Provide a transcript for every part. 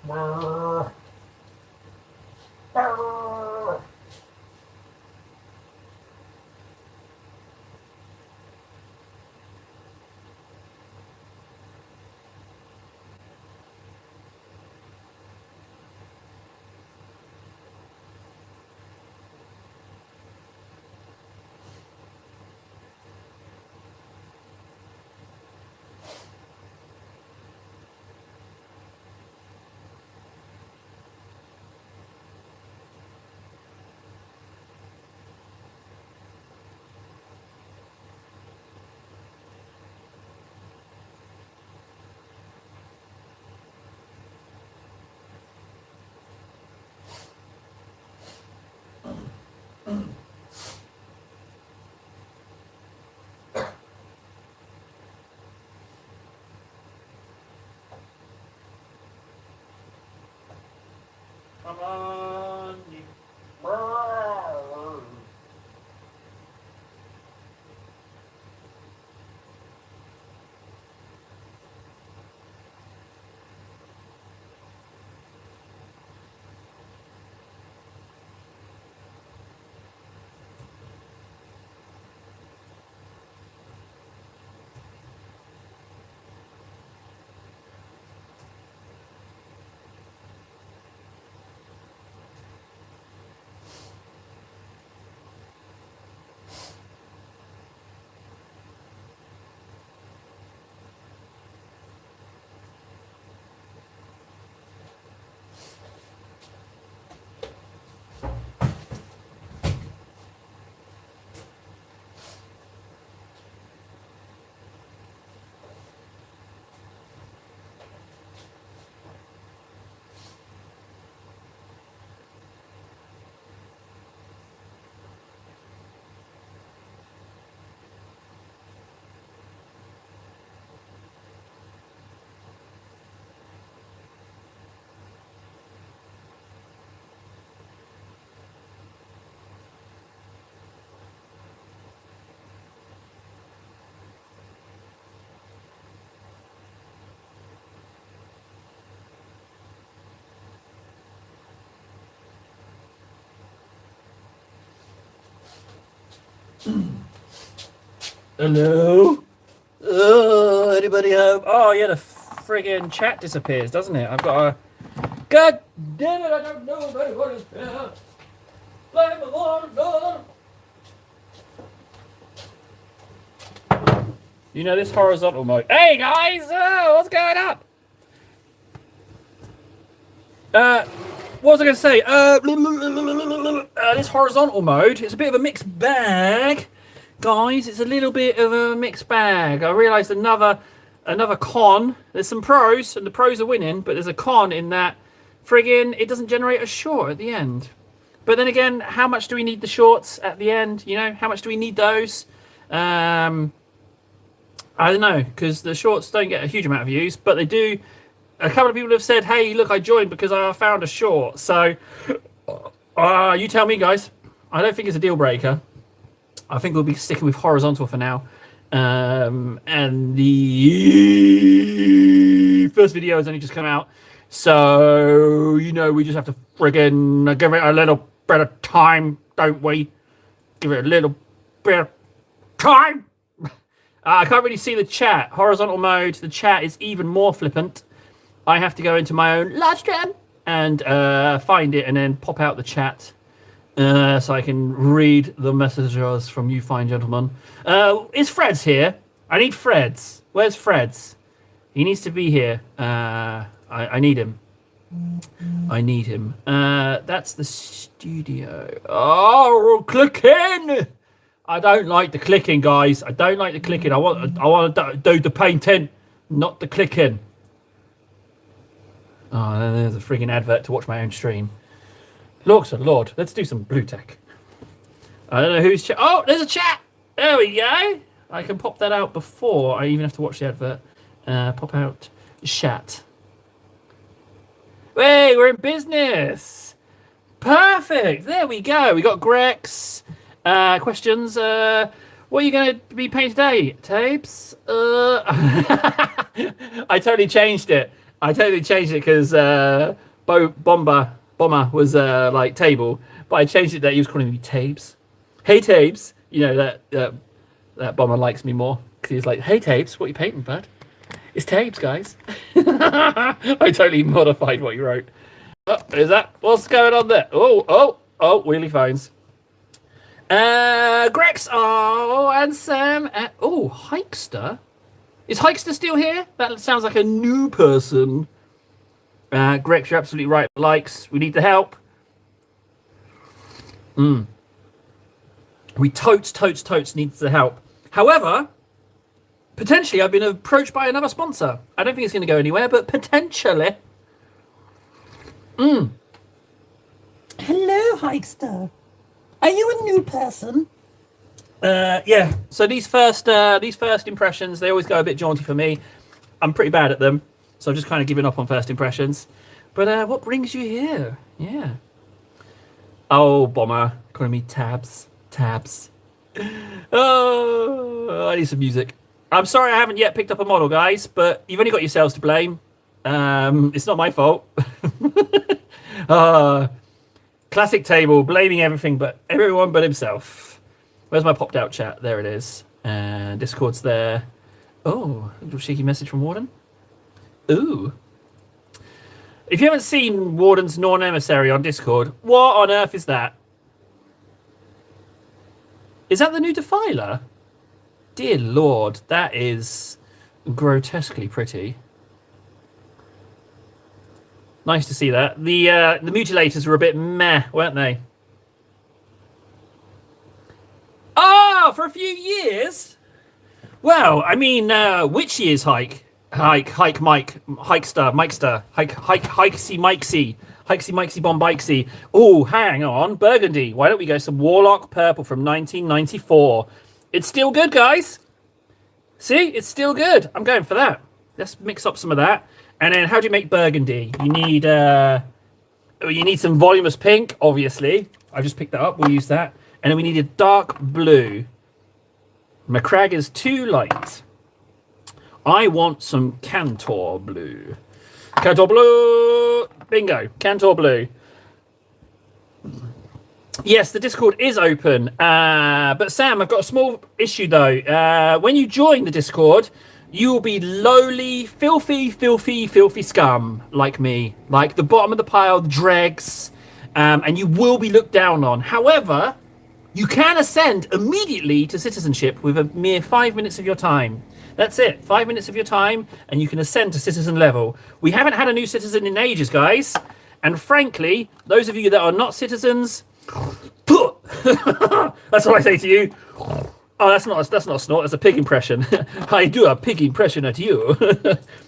Come on. Hello? Oh, anybody home? Oh, yeah, the friggin' chat disappears, doesn't it? I've got a... God damn it, I don't know if anybody's here. Blame the Lord, Lord. You know, this horizontal mode... Hey, guys! What's going on? What was I going to say? This horizontal mode is a bit of a mixed bag. Guys, it's a little bit of a mixed bag. I realised another con. There's some pros, and the pros are winning, but there's a con in that friggin' it doesn't generate a short at the end. But then again, how much do we need the shorts at the end? You know, how much do we need those? I don't know, because the shorts don't get a huge amount of views, but they do. A couple of people have said, hey, look, I joined because I found a short. So, you tell me, guys. I don't think it's a deal breaker. I think we'll be sticking with horizontal for now. And the first video has only just come out. So, you know, we just have to friggin' give it a little bit of time, don't we? Give it a little bit of time. I can't really see the chat. Horizontal mode, the chat is even more flippant. I have to go into my own live stream and find it and then pop out the chat so I can read the messages from you fine gentlemen. Is Fred's here? I need Fred's. Where's Fred's? He needs to be here. I need him. I need him. That's the studio. Oh, clicking! I don't like the clicking, guys. I don't like the clicking. I want to do the painting, not the clicking. Oh, there's a frigging advert to watch my own stream. Lord, Lord, let's do some blue tech. I don't know who's chat. Oh, there's a chat. There we go. I can pop that out before I even have to watch the advert. Pop out chat. Hey, we're in business. Perfect. There we go. We got Grex. Questions. What are you going to be painting today, Tabes? I totally changed it. I totally changed it because Bomber was like table, but I changed it that he was calling me Tabes. Hey Tabes, you know that Bomber likes me more because he's like, hey Tabes, what are you painting, bud? It's Tabes, guys. I totally modified what you wrote. Oh, is that what's going on there? Oh, wheelie phones. Grex, and Sam. Hikester. Is Hikester still here? That sounds like a new person. Grex, you're absolutely right. Likes, we need the help. We totes needs the help. However, potentially I've been approached by another sponsor. I don't think it's going to go anywhere, but potentially. Hello, Hikester. Are you a new person? Yeah. So these first impressions, they always go a bit jaunty for me. I'm pretty bad at them, so I've just kind of given up on first impressions. But what brings you here? Yeah. Oh, Bomber, calling me Tabs. Oh, I need some music. I'm sorry I haven't yet picked up a model, guys, but you've only got yourselves to blame. It's not my fault. Classic table, blaming everyone but himself. Where's my popped out chat? There it is. And Discord's there. Oh, a little cheeky message from Warden. Ooh. If you haven't seen Warden's non-emissary on Discord, what on earth is that? Is that the new Defiler? Dear Lord, that is grotesquely pretty. Nice to see that. The mutilators were a bit meh, weren't they? Oh, for a few years? Well, I mean, which year's hike? Hikestar, Mikester, Hikesy, Bombikesy. Oh, hang on, Burgundy. Why don't we go some Warlock Purple from 1994? It's still good, guys. See, it's still good. I'm going for that. Let's mix up some of that. And then, how do you make Burgundy? You need some voluminous pink, obviously. I just picked that up. We'll use that. And then we need a dark blue. Macragge is too light. I want some Cantor blue. Cantor blue! Bingo. Cantor blue. Yes, the Discord is open. But Sam, I've got a small issue though. When you join the Discord, you will be lowly, filthy scum like me. Like the bottom of the pile, the dregs. And you will be looked down on. However, you can ascend immediately to citizenship with a mere 5 minutes of your time. That's it. 5 minutes of your time, and you can ascend to citizen level. We haven't had a new citizen in ages, guys. And frankly, those of you that are not citizens, that's what I say to you. Oh, that's not a snort. That's a pig impression. I do a pig impression at you.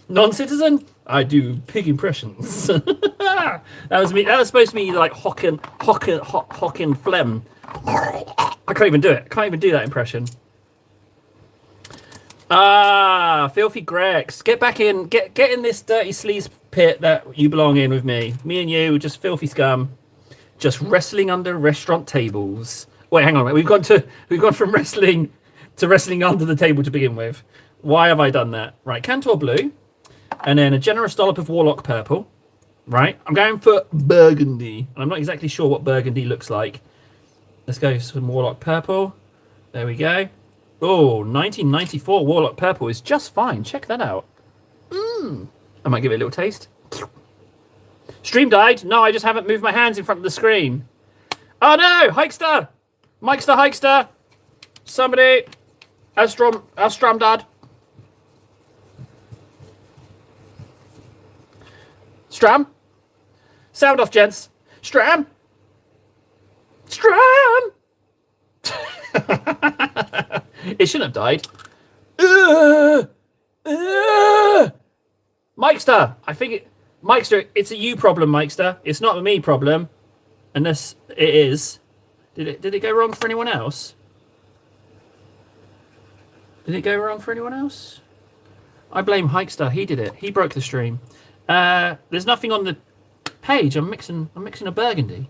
Non-citizen, I do pig impressions. That was me. That was supposed to be like Hocken phlegm. I can't even do it. Can't even do that impression. Filthy Grex. Get back in. Get in this dirty sleaze pit that you belong in with me. Me and you, just filthy scum. Just wrestling under restaurant tables. Wait, hang on. We've gone from wrestling to wrestling under the table to begin with. Why have I done that? Right, Cantor blue. And then a generous dollop of Warlock purple. Right. I'm going for burgundy. I'm not exactly sure what burgundy looks like. Let's go some Warlock purple. There we go. Oh, 1994 Warlock purple is just fine. Check that out. I might give it a little taste. Stream died. No, I just haven't moved my hands in front of the screen. Oh no, Hikester! Hikester! Somebody! Astrom dad. Stram? Sound off, gents. Stram? It shouldn't have died. Mikester! I think Mikester, it's a you problem, Mikester. It's not a me problem. Unless it is. Did it go wrong for anyone else? Did it go wrong for anyone else? I blame Hikester. He did it. He broke the stream. There's nothing on the page. I'm mixing a burgundy.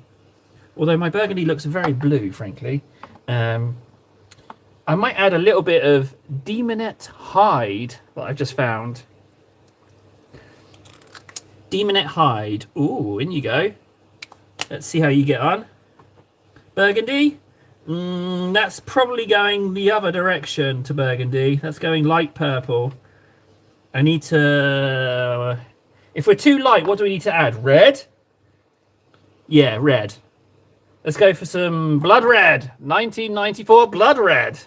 Although my burgundy looks very blue, frankly. I might add a little bit of Demonette Hide that I've just found. Demonette hide. Ooh, in you go. Let's see how you get on. Burgundy. That's probably going the other direction to burgundy. That's going light purple. I need to... If we're too light, what do we need to add? Red? Yeah, red. Let's go for some blood red. 1994 blood red.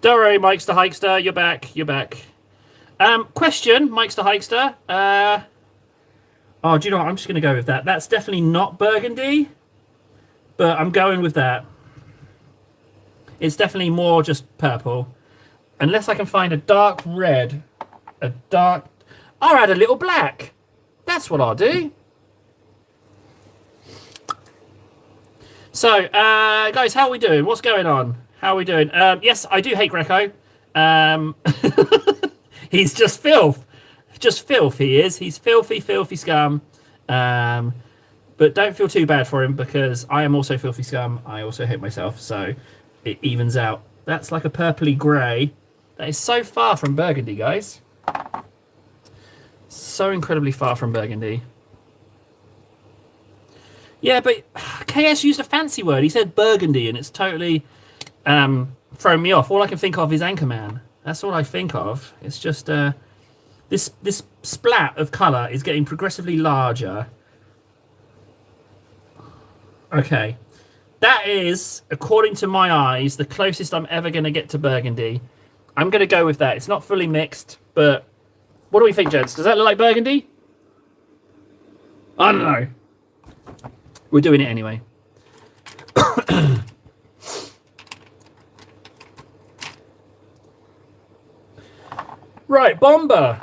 Don't worry, Mike's the Hikester. You're back. You're back. Question, Mike's the Hikester. Oh, do you know what? I'm just going to go with that. That's definitely not burgundy, but I'm going with that. It's definitely more just purple. Unless I can find a dark red. I'll add a little black. That's what I'll do. So, guys, how are we doing? What's going on? How are we doing? Yes, I do hate Greco. He's just filth. Just filth, he is. He's filthy, filthy scum. But don't feel too bad for him because I am also filthy scum. I also hate myself, so it evens out. That's like a purpley grey. That is so far from burgundy, guys. So incredibly far from burgundy. Yeah, but KS used a fancy word. He said burgundy, and it's totally thrown me off. All I can think of is Anchorman. That's all I think of. It's just this splat of colour is getting progressively larger. Okay. That is, according to my eyes, the closest I'm ever going to get to burgundy. I'm going to go with that. It's not fully mixed, but what do we think, gents? Does that look like burgundy? I don't know. We're doing it anyway. Right, Bomber.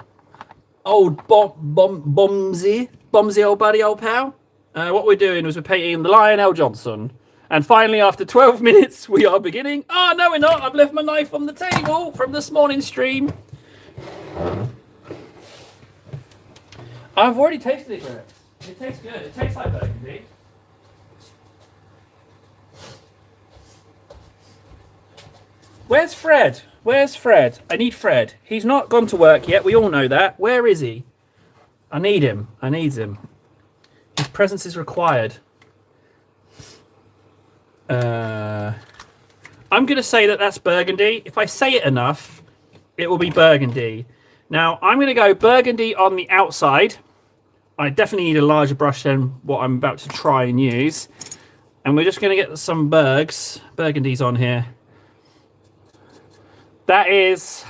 Old Bombsy, old buddy, old pal. What we're doing is we're painting the Lionel Johnson. And finally, after 12 minutes, we are beginning. Oh, no, we're not. I've left my knife on the table from this morning stream. I've already tasted it, Rex. It tastes good. It tastes like burgundy. Where's Fred? Where's Fred? I need Fred. He's not gone to work yet. We all know that. Where is he? I need him. I need him. His presence is required. I'm going to say that that's burgundy. If I say it enough, it will be burgundy. Now, I'm going to go burgundy on the outside. I definitely need a larger brush than what I'm about to try and use. And we're just going to get some burgundies on here. That is,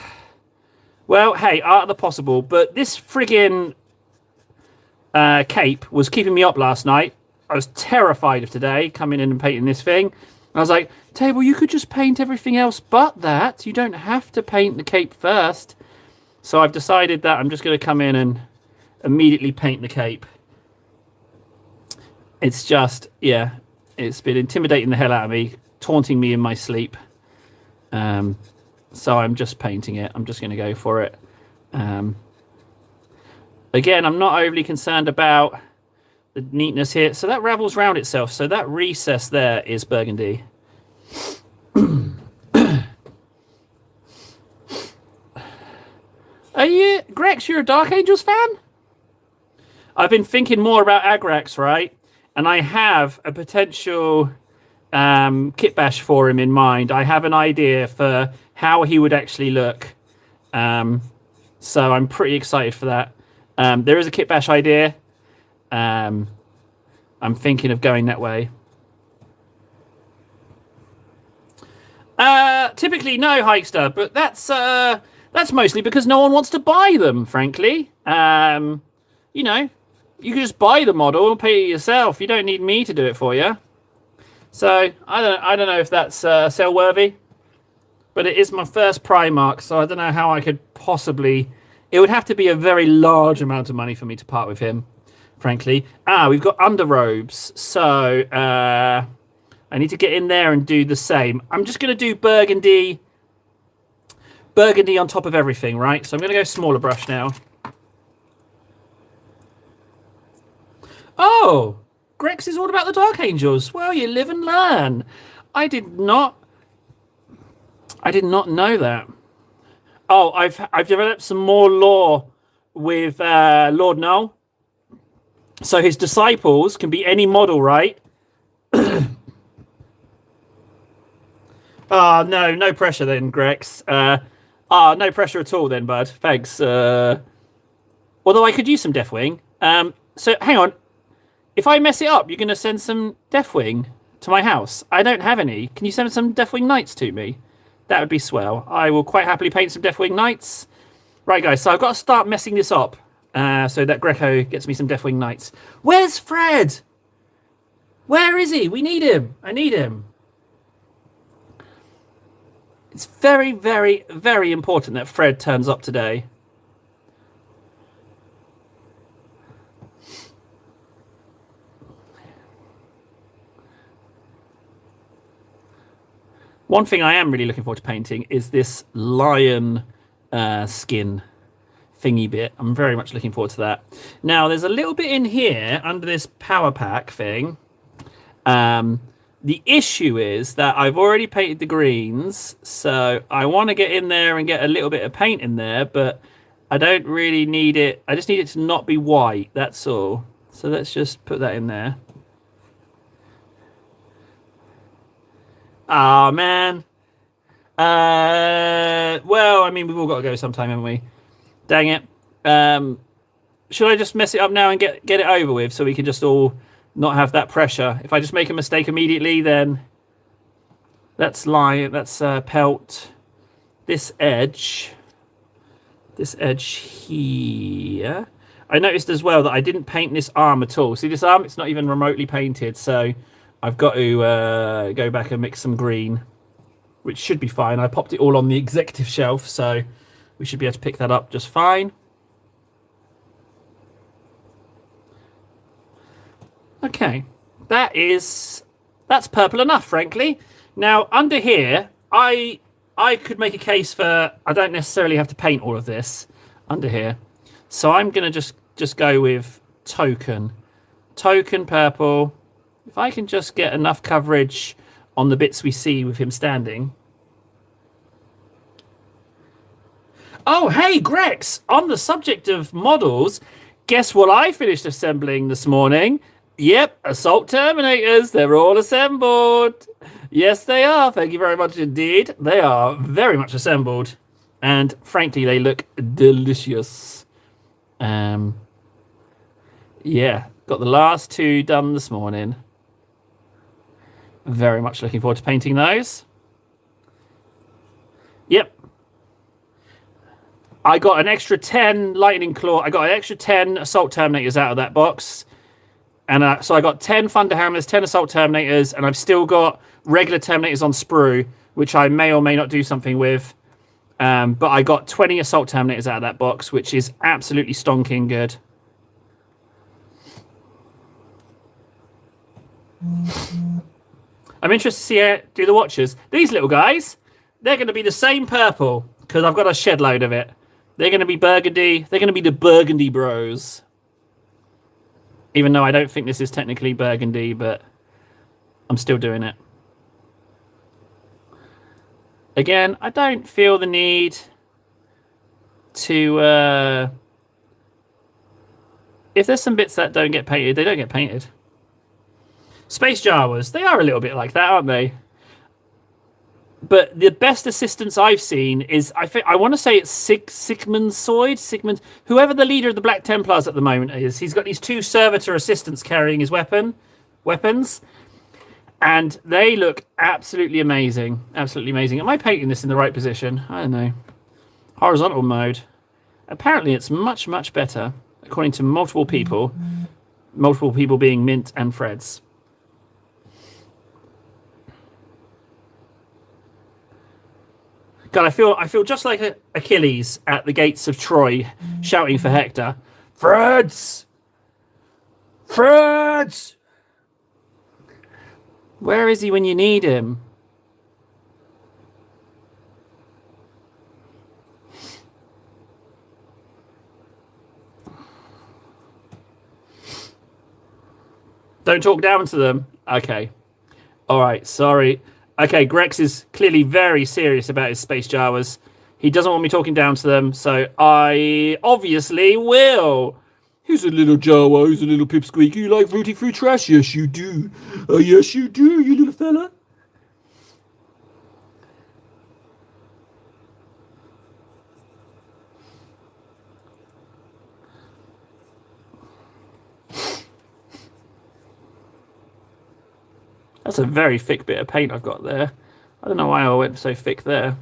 well, hey, art of the possible. But this friggin' cape was keeping me up last night. I was terrified of today, coming in and painting this thing. I was like, Table, you could just paint everything else but that. You don't have to paint the cape first. So I've decided that I'm just going to come in and immediately paint the cape. It's just, yeah, it's been intimidating the hell out of me, taunting me in my sleep. So I'm just painting it. I'm just going to go for it. Again, I'm not overly concerned about the neatness here. So that ravels round itself. So that recess there is burgundy. Are you, Grex, you're a Dark Angels fan? I've been thinking more about Agrax, right? And I have a potential kit bash for him in mind. I have an idea for how he would actually look. So I'm pretty excited for that. There is a kit bash idea. I'm thinking of going that way. Typically no, Hikester, but that's mostly because no one wants to buy them, frankly. You know, you can just buy the model and pay it yourself. You don't need me to do it for you. So I don't know if that's sell worthy, but it is my first Primark, so I don't know how I could possibly. It would have to be a very large amount of money for me to part with him, frankly. We've got underrobes, so I need to get in there and do the same. I'm just going to do burgundy on top of everything, right? So I'm going to go smaller brush now. Oh, Grex is all about the Dark Angels. Well, you live and learn. I did not know that. Oh, I've developed some more lore with Lord Null. So his disciples can be any model, right? Oh, no, no pressure then, Grex. No pressure at all then, bud. Thanks. Although I could use some Deathwing. So hang on. If I mess it up, you're going to send some Deathwing to my house. I don't have any. Can you send some Deathwing Knights to me? That would be swell. I will quite happily paint some Deathwing Knights. Right, guys, so I've got to start messing this up so that Greco gets me some Deathwing Knights. Where's Fred? Where is he? We need him. I need him. It's very, very, very important that Fred turns up today. One thing I am really looking forward to painting is this lion skin thingy bit. I'm very much looking forward to that. Now, there's a little bit in here under this power pack thing. The issue is that I've already painted the greens, so I want to get in there and get a little bit of paint in there, but I don't really need it. I just need it to not be white, that's all. So let's just put that in there. Ah, man. Well, I mean, we've all got to go sometime, haven't we? Dang it. Should I just mess it up now and get it over with so we can just all not have that pressure? If I just make a mistake immediately, then let's pelt this edge here. I noticed as well that I didn't paint this arm at all. See this arm? It's not even remotely painted, so I've got to go back and mix some green, which should be fine. I popped it all on the executive shelf, so we should be able to pick that up just fine. Okay, that's purple enough, frankly. Now, under here, I could make a case for I don't necessarily have to paint all of this under here. So I'm going to just go with token purple. If I can just get enough coverage on the bits we see with him standing. Oh, hey, Grex, on the subject of models, guess what I finished assembling this morning? Yep, Assault Terminators. They're all assembled. Yes, they are. Thank you very much indeed. They are very much assembled. And frankly, they look delicious. Yeah, got the last two done this morning. Very much looking forward to painting those. Yep. I got an extra 10 Lightning Claw. I got an extra 10 Assault Terminators out of that box. And so I got 10 Thunderhammers, 10 Assault Terminators, and I've still got regular Terminators on sprue, which I may or may not do something with. But I got 20 Assault Terminators out of that box, which is absolutely stonking good. I'm interested to see how do the watchers. These little guys, they're going to be the same purple, because I've got a shed load of it. They're going to be burgundy. They're going to be the burgundy bros. Even though I don't think this is technically burgundy, but I'm still doing it. Again, I don't feel the need to... if there's some bits that don't get painted, they don't get painted. Space Jawas, they are a little bit like that, aren't they? But the best assistance I've seen is, I want to say it's Sigmund Soyd, whoever the leader of the Black Templars at the moment is. He's got these two servitor assistants carrying his weapons, and they look absolutely amazing. Absolutely amazing. Am I painting this in the right position? I don't know. Horizontal mode. Apparently it's much, much better, according to multiple people. Multiple people being Mint and Freds. God, I feel just like Achilles at the gates of Troy, shouting for Hector, "Freds! Freds! Where is he when you need him?" Don't talk down to them. Okay. All right, sorry. Okay, Grex is clearly very serious about his Space Jawas. He doesn't want me talking down to them, so I obviously will. Who's a little Jawa? Who's a little pipsqueak? You like rooting through trash? Yes, you do. Yes, you do, you little fella. That's a very thick bit of paint I've got there. I don't know why I went so thick there.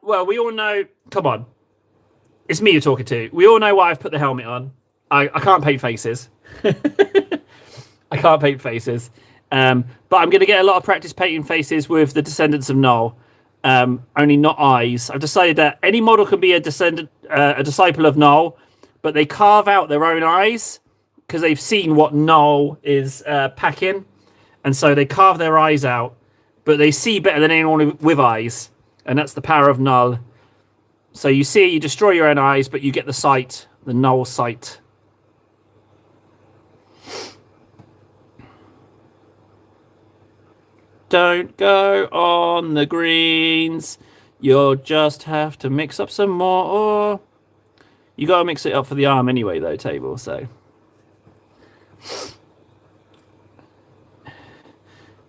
Well, we all know... Come on. It's me you're talking to. We all know why I've put the helmet on. I can't paint faces. I can't paint faces. But I'm going to get a lot of practice painting faces with the Descendants of Null. Only not eyes. I've decided that any model can be a disciple of Null, but they carve out their own eyes because they've seen what Null is packing. And so they carve their eyes out, but they see better than anyone with eyes. And that's the power of Null. So you see, you destroy your own eyes, but you get the sight, the Null sight. Don't go on the greens. You'll just have to mix up some more. You got to mix it up for the arm anyway, though, Table, so...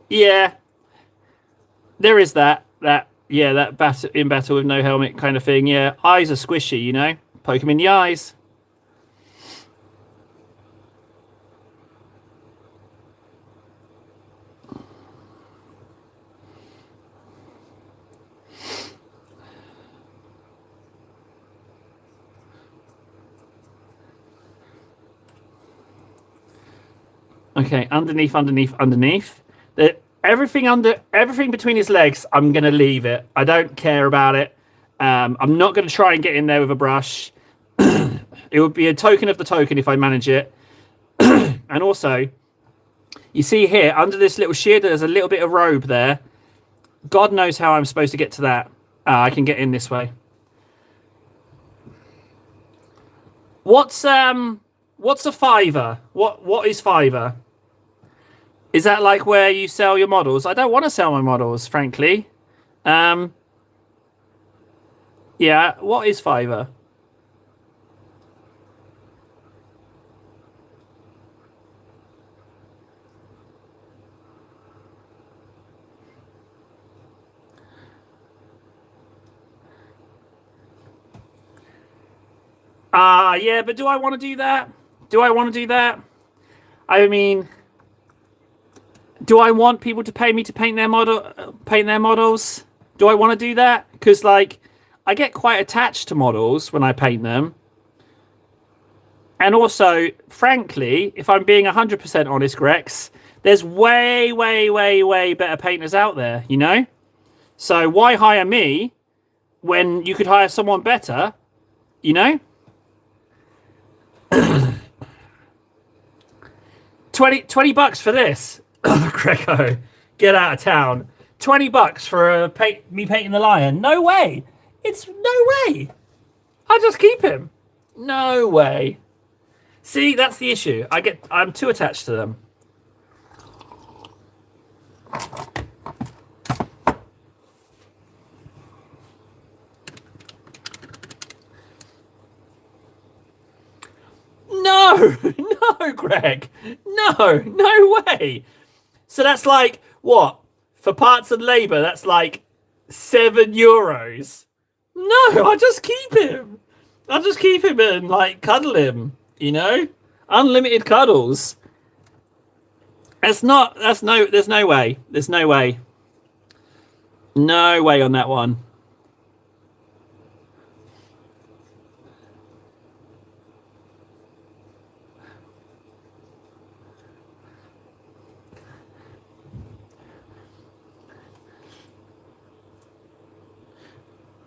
Yeah. There is that in battle with no helmet kind of thing. Yeah, eyes are squishy, you know? Poke him in the eyes. Okay, underneath. Everything between his legs, I'm going to leave it. I don't care about it. I'm not going to try and get in there with a brush. It would be a token of the token if I manage it. And also, you see here, under this little sheer, there's a little bit of robe there. God knows how I'm supposed to get to that. I can get in this way. What's a fiver? What is fiver? Is that like where you sell your models? I don't want to sell my models, frankly. Yeah, what is fiver? Yeah, but do I want to do that? I mean, do I want people to pay me to paint their models? Do I want to do that? Because, like, I get quite attached to models when I paint them. And also, frankly, if I'm being 100% honest, Grex, there's way, way, way, way better painters out there, you know? So why hire me when you could hire someone better, you know? 20 bucks for this. Greco, get out of town. 20 bucks for me painting the lion. No way. It's no way. I'll just keep him. No way. See, that's the issue. I'm too attached to them. No, no, Greg. No way. So that's like, what? For parts and labour, that's like €7. No, I'll just keep him. I'll just keep him and, like, cuddle him, you know? Unlimited cuddles. There's no way. There's no way. No way on that one.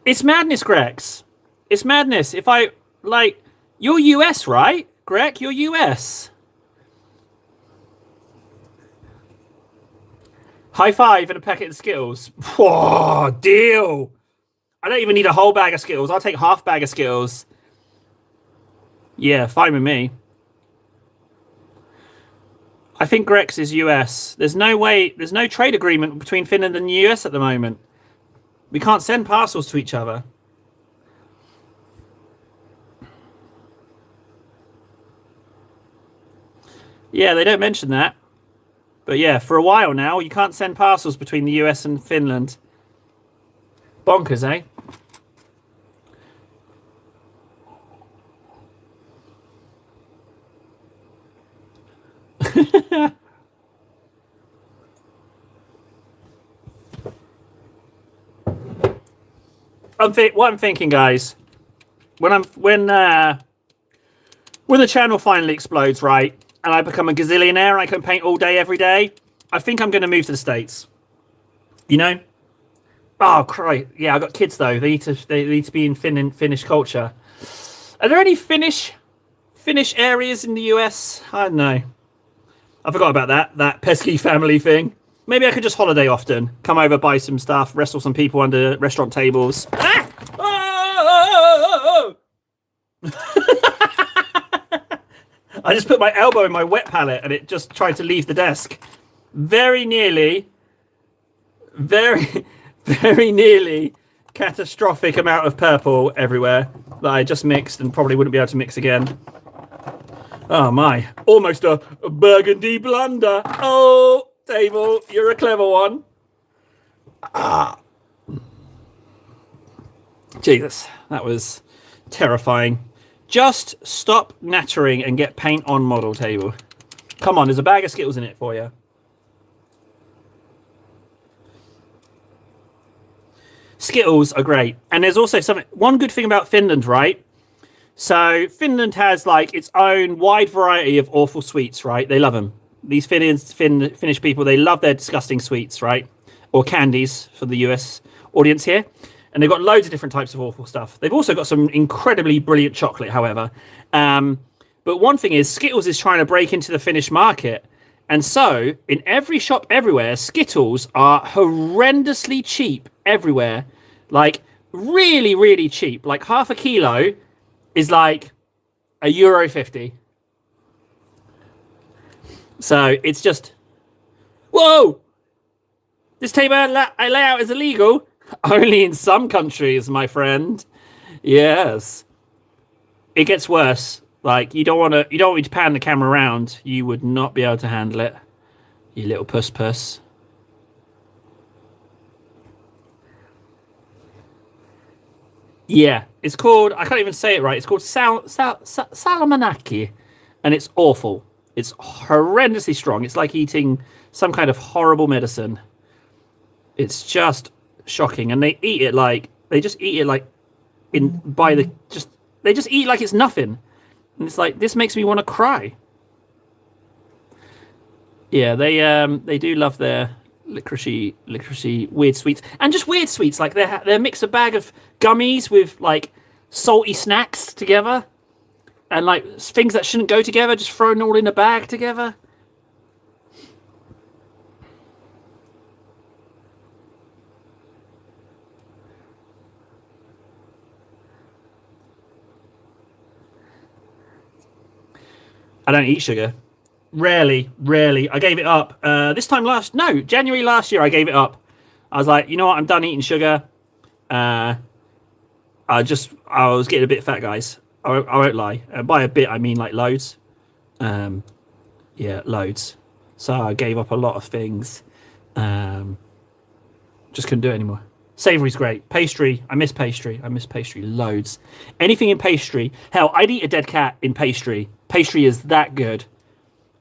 It's madness, Grex. It's madness. If I, like, you're US, right? Greg, you're US. High five and a packet of Skittles. Whoa, deal. I don't even need a whole bag of Skittles. I'll take half bag of Skittles. Yeah, fine with me. I think Grex is US. There's no trade agreement between Finland and the US at the moment. We can't send parcels to each other. Yeah, they don't mention that. But yeah, for a while now, you can't send parcels between the US and Finland. Bonkers, eh? What I'm thinking, guys, when the channel finally explodes, right, and I become a gazillionaire and I can paint all day every day, I think I'm going to move to the States. You know? Oh, Christ. Yeah, I got kids though. They need to be in Finnish culture. Are there any Finnish areas in the US? I don't know. I forgot about that pesky family thing. Maybe I could just holiday often. Come over, buy some stuff, wrestle some people under restaurant tables. Ah! Oh! I just put my elbow in my wet palette and it just tried to leave the desk. Very nearly catastrophic amount of purple everywhere that I just mixed and probably wouldn't be able to mix again. Oh my, almost a burgundy blunder. Oh, table, you're a clever one. Ah. Jesus, that was terrifying. Just stop nattering and get paint on model table. Come on, there's a bag of Skittles in it for you. Skittles are great. And there's also one good thing about Finland, right? So Finland has like its own wide variety of awful sweets, right? They love them. These Finnish people, they love their disgusting sweets, right? Or candies for the US audience here. And they've got loads of different types of awful stuff. They've also got some incredibly brilliant chocolate, however. But one thing is, Skittles is trying to break into the Finnish market. And so, in every shop everywhere, Skittles are horrendously cheap everywhere. Like, really, really cheap. Like, half a kilo is like €1.50. So, it's just... Whoa! This table layout is illegal. Only in some countries, my friend. Yes. It gets worse. Like, you don't want me to pan the camera around. You would not be able to handle it. You little puss. Yeah. It's called, I can't even say it right. It's called Salamanaki. And it's awful. It's horrendously strong. It's like eating some kind of horrible medicine. It's just shocking. And they just eat it like they just eat like it's nothing. And it's like, this makes me want to cry. Yeah, they do love their licoricey weird sweets. And just weird sweets, like they mix a bag of gummies with like salty snacks together. And like things that shouldn't go together, just thrown all in a bag together. I don't eat sugar. Rarely. I gave it up. January last year, I gave it up. I was like, you know what? I'm done eating sugar. I was getting a bit fat, guys. I won't lie. By a bit, I mean like loads. Yeah, loads. So I gave up a lot of things. Just couldn't do it anymore. Savoury's great. Pastry. I miss pastry. Loads. Anything in pastry. Hell, I'd eat a dead cat in pastry. Pastry is that good.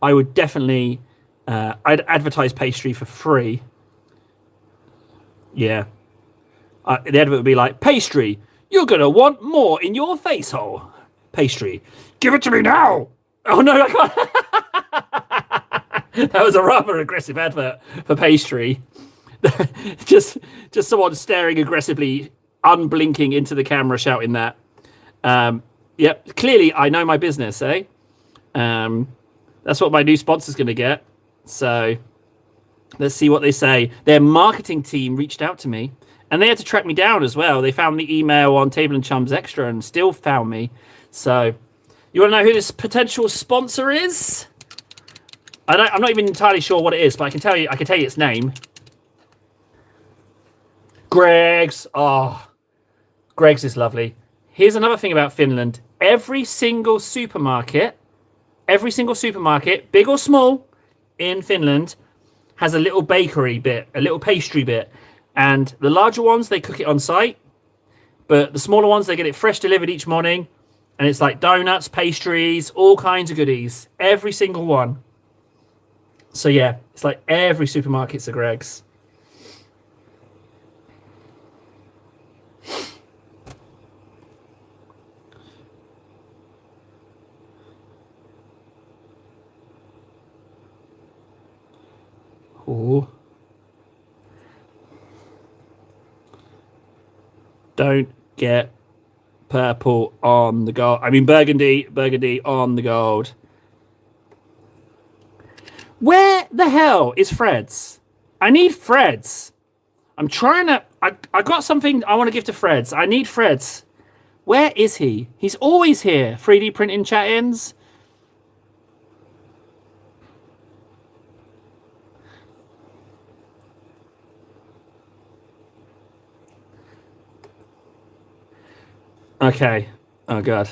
I would definitely... I'd advertise pastry for free. Yeah. The advert would be like, pastry, you're going to want more in your face hole. Pastry, give it to me now. Oh, no, I can't. That was a rather aggressive advert for pastry. just someone staring aggressively, unblinking into the camera, shouting that. Yep, clearly I know my business, eh? That's what my new sponsor's going to get. So let's see what they say. Their marketing team reached out to me, and they had to track me down as well. They found the email on Table and Chums Extra and still found me. So you want to know who this potential sponsor is? I'm not even entirely sure what it is, but I can tell you its name. Greg's. Oh, Greg's is lovely. Here's another thing about Finland. Every single supermarket, big or small, in Finland, has a little bakery bit, a little pastry bit. And the larger ones, they cook it on site. But the smaller ones, they get it fresh delivered each morning. And it's like donuts, pastries, all kinds of goodies. Every single one. So yeah, it's like every supermarket's a Greg's. Ooh. Don't get purple on the gold. I mean, burgundy on the gold. Where the hell is Fred's? I need Fred's. I'm trying to... I got something I want to give to Fred's. I need Fred's. Where is he? He's always here. 3D printing chat-ins. Okay. Oh, God.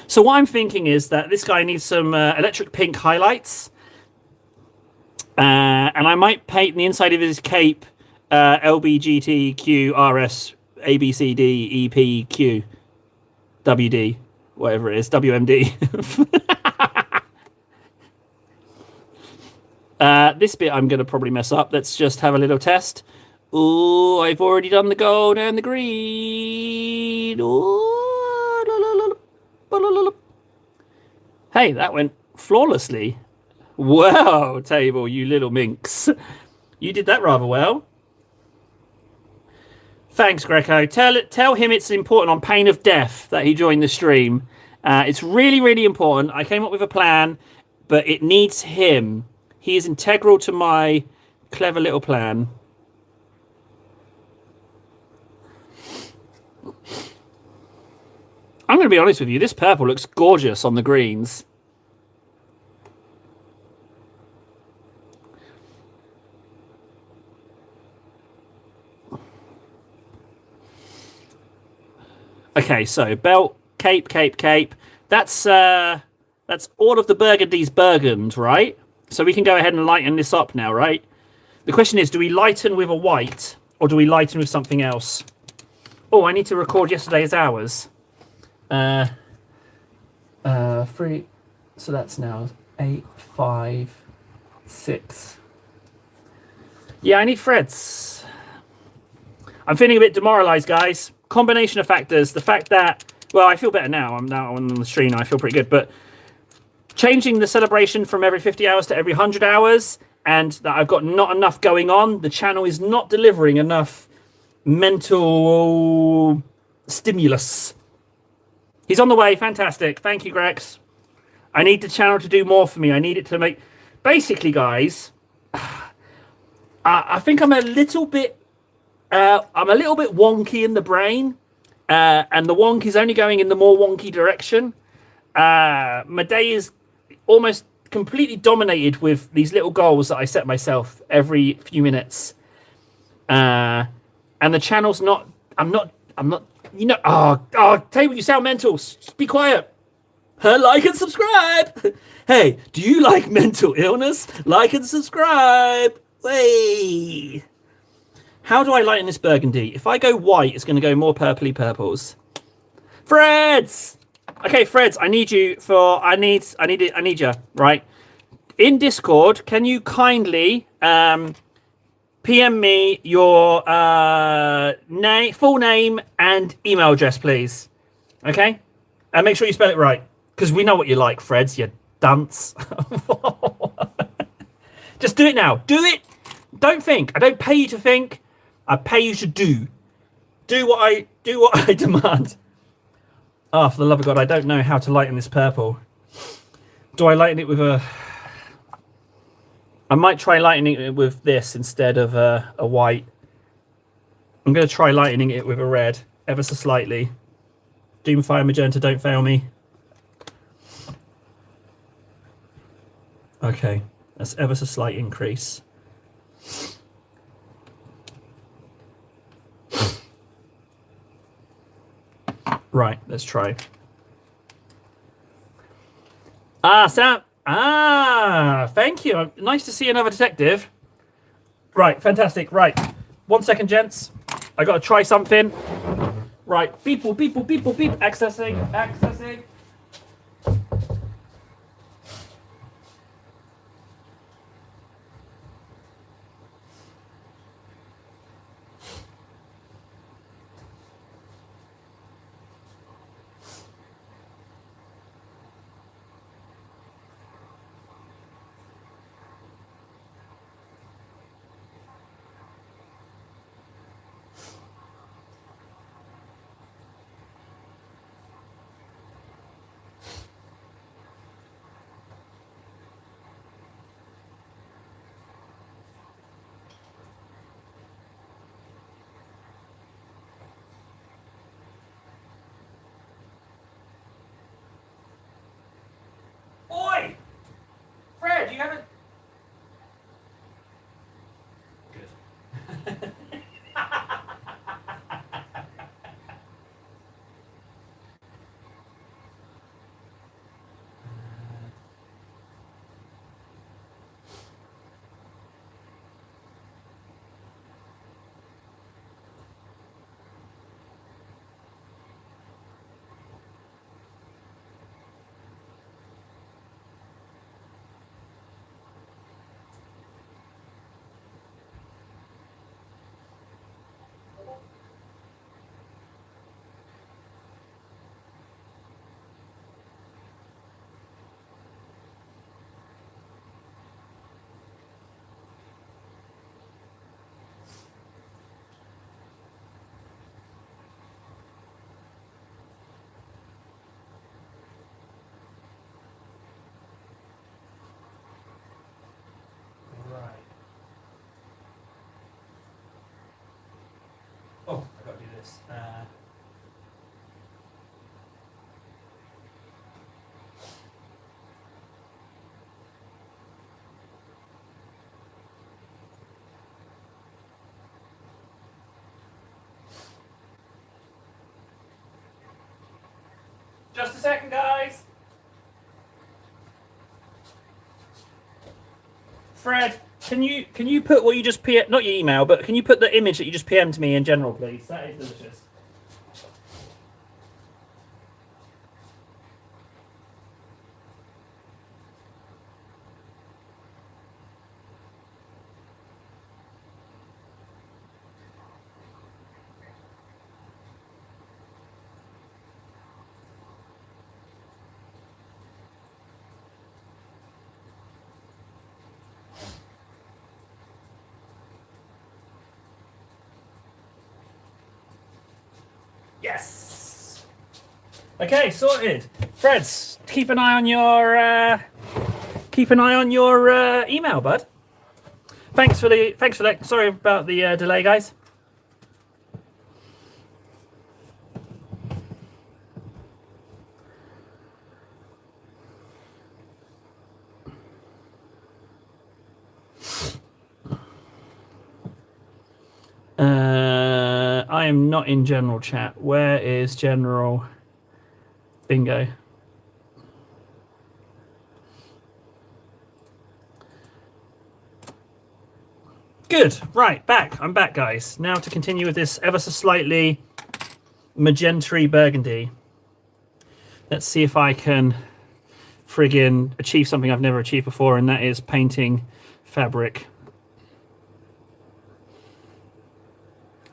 So what I'm thinking is that this guy needs some electric pink highlights. And I might paint the inside of his cape LBGTQRS ABCDEPQ WD, whatever it is, WMD. This bit I'm going to probably mess up. Let's just have a little test. Oh, I've already done the gold and the green. Ooh, hey, that went flawlessly. Wow, table, you little minx. You did that rather well. Thanks, Greco. Tell him it's important on pain of death that he joined the stream. It's really, really important. I came up with a plan, but it needs him. He is integral to my clever little plan. I'm going to be honest with you. This purple looks gorgeous on the greens. Okay, so belt, cape. That's all of the burgundies burgund, right? So we can go ahead and lighten this up now, right? The question is, do we lighten with a white or do we lighten with something else? Oh, I need to record yesterday's hours. 3. So that's now 8, 5, 6. Yeah, I need Fred's. I'm feeling a bit demoralized, guys. Combination of factors. The fact that, well, I feel better now. I'm now on the stream. I feel pretty good. But changing the celebration from every 50 hours to every 100 hours, and that I've got not enough going on. The channel is not delivering enough mental stimulus. He's on the way. Fantastic. Thank you, Grex. I need the channel to do more for me. I need it to make... Basically, guys, I think I'm a little bit wonky in the brain, and the wonk is only going in the more wonky direction. My day is almost completely dominated with these little goals that I set myself every few minutes. And the channel's not... I'm not... You know... Oh, Table, you sound mental. Just be quiet. Like and subscribe. Hey, do you like mental illness? Like and subscribe. Hey. How do I lighten this burgundy? If I go white, it's going to go more purpley purples. Freds! Okay, Freds, I need you for... I need you, right? In Discord, can you kindly PM me your full name and email address, please? Okay? And make sure you spell it right. Because we know what you like, Freds, you dunce. Just do it now. Do it. Don't think. I don't pay you to think. I pay you to do. Do what I demand. Oh, for the love of God, I don't know how to lighten this purple. Do I lighten it with a... I might try lightening it with this instead of a white. I'm going to try lightening it with a red, ever so slightly. Doomfire Magenta, don't fail me. Okay, that's ever so slight increase. Right, let's try. Sam. Thank you. Nice to see another detective. Right, fantastic. Right, 1 second, gents. I gotta try something. Right, beep, beep, beep, beep, beep. Accessing, accessing. Oi! Fred, you haven't... Good. Right. Oh, I gotta do this. Just a second, guys. Fred, can you put what you just not your email, but can you put the image that you just PM'd me in general, please? That is delicious. Yes. Okay, sorted. Freds, keep an eye on your email, bud. Thanks for that. Sorry about the delay, guys. I am not in general chat. Where is general? Bingo. Good. Right, back. I'm back, guys. Now to continue with this ever so slightly magenta-y burgundy. Let's see if I can friggin' achieve something I've never achieved before, and that is painting fabric.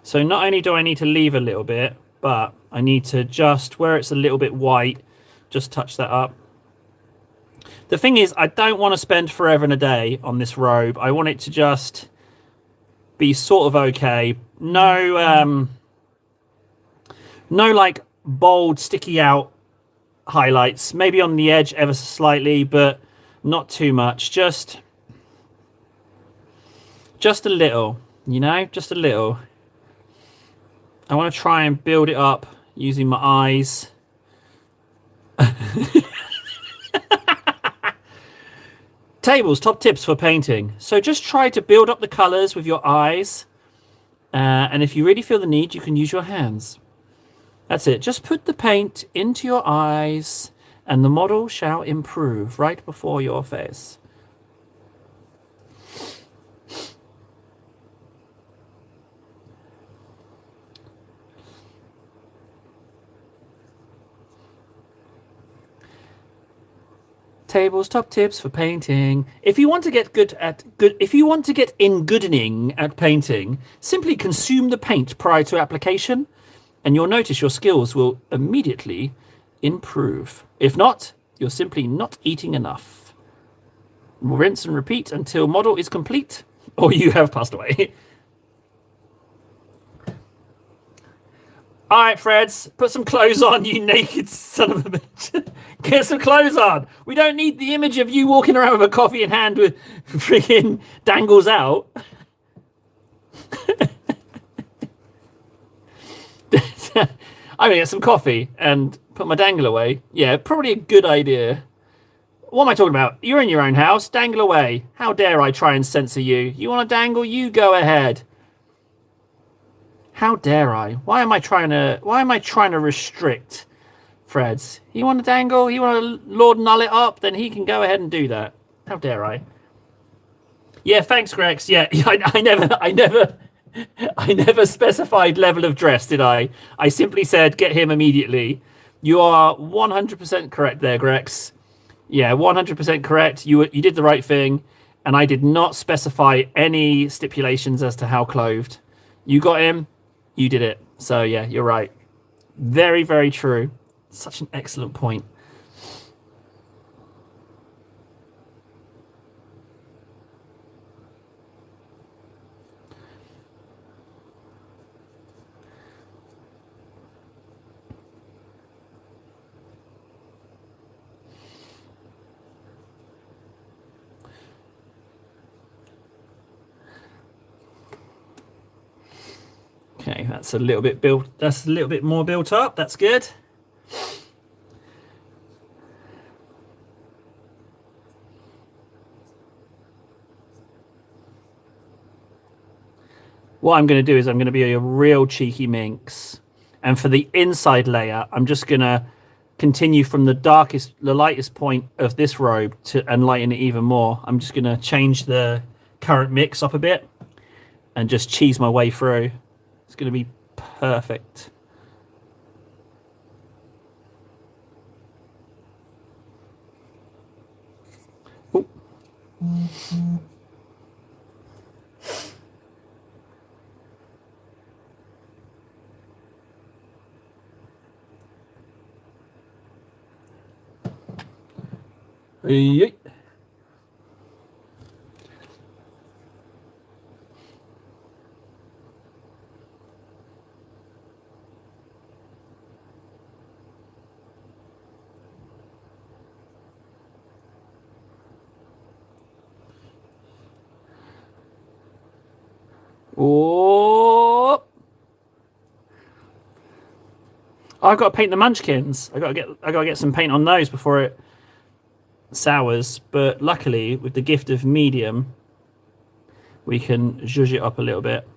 So not only do I need to leave a little bit, but I need to just, where it's a little bit white, just touch that up. The thing is, I don't want to spend forever and a day on this robe. I want it to just be sort of okay. No, no like bold, sticky out highlights. Maybe on the edge ever so slightly, but not too much. Just a little, you know, just a little. I want to try and build it up using my eyes. Tables, top tips for painting. So just try to build up the colors with your eyes. And if you really feel the need, you can use your hands. That's it. Just put the paint into your eyes and the model shall improve right before your face. Tables, top tips for painting. If you want to get goodening at painting, simply consume the paint prior to application, and you'll notice your skills will immediately improve. If not, you're simply not eating enough. Rinse and repeat until model is complete, or you have passed away. All right, Freds, put some clothes on, you naked son of a bitch. Get some clothes on. We don't need the image of you walking around with a coffee in hand with freaking dangles out. I'm gonna get some coffee and put my dangle away. Yeah, probably a good idea. What am I talking about? You're in your own house. Dangle away. How dare I try and censor you? You want to dangle? You go ahead. How dare I? Why am I trying to restrict Freds? You want to dangle? You want to Lord Null it up? Then he can go ahead and do that. How dare I? Yeah, thanks, Grex. Yeah, I never specified level of dress, did I? I simply said get him immediately. You are 100% correct there, Grex. Yeah, 100% correct. You did the right thing, and I did not specify any stipulations as to how clothed. You got him. You did it. So, yeah, you're right. Very, very true. Such an excellent point. Okay, that's a little bit built. That's a little bit more built up. That's good. What I'm going to do is I'm going to be a real cheeky minx, and for the inside layer, I'm just going to continue from the lightest point of this robe and lighten it even more. I'm just going to change the current mix up a bit and just cheese my way through. It's going to be perfect. Ooh. Yeet. Oh! I've got to paint the munchkins. I got to get some paint on those before it sours. But luckily, with the gift of medium, we can zhuzh it up a little bit.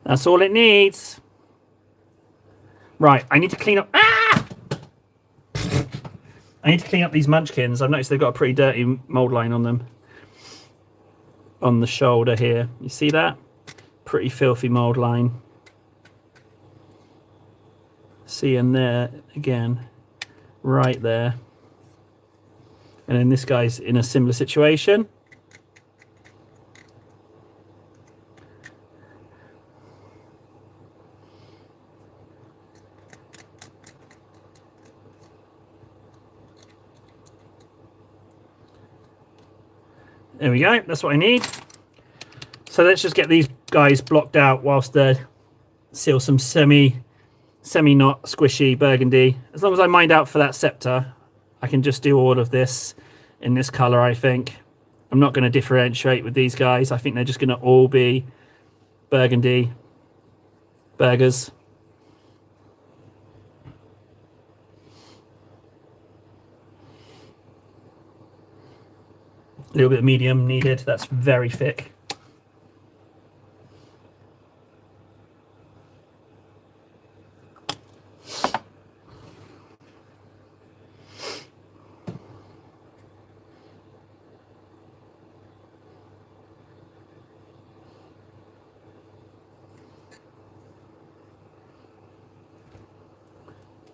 That's all it needs. Right, I need to clean up. Ah! I need to clean up these munchkins. I've noticed they've got a pretty dirty mold line on them. On the shoulder here. You see that? Pretty filthy mold line. See in there again. Right there. And then this guy's in a similar situation. There we go. That's what I need. So let's just get these guys blocked out whilst they seal some semi-not squishy burgundy. As long as I mind out for that scepter, I can just do all of this in this color, I think. I'm not going to differentiate with these guys. I think they're just going to all be burgundy burgers. A little bit of medium needed. That's very thick.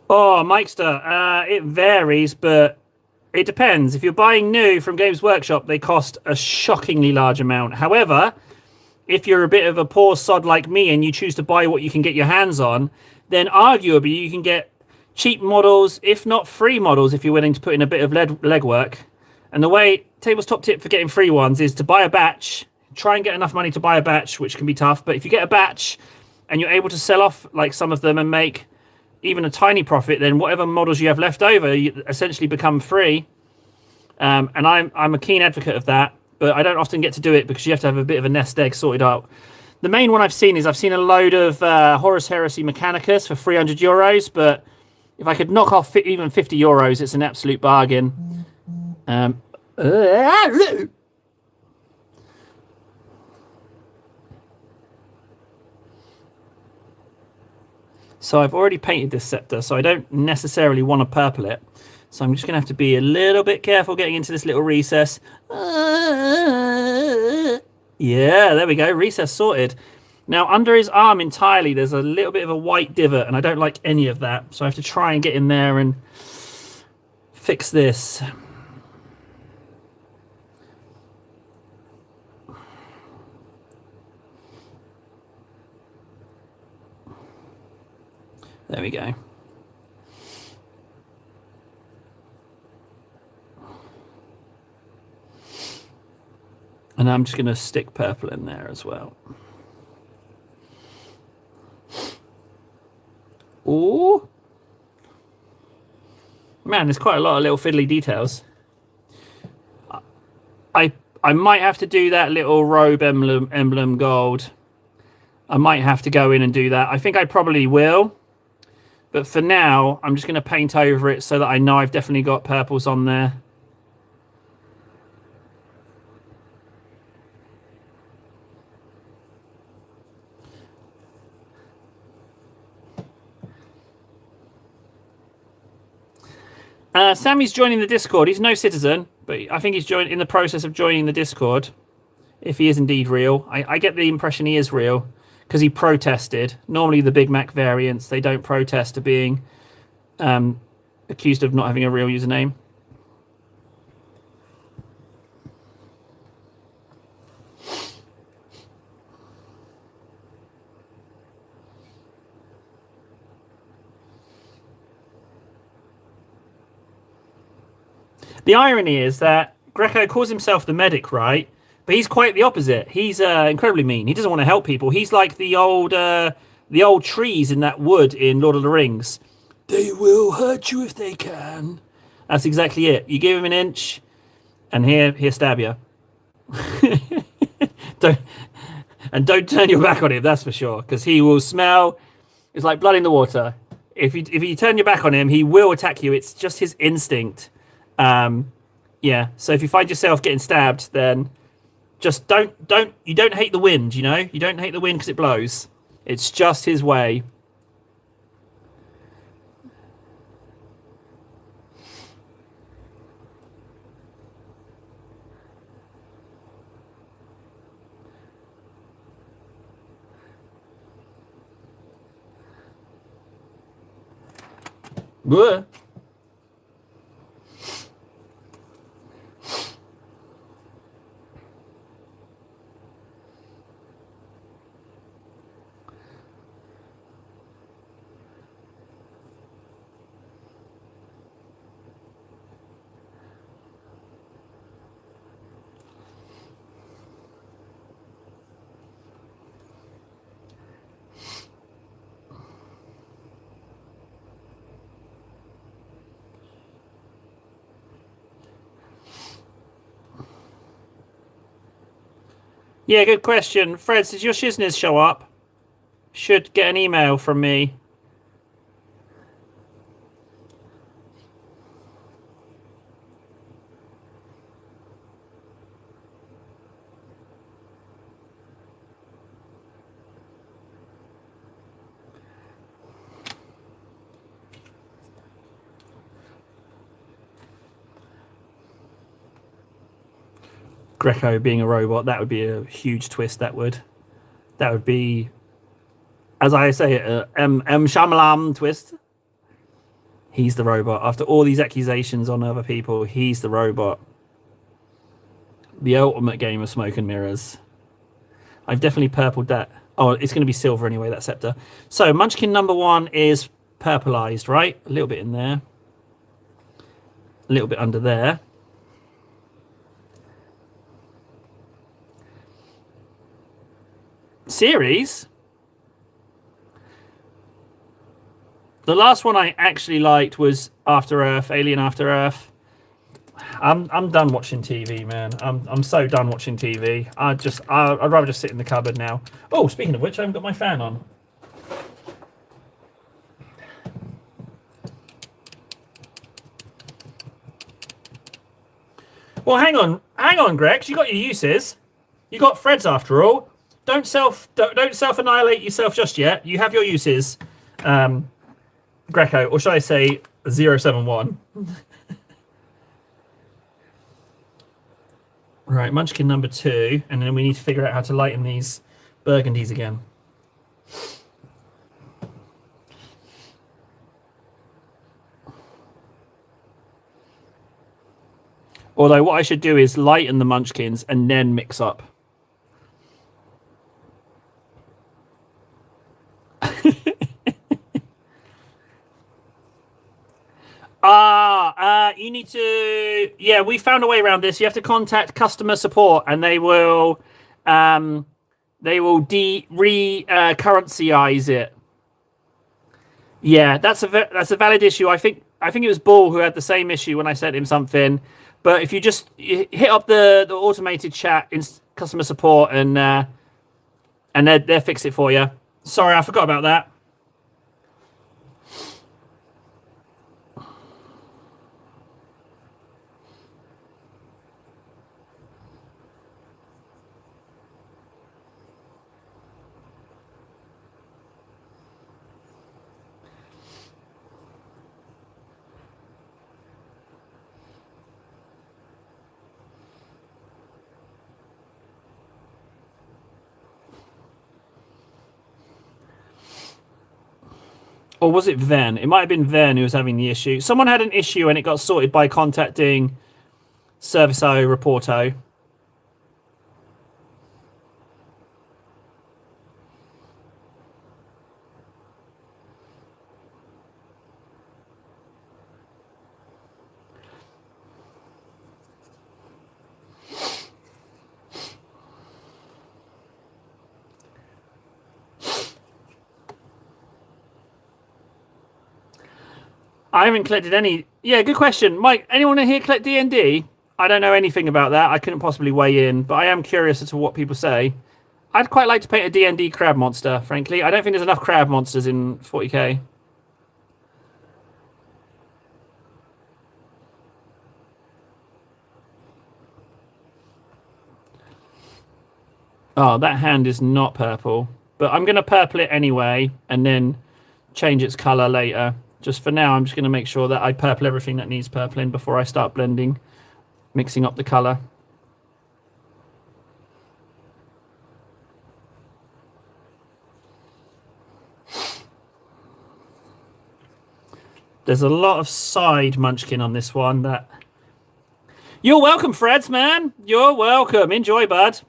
Oh, Mikester, it varies, but it depends. If you're buying new from Games Workshop, they cost a shockingly large amount. However, if you're a bit of a poor sod like me and you choose to buy what you can get your hands on, then arguably you can get cheap models, if not free models, if you're willing to put in a bit of legwork. And the way, table's top tip for getting free ones is to buy a batch. Try and get enough money to buy a batch, which can be tough. But if you get a batch and you're able to sell off like some of them and make even a tiny profit, then whatever models you have left over, you essentially become free. And I'm a keen advocate of that, but I don't often get to do it because you have to have a bit of a nest egg sorted out. The main one I've seen is I've seen a load of Horus Heresy Mechanicus for 300 euros, but if I could knock off even 50 euros, it's an absolute bargain. So I've already painted this scepter, so I don't necessarily want to purple it. So I'm just going to have to be a little bit careful getting into this little recess. Yeah, there we go. Recess sorted. Now, under his arm entirely, there's a little bit of a white divot, and I don't like any of that. So I have to try and get in there and fix this. There we go. And I'm just going to stick purple in there as well. Ooh. Man, there's quite a lot of little fiddly details. I might have to do that little robe emblem gold. I might have to go in and do that. I think I probably will. But for now, I'm just going to paint over it so that I know I've definitely got purples on there. Sammy's joining the Discord. He's no citizen, but I think he's in the process of joining the Discord. If he is indeed real. I get the impression he is real because he protested. Normally the Big Mac variants, they don't protest to being accused of not having a real username. The irony is that Greco calls himself the medic, right? But he's quite the opposite. He's incredibly mean. He doesn't want to help people. He's like the old trees in that wood in Lord of the Rings. They will hurt you if they can. That's exactly it. You give him an inch, and he'll stab you. don't turn your back on him. That's for sure, because he will smell. It's like blood in the water. If you turn your back on him, he will attack you. It's just his instinct. Yeah. So if you find yourself getting stabbed, then just don't hate the wind, you know? You don't hate the wind because it blows. It's just his way. Blah. Yeah, good question. Fred, did your shizness show up? Should get an email from me. Greco being a robot, that would be a huge twist. That would be, as I say, M Shyamalan twist. He's the robot. After all these accusations on other people, he's the robot. The ultimate game of smoke and mirrors. I've definitely purpled that. Oh, it's going to be silver anyway, that scepter. So Munchkin number 1 is purpleized, right? A little bit in there. A little bit under there. Series? The last one I actually liked was After Earth, Alien After Earth. I'm done watching TV, man. I'm so done watching TV. I'd rather just sit in the cupboard now. Oh, speaking of which, I haven't got my fan on. Well, hang on, Greg. You got your uses. You got Fred's after all. Don't self annihilate yourself just yet. You have your uses, Greco, or should I say 071? Right, Munchkin number 2, and then we need to figure out how to lighten these burgundies again. Although what I should do is lighten the Munchkins and then mix up. You need to. Yeah, we found a way around this. You have to contact customer support, and they will currencyize it. Yeah, that's a valid issue. I think it was Ball who had the same issue when I sent him something. But if you just hit up the automated chat in customer support, and they'll fix it for you. Sorry, I forgot about that. Or was it Ven? It might have been Ven who was having the issue. Someone had an issue and it got sorted by contacting Service-O Reporto. I haven't collected any. Yeah, good question, Mike. Anyone in here collect D&D? I don't know anything about that. I couldn't possibly weigh in, but I am curious as to what people say. I'd quite like to paint a D&D crab monster, frankly. I don't think there's enough crab monsters in 40k. Oh, that hand is not purple. But I'm going to purple it anyway, and then change its colour later. Just for now, I'm just going to make sure that I purple everything that needs purpling before I start blending, mixing up the colour. There's a lot of side Munchkin on this one. That You're welcome, Freds, man. You're welcome. Enjoy, bud.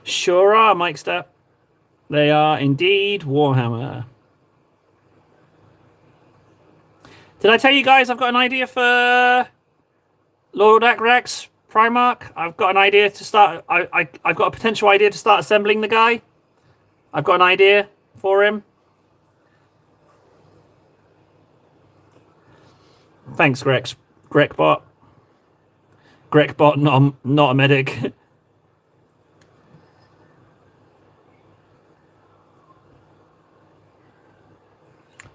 Sure are, Mikester. They are indeed Warhammer. Did I tell you guys I've got an idea for Lord Akrax Primarch? I've got an idea to start. I've got a potential idea to start assembling the guy. I've got an idea for him. Thanks, Grex. Grekbot. Grekbot, not a medic.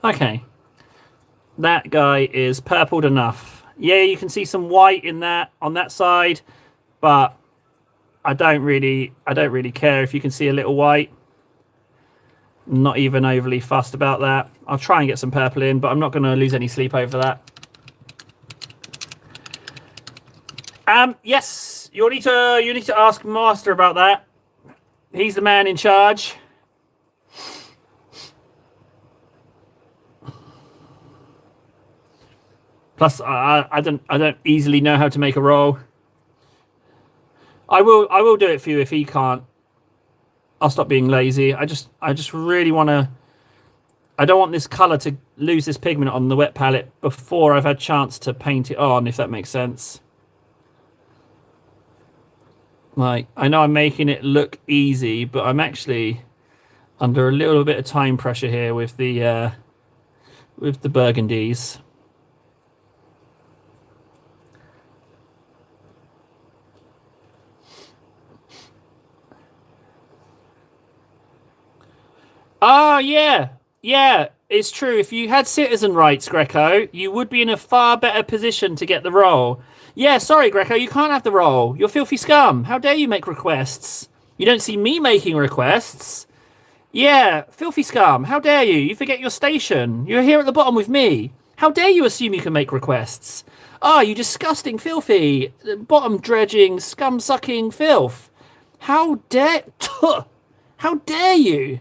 Okay. That guy is purpled enough. Yeah, you can see some white in that on that side, but I don't really care if you can see a little white. Not even overly fussed about that. I'll try and get some purple in, but I'm not going to lose any sleep over that. Yes, you need to ask Master about that. He's the man in charge. Plus, I don't easily know how to make a roll. I will do it for you if he can't. I'll stop being lazy. I just really want to. I don't want this color to lose this pigment on the wet palette before I've had a chance to paint it on, if that makes sense. Like, I know I'm making it look easy, but I'm actually under a little bit of time pressure here with the burgundies. Oh, yeah. Yeah, it's true. If you had citizen rights, Greco, you would be in a far better position to get the role. Yeah, sorry, Greco, you can't have the role. You're filthy scum. How dare you make requests? You don't see me making requests. Yeah, filthy scum. How dare you? You forget your station. You're here at the bottom with me. How dare you assume you can make requests? Ah, you disgusting, filthy, bottom dredging, scum sucking filth. How dare... How dare you?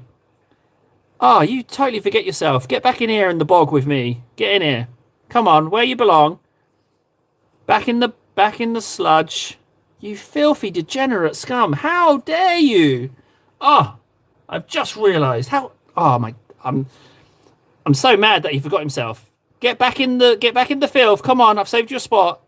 Ah, you totally forget yourself. Get back in here in the bog with me. Get in here. Come on, where you belong. Back in the sludge. You filthy degenerate scum. How dare you? Oh, I've just realised how I'm so mad that he forgot himself. Get back in the filth. Come on, I've saved your spot.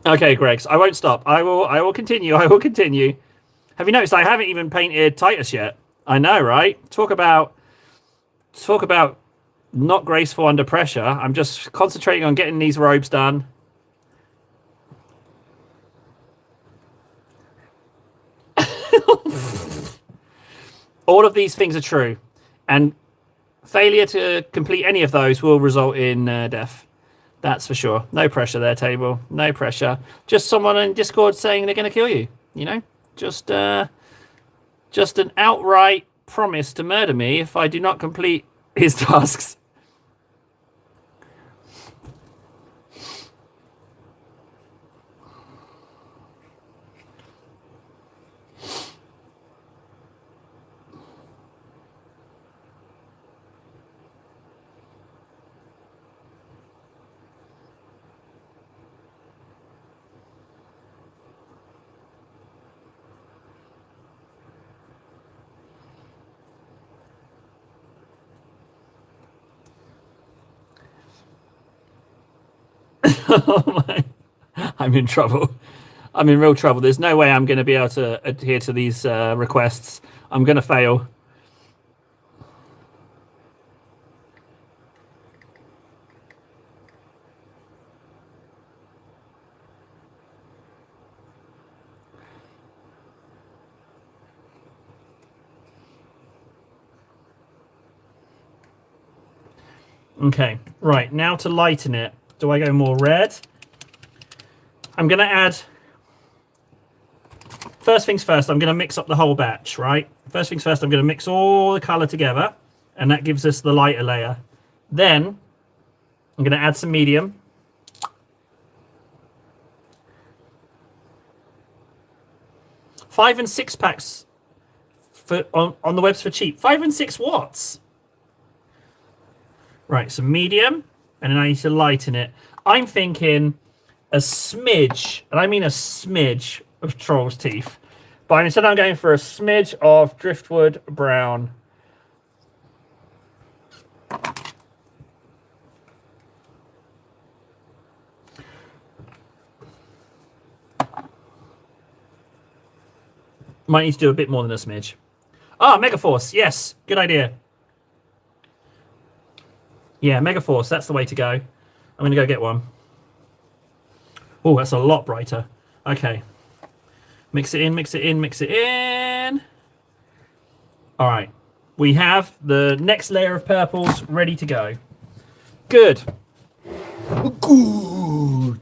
Okay, Gregs, I won't stop. I will continue. I will continue. Have you noticed I haven't even painted Titus yet? I know, right? Talk about not graceful under pressure. I'm just concentrating on getting these robes done. All of these things are true, and failure to complete any of those will result in death. That's for sure. No pressure there, table. No pressure. Just someone in Discord saying they're going to kill you. You know, just an outright promise to murder me if I do not complete his tasks. Oh my. I'm in trouble. I'm in real trouble. There's no way I'm going to be able to adhere to these requests. I'm going to fail. Okay. Right, now to lighten it. Do I go more red? I'm going to add... First things first, I'm going to mix up the whole batch, right? First things first, I'm going to mix all the colour together, and that gives us the lighter layer. Then, I'm going to add some medium. $5 and $6 packs for on the webs for cheap. 5 and 6 watts. Right, some medium, and then I need to lighten it. I'm thinking a smidge, and I mean a smidge of Troll's Teeth. But instead I'm going for a smidge of Driftwood Brown. Might need to do a bit more than a smidge. Ah, Megaforce, yes, good idea. Yeah, Megaforce, that's the way to go. I'm going to go get one. Oh, that's a lot brighter. Okay. Mix it in, mix it in, mix it in. All right. We have the next layer of purples ready to go. Good. Good. Good.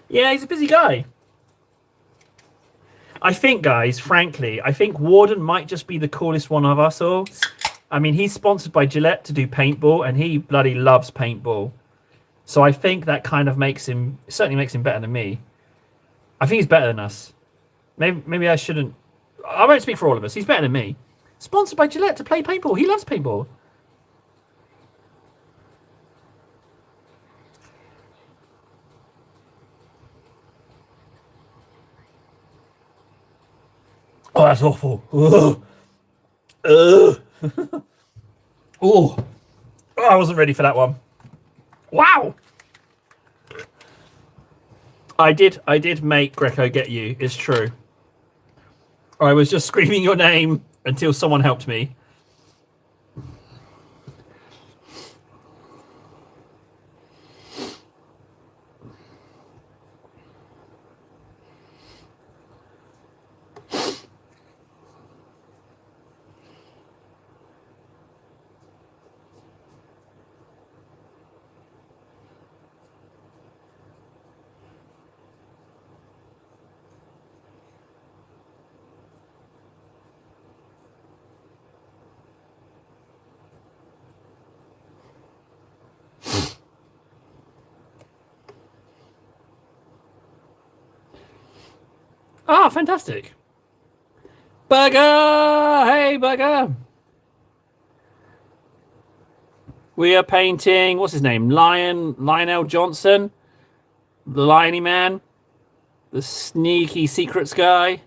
Yeah, he's a busy guy. I think, guys, frankly, I think Warden might just be the coolest one of us all. I mean, he's sponsored by Gillette to do paintball, and he bloody loves paintball. So I think that kind of makes him, certainly makes him better than me. I think he's better than us. Maybe I shouldn't. I won't speak for all of us. He's better than me. Sponsored by Gillette to play paintball. He loves paintball. Oh, that's awful. Ugh. Ugh. Oh, I wasn't ready for that one. Wow. I did make Greco get you. It's true. I was just screaming your name until someone helped me. Ah, fantastic. Burger! Hey, Burger! We are painting, what's his name? Lionel Johnson? The Liony Man? The sneaky secrets guy?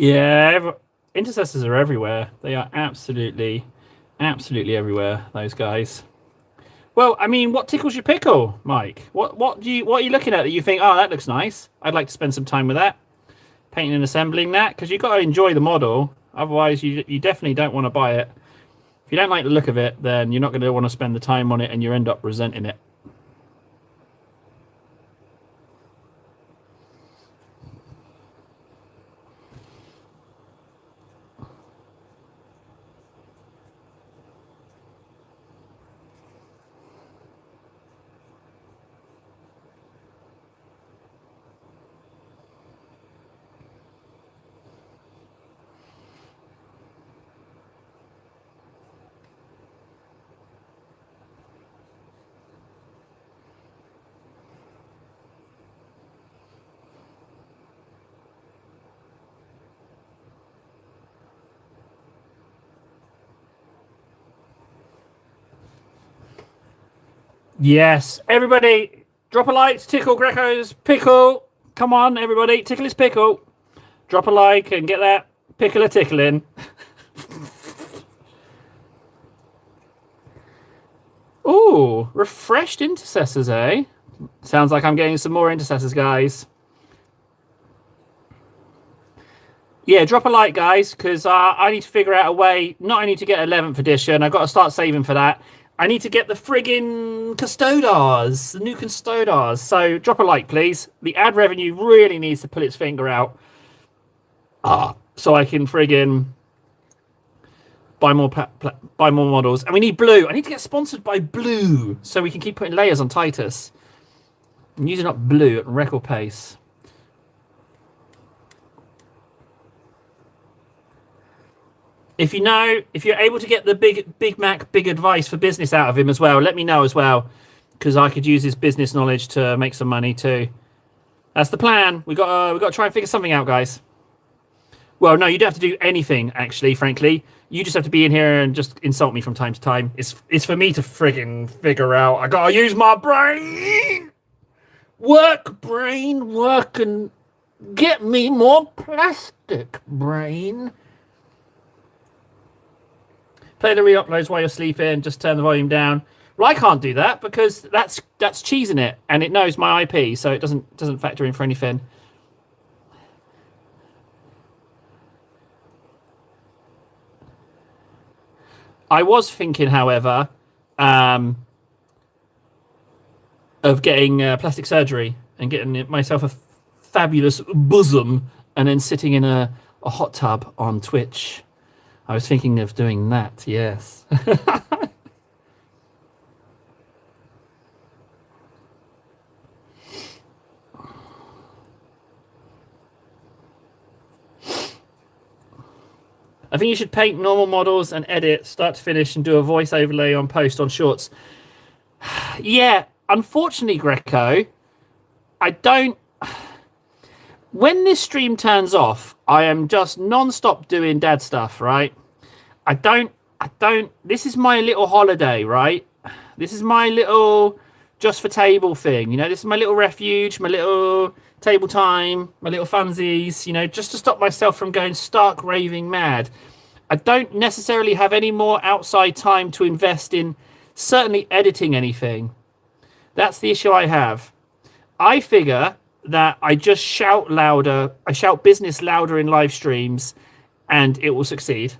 Yeah, intercessors are everywhere. They are absolutely, absolutely everywhere. Those guys. Well, I mean, what tickles your pickle, Mike? What are you looking at that you think, oh, that looks nice? I'd like to spend some time with that, painting and assembling that, because you've got to enjoy the model. Otherwise, you definitely don't want to buy it. If you don't like the look of it, then you're not going to want to spend the time on it, and you end up resenting it. Yes, everybody, drop a like to tickle Greco's pickle. Come on, everybody, tickle his pickle. Drop a like and get that pickle a tickling. Ooh, refreshed intercessors, eh? Sounds like I'm getting some more intercessors, guys. Yeah, drop a like, guys, because I need to figure out a way not only to get 11th edition, I've got to start saving for that. I need to get the friggin' custodars, the new custodars. So drop a like, please. The ad revenue really needs to pull its finger out. So I can friggin' buy more models. And we need blue. I need to get sponsored by blue so we can keep putting layers on Titus. I'm using up blue at record pace. If you're able to get the Big Mac big advice for business out of him as well, let me know as well, because I could use his business knowledge to make some money too. That's the plan. We got to try and figure something out, guys. Well, no, you don't have to do anything, actually, frankly. You just have to be in here and just insult me from time to time. It's for me to friggin' figure out. I gotta use my brain. Work, brain, work, and get me more plastic, brain. Play the re-uploads while you're sleeping. Just turn the volume down. Well, I can't do that because that's cheesing it, and it knows my IP, so it doesn't factor in for anything. I was thinking, however, of getting plastic surgery and getting myself a fabulous bosom, and then sitting in a hot tub on Twitch. I was thinking of doing that, yes. I think you should paint normal models and edit start to finish and do a voice overlay on post on shorts. Yeah, unfortunately, Greco, I don't... When this stream turns off, I am just non-stop doing dad stuff, right? I don't... This is my little holiday, right? This is my little just for table thing, This is my little refuge, my little table time, my little funsies, just to stop myself from going stark raving mad. I don't necessarily have any more outside time to invest in certainly editing anything. That's the issue I have. I figure that I just shout louder, I shout business louder in live streams, and it will succeed.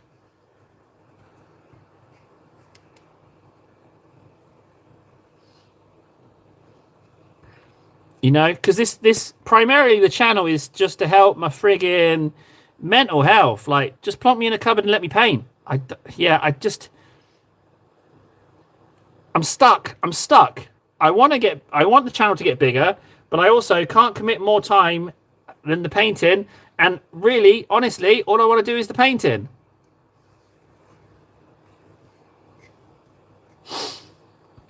Because this primarily the channel is just to help my friggin' mental health. Like, just plonk me in a cupboard and let me paint. I'm stuck. I want the channel to get bigger, but I also can't commit more time than the painting. And really, honestly, all I want to do is the painting.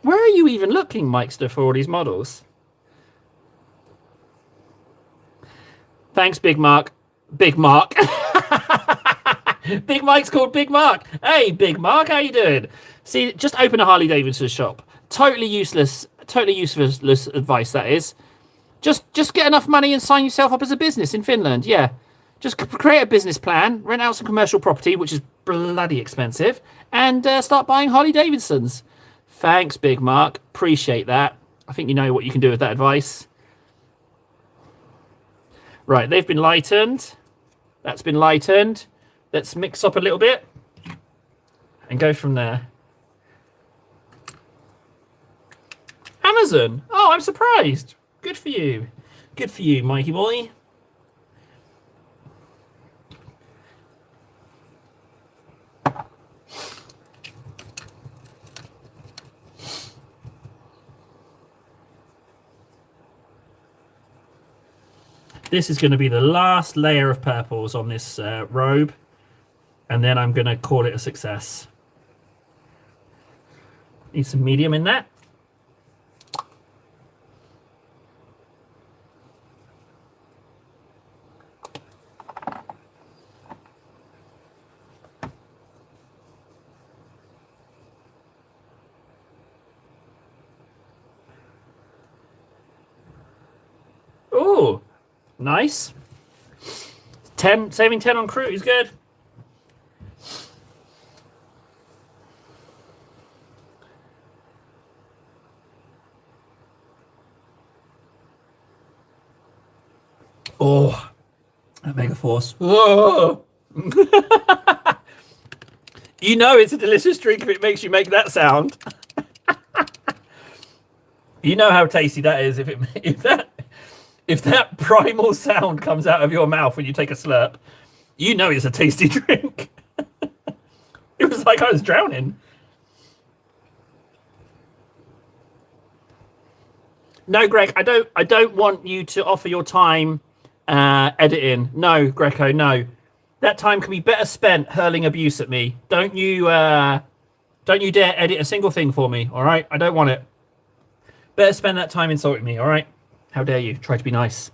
Where are you even looking, Mikester, for all these models? Thanks, Big Mark. Big Mark. Big Mike's called Big Mark. Hey, Big Mark, how you doing? See, just open a Harley Davidson shop. Totally useless advice, that is. Just get enough money and sign yourself up as a business in Finland. Yeah. Just create a business plan, rent out some commercial property, which is bloody expensive, and start buying Harley Davidsons. Thanks, Big Mark. Appreciate that. I think you know what you can do with that advice. Right, they've been lightened. That's been lightened. Let's mix up a little bit and go from there. Amazon. Oh, I'm surprised. Good for you. Good for you, Mikey boy. This is going to be the last layer of purples on this robe, and then I'm going to call it a success. Need some medium in that. Oh, nice. 10, saving 10 on crew is good. Oh, that Mega Force. Oh. You know it's a delicious drink if it makes you make that sound. You know how tasty that is if that primal sound comes out of your mouth when you take a slurp. You know it's a tasty drink. It was like I was drowning. No, Greg, I don't want you to offer your time editing. No, Greco, no. That time can be better spent hurling abuse at me. Don't you dare edit a single thing for me, all right? I don't want it. Better spend that time insulting me, all right? How dare you? Try to be nice.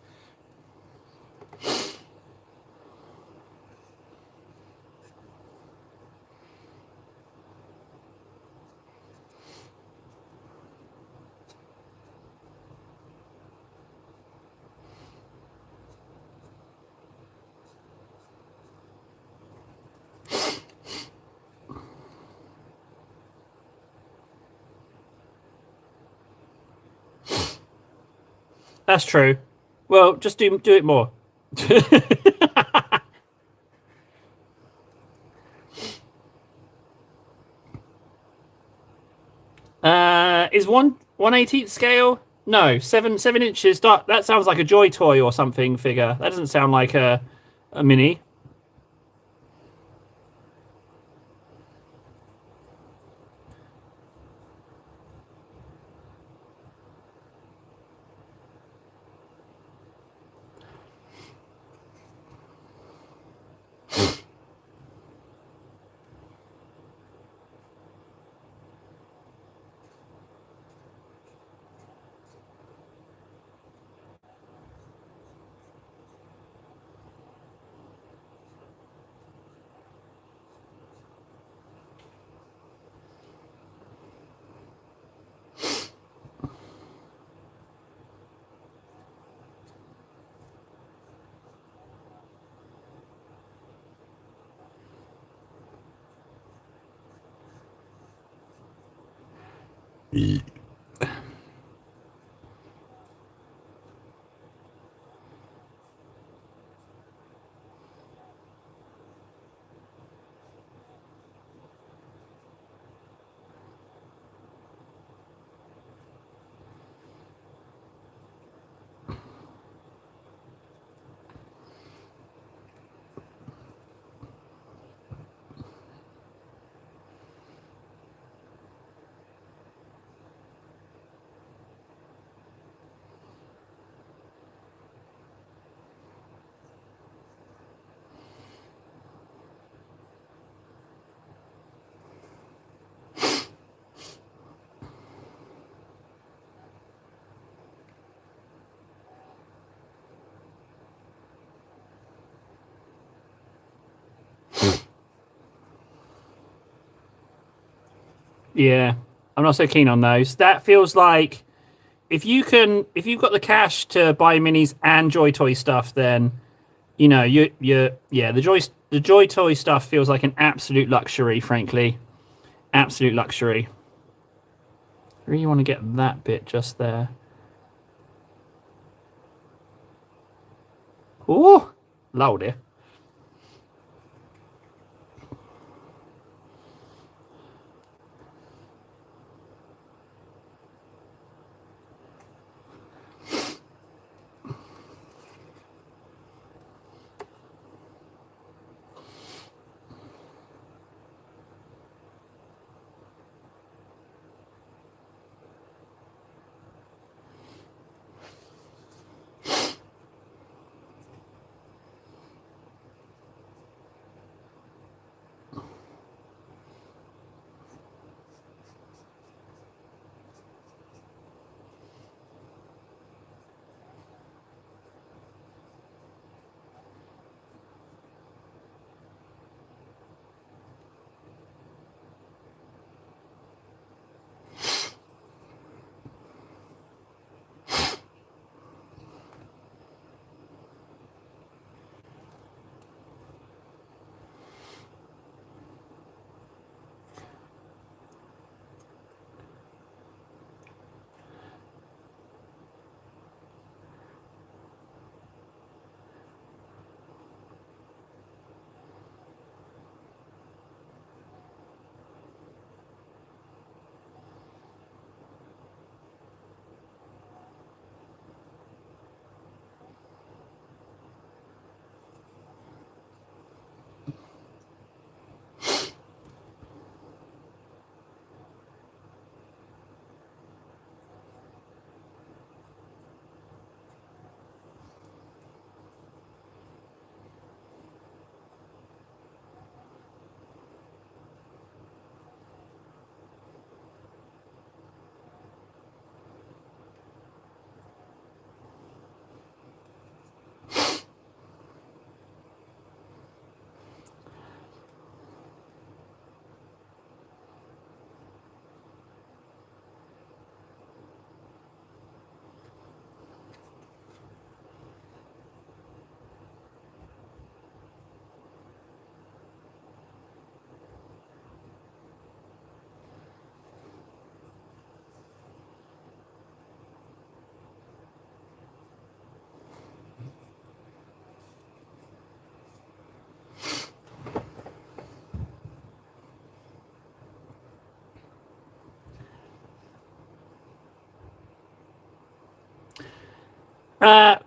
That's true. Well, just do it more. Is 1/18 scale? No, 7 inches. That sounds like a Joy Toy or something figure. That doesn't sound like a mini. Yeah, I'm not so keen on those. That feels like if you've got the cash to buy minis and Joy Toy stuff, then You know, yeah, the Joy Toy stuff feels like an absolute luxury, frankly. Absolute luxury. I really want to get that bit just there. Oh, louder.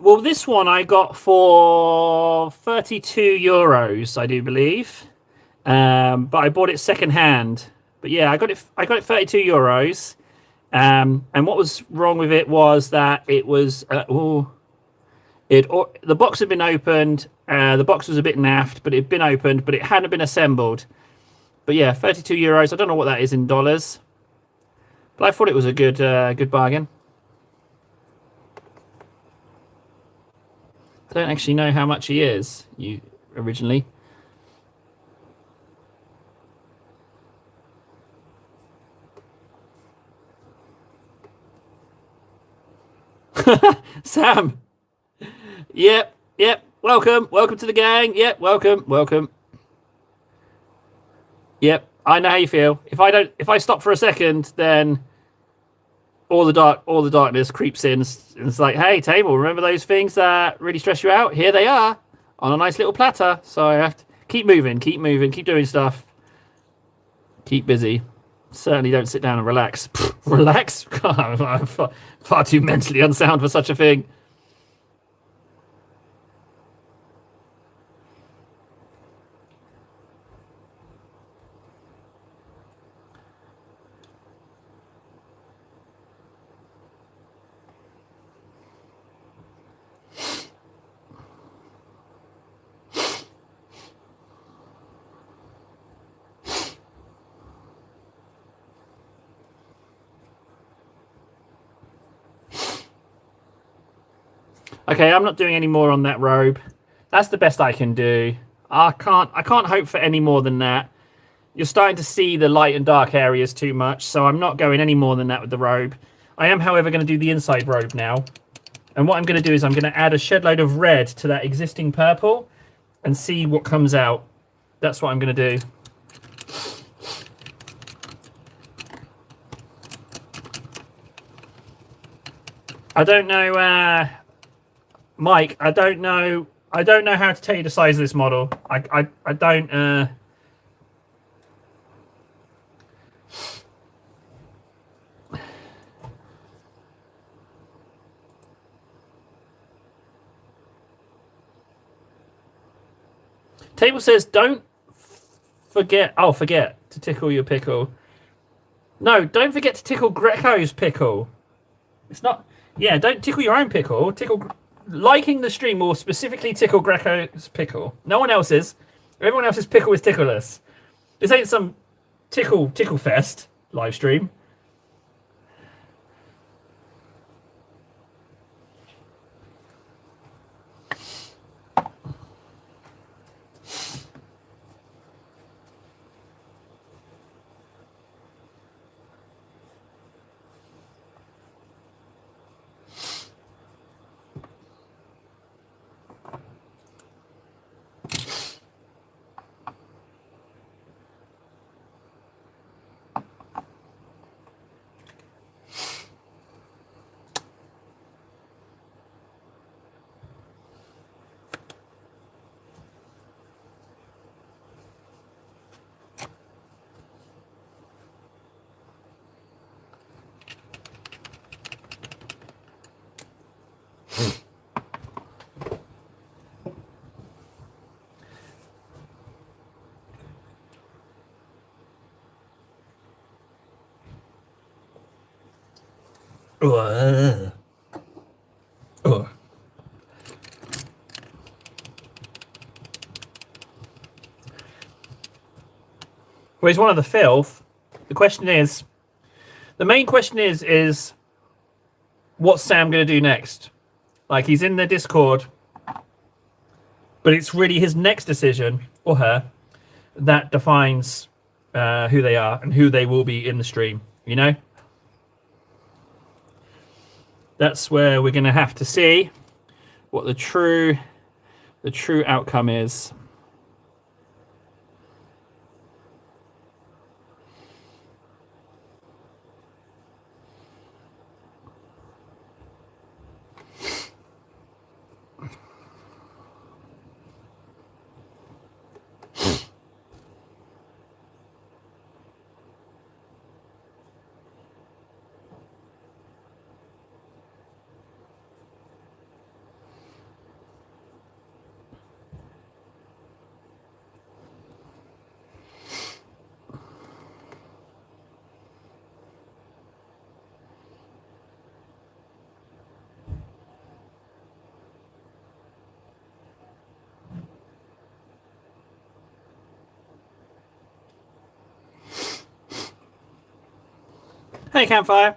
Well, this one I got for 32 euros, I do believe. But I bought it second hand. But yeah, I got it 32 euros. And what was wrong with it was that it was the box had been opened. The box was a bit naffed, but it had been opened, but it hadn't been assembled. But yeah, 32 euros. I don't know what that is in dollars, but I thought it was a good bargain. I don't actually know how much he is. You originally. Sam. Yep, yep. Welcome to the gang. Yep, welcome. Yep, I know how you feel. If I stop for a second, then all the darkness creeps in. It's like, hey, table, remember those things that really stress you out? Here they are on a nice little platter. So I have to keep moving, keep doing stuff, keep busy. Certainly don't sit down and relax. Relax? I'm far too mentally unsound for such a thing. Okay, I'm not doing any more on that robe. That's the best I can do. I can't hope for any more than that. You're starting to see the light and dark areas too much, so I'm not going any more than that with the robe. I am, however, going to do the inside robe now. And what I'm going to do is I'm going to add a shed load of red to that existing purple and see what comes out. That's what I'm going to do. I don't know, Mike. I don't know how to tell you the size of this model. I don't. Table says don't forget. Oh, forget to tickle your pickle. No, don't forget to tickle Greco's pickle. It's not. Yeah, don't tickle your own pickle. Tickle. Liking the stream will specifically tickle Greco's pickle. No one else's. Everyone else's pickle is tickleless. This ain't some tickle fest live stream. Ugh. Ugh. Well, he's one of the filth. The question is, the main question is what's Sam going to do next? Like, he's in the Discord, but it's really his next decision, or her, that defines who they are and who they will be in the stream, you know? That's where we're going to have to see what the true outcome is. Hey, Campfire.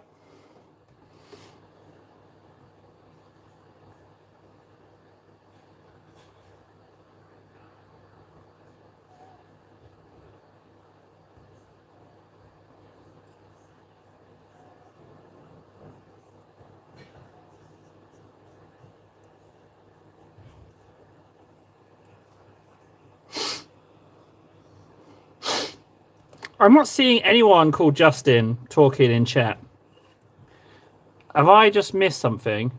I'm not seeing anyone called Justin talking in chat. Have I just missed something?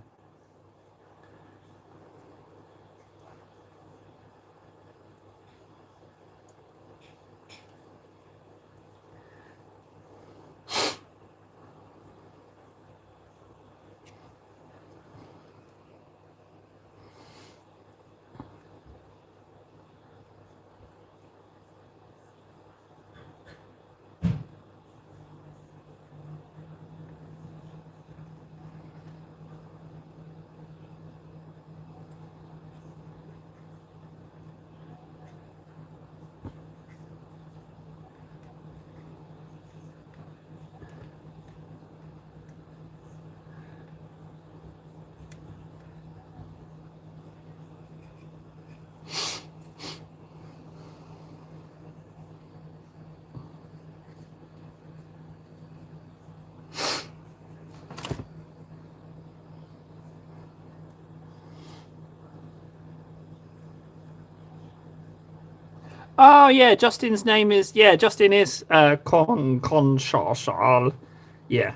Oh yeah, Justin's name is Justin is Con. Yeah.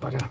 Bugger.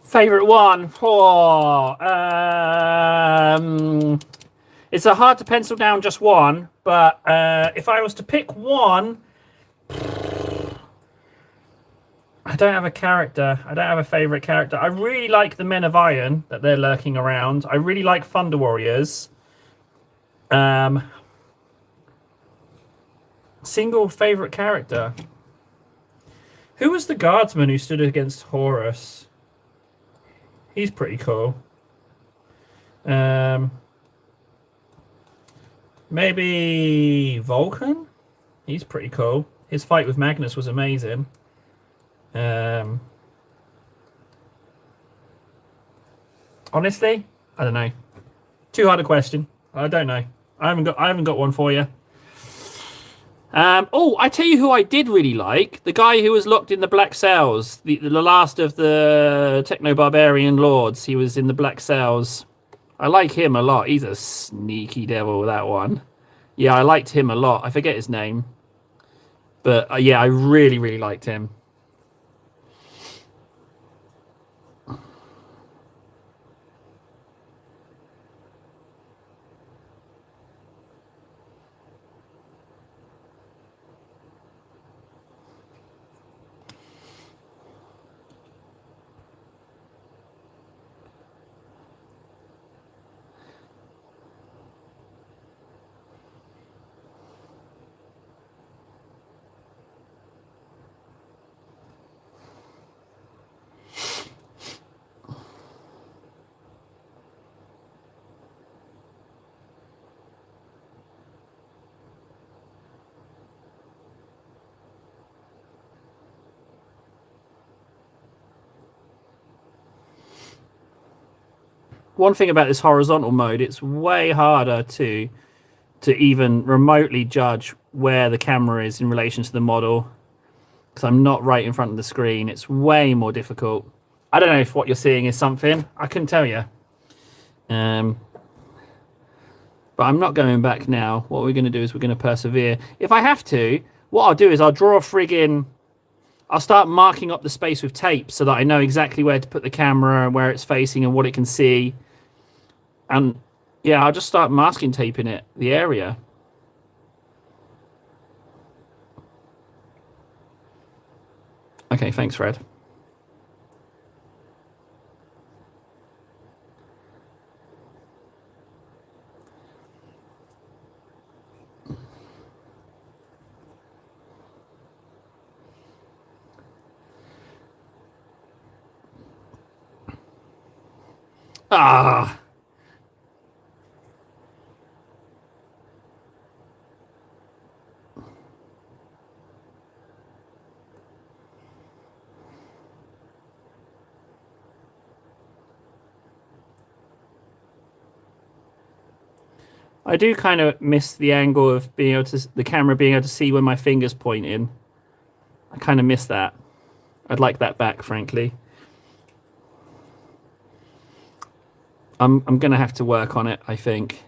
Favorite one for it's a hard to pencil down just one, but if I was to pick one, I don't have a character. I don't have a favorite character. I really like the Men of Iron that they're lurking around. I really like Thunder Warriors. Um, single favorite character. Who was the guardsman who stood against Horus? He's pretty cool. Maybe Vulcan? He's pretty cool. His fight with Magnus was amazing. Honestly, I don't know. Too hard a question. I don't know. I haven't got one for you. Oh, I tell you who I did really like. The guy who was locked in the Black Cells. The last of the Techno-Barbarian Lords. He was in the Black Cells. I like him a lot. He's a sneaky devil, that one. Yeah, I liked him a lot. I forget his name. But yeah, I really, really liked him. one thing about this horizontal mode, it's way harder to even remotely judge where the camera is in relation to the model, because I'm not right in front of the screen. It's way more difficult. I don't know if what you're seeing is something. I couldn't tell you. But I'm not going back now. What we're going to do is we're going to persevere. If I have to, what I'll do is I'll draw a friggin'... I'll start marking up the space with tape so that I know exactly where to put the camera and where it's facing and what it can see. And yeah, I'll just start masking taping it, the area. Okay, thanks, Fred. Ah. I do kind of miss the angle of being able to, the camera being able to see where my fingers point in. I kind of miss that. I'd like that back, frankly. I'm going to have to work on it, I think.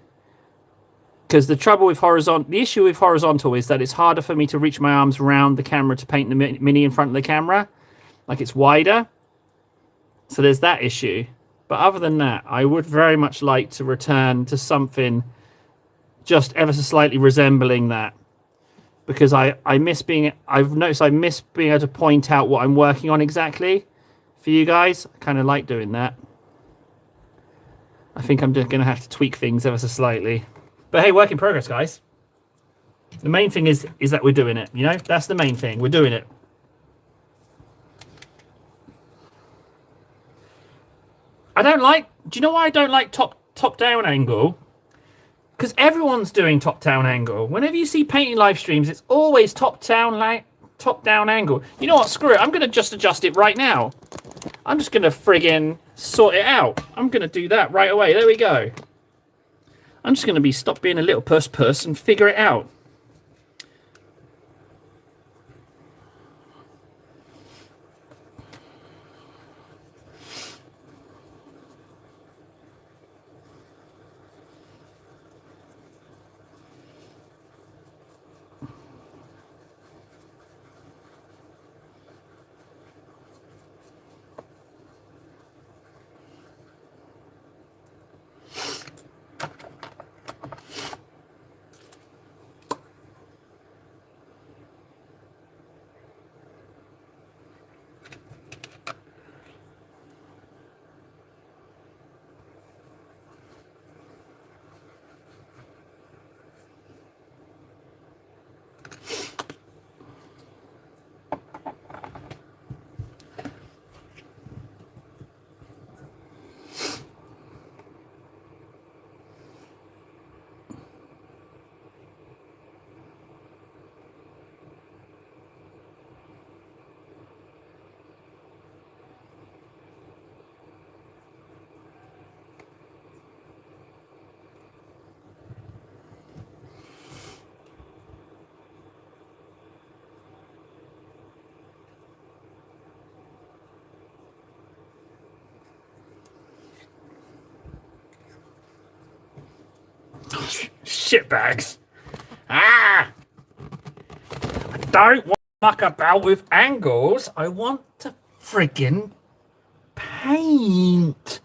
Because the trouble with the issue with horizontal is that it's harder for me to reach my arms around the camera to paint the mini in front of the camera. Like, it's wider. So there's that issue. But other than that, I would very much like to return to something just ever so slightly resembling that. Because I've noticed I miss being able to point out what I'm working on exactly for you guys. I kind of like doing that. I think I'm just going to have to tweak things ever so slightly. But hey, work in progress, guys. The main thing is that we're doing it. You know, that's the main thing. We're doing it. Do you know why I don't like top-down angle? Because everyone's doing top-down angle. Whenever you see painting live streams, it's always top-down angle. You know what? Screw it. I'm going to just adjust it right now. I'm just going to friggin' sort it out. I'm going to do that right away. There we go. I'm just going to stop being a little puss and figure it out. Shitbags. Ah! I don't want to muck about with angles. I want to friggin' paint.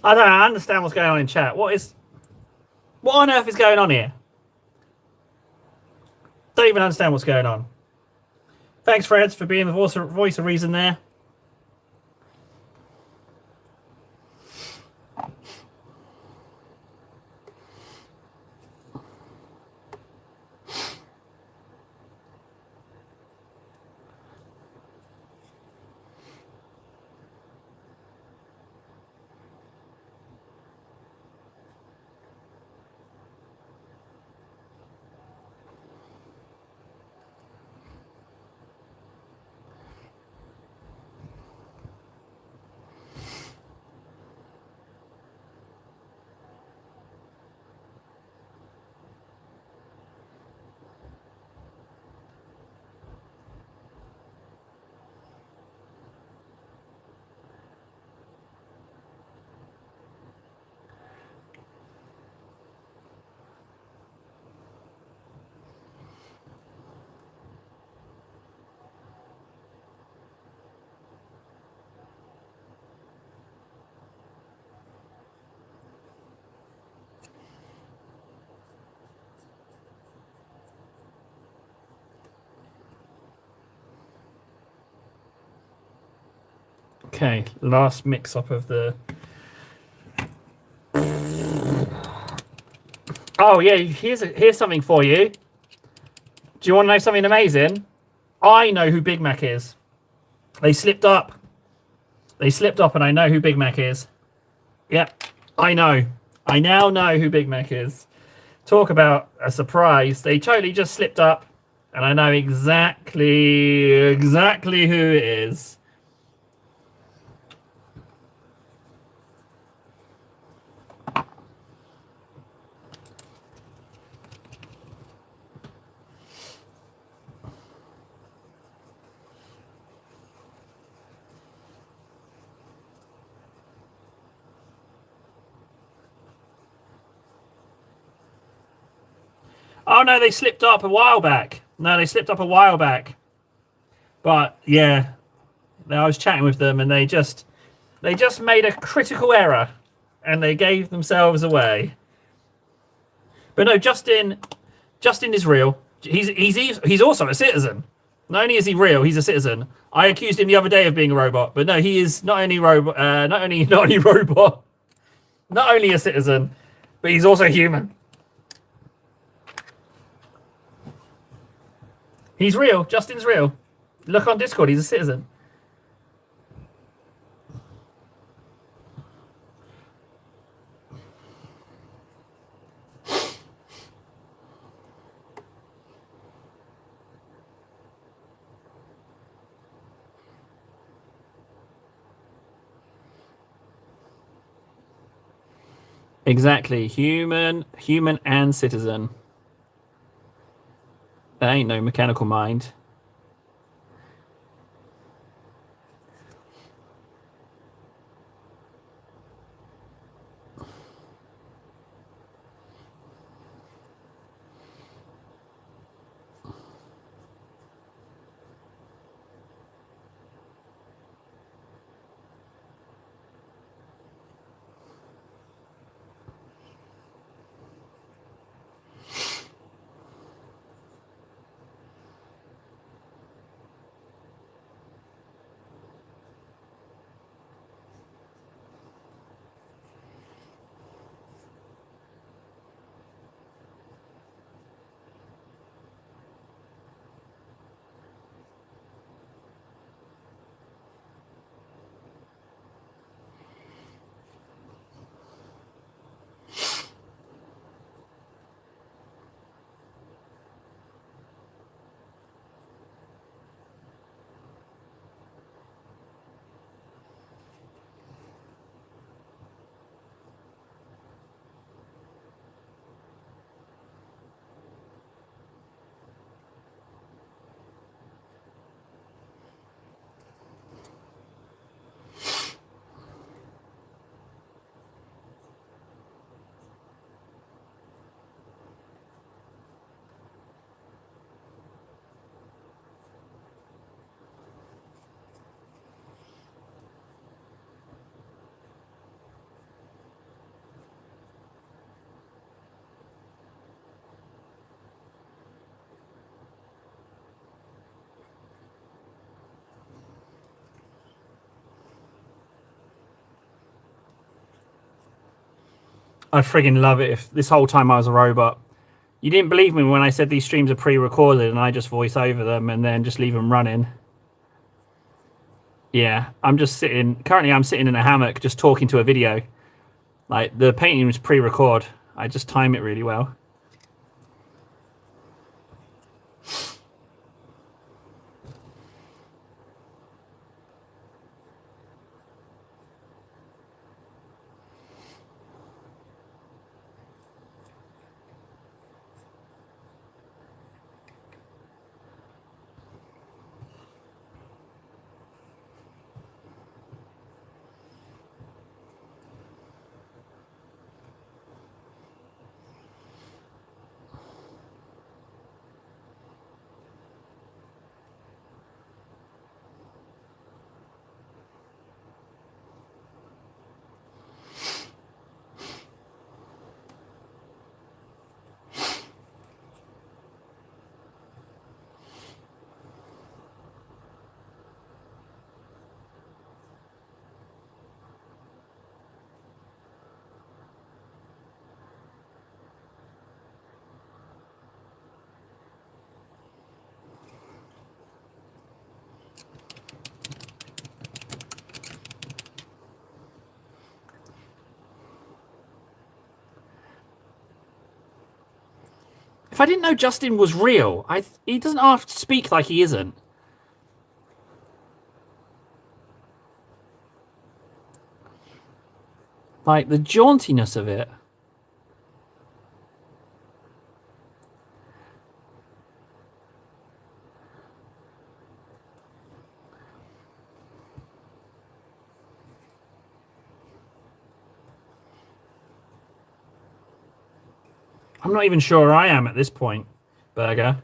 I don't know, I understand what's going on in chat. What on earth is going on here? Don't even understand what's going on. Thanks, Freds, for being the voice of reason there. Okay, last mix-up of the... Oh, yeah, here's something for you. Do you want to know something amazing? I know who Big Mac is. They slipped up. They slipped up and I know who Big Mac is. Yep, I know. I now know who Big Mac is. Talk about a surprise. They totally just slipped up and I know exactly who it is. Oh no, they slipped up a while back. But yeah, I was chatting with them and they just made a critical error and they gave themselves away. But no, Justin is real. He's also a citizen. Not only is he real, he's a citizen. I accused him the other day of being a robot, but no, he is not only robot, not only a citizen, but he's also human. He's real. Justin's real. Look on Discord. He's a citizen. Exactly. Human and citizen. There ain't no mechanical mind. I'd friggin' love it if this whole time I was a robot. You didn't believe me when I said these streams are pre-recorded and I just voice over them and then just leave them running. Yeah, I'm just sitting... Currently, I'm sitting in a hammock just talking to a video. Like, the painting was pre-record. I just time it really well. If I didn't know Justin was real, he doesn't have to speak like he isn't. Like, the jauntiness of it. I'm not even sure I am at this point, Burger.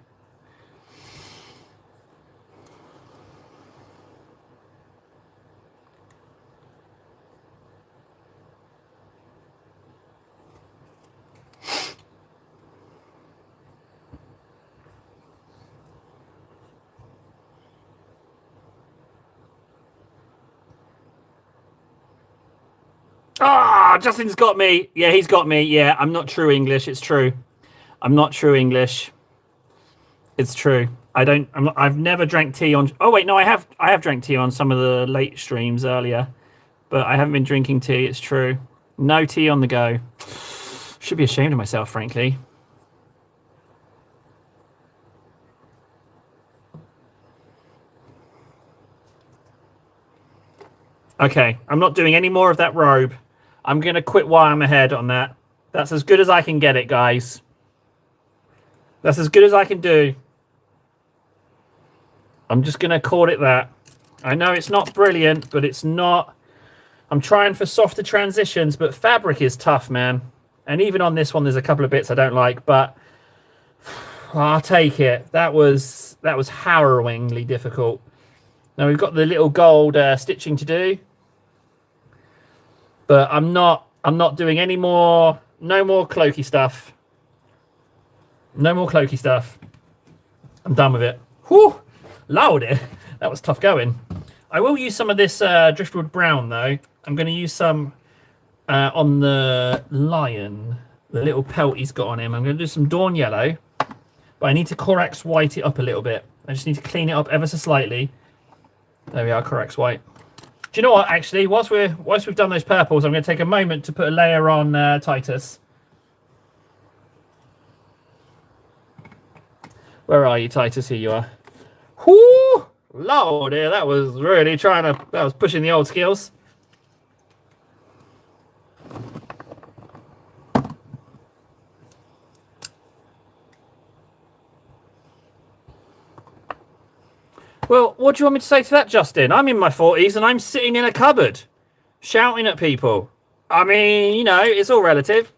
Ah, Justin's got me. Yeah, he's got me. Yeah, I'm not true English. It's true. I'm not true English. It's true. I've never drank tea on. Oh wait, no, I have. I have drank tea on some of the late streams earlier, but I haven't been drinking tea. It's true. No tea on the go. Should be ashamed of myself, frankly. Okay, I'm not doing any more of that robe. I'm going to quit while I'm ahead on that. That's as good as I can get it, guys. That's as good as I can do. I'm just going to call it that. I know it's not brilliant, but it's not... I'm trying for softer transitions, but fabric is tough, man. And even on this one, there's a couple of bits I don't like, but I'll take it. That was harrowingly difficult. Now we've got the little gold stitching to do. But I'm not doing any more, no more cloaky stuff. No more cloaky stuff. I'm done with it. Whew, lordy, that was tough going. I will use some of this driftwood brown though. I'm going to use some on the lion, the little pelt he's got on him. I'm going to do some dawn yellow, but I need to Corax white it up a little bit. I just need to clean it up ever so slightly. There we are, Corax white. Do you know what, actually, whilst we've done those purples, I'm going to take a moment to put a layer on Titus. Where are you, Titus? Here you are. Whoo! Lord, yeah, that was really that was pushing the old skills. Well, what do you want me to say to that, Justin? I'm in my 40s and I'm sitting in a cupboard, shouting at people. I mean, you know, it's all relative.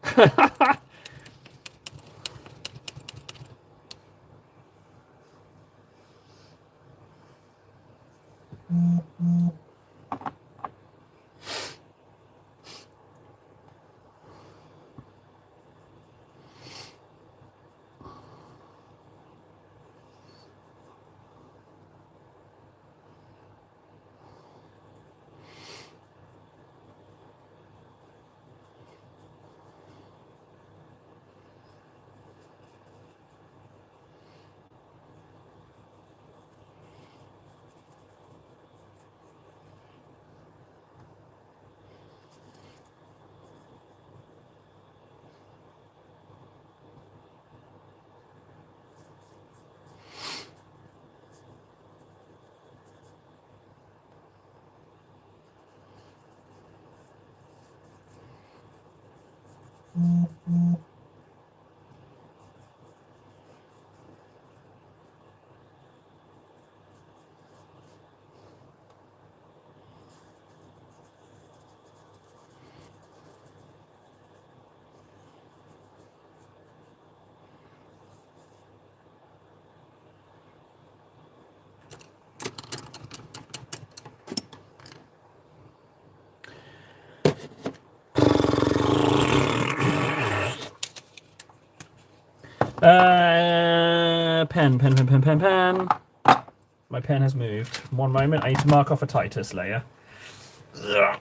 Pen. My pen has moved. One moment, I need to mark off a Titus layer. Ugh.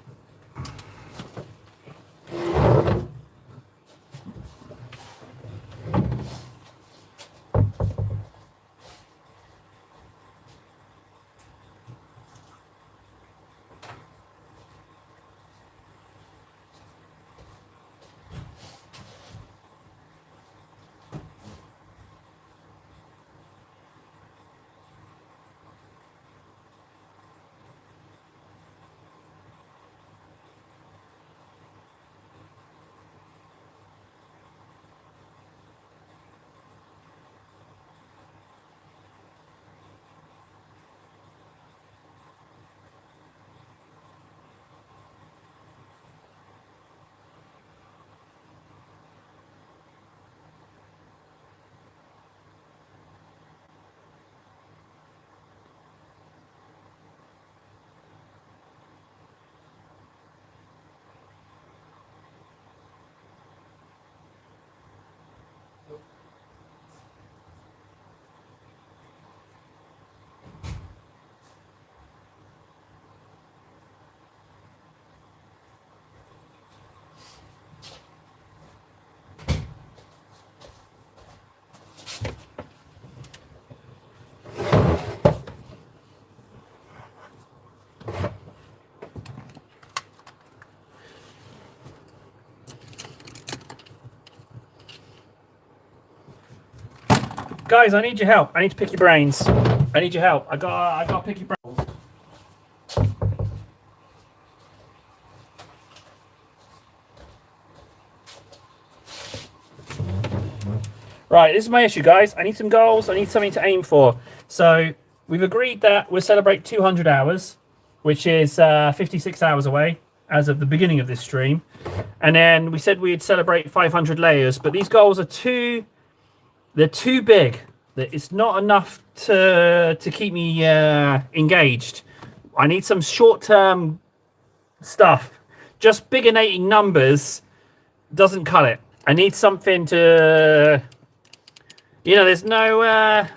Guys, I need your help. I need to pick your brains. I need your help. I got to pick your brains. Right, this is my issue, guys. I need some goals. I need something to aim for. So we've agreed that we'll celebrate 200 hours, which is 56 hours away as of the beginning of this stream. And then we said we'd celebrate 500 layers, but these goals are they're too big. It's not enough to keep me engaged. I need some short-term stuff. Just biginating numbers doesn't cut it. I need something to, there's no,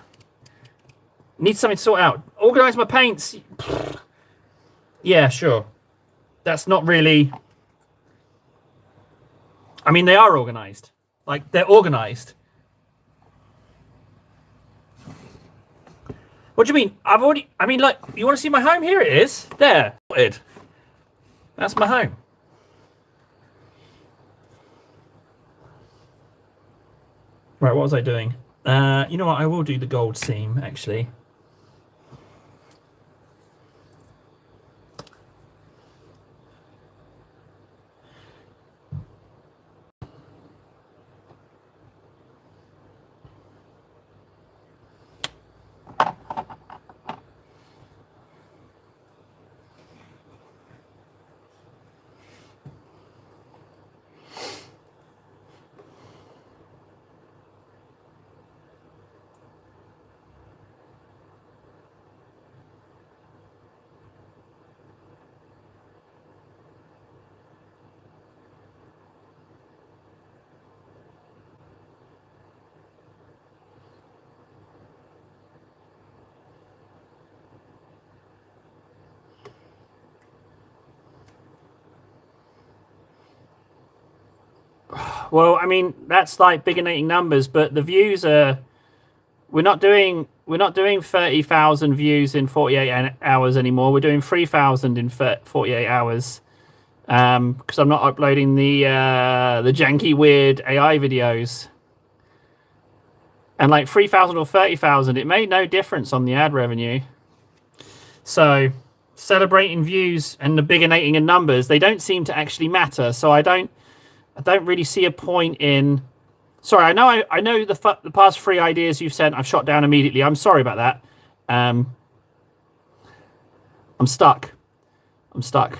need something to sort out. Organize my paints. Yeah, sure. That's not really, I mean, they are organized. Like, they're organized. What do you mean? Like, you want to see my home? Here it is. There. That's my home. Right, what was I doing? You know what? I will do the gold seam, actually. Well, I mean, that's like biginating numbers, but the views are. We're not doing 30,000 views in 48 hours anymore. We're doing 3,000 in 48 hours. Because I'm not uploading the janky weird AI videos. And like 3,000 or 30,000, it made no difference on the ad revenue. So celebrating views and the biginating in numbers, they don't seem to actually matter. So I don't I don't really see a point in. Sorry, I know the past 3 ideas you've sent I've shot down immediately. I'm sorry about that. I'm stuck. I'm stuck.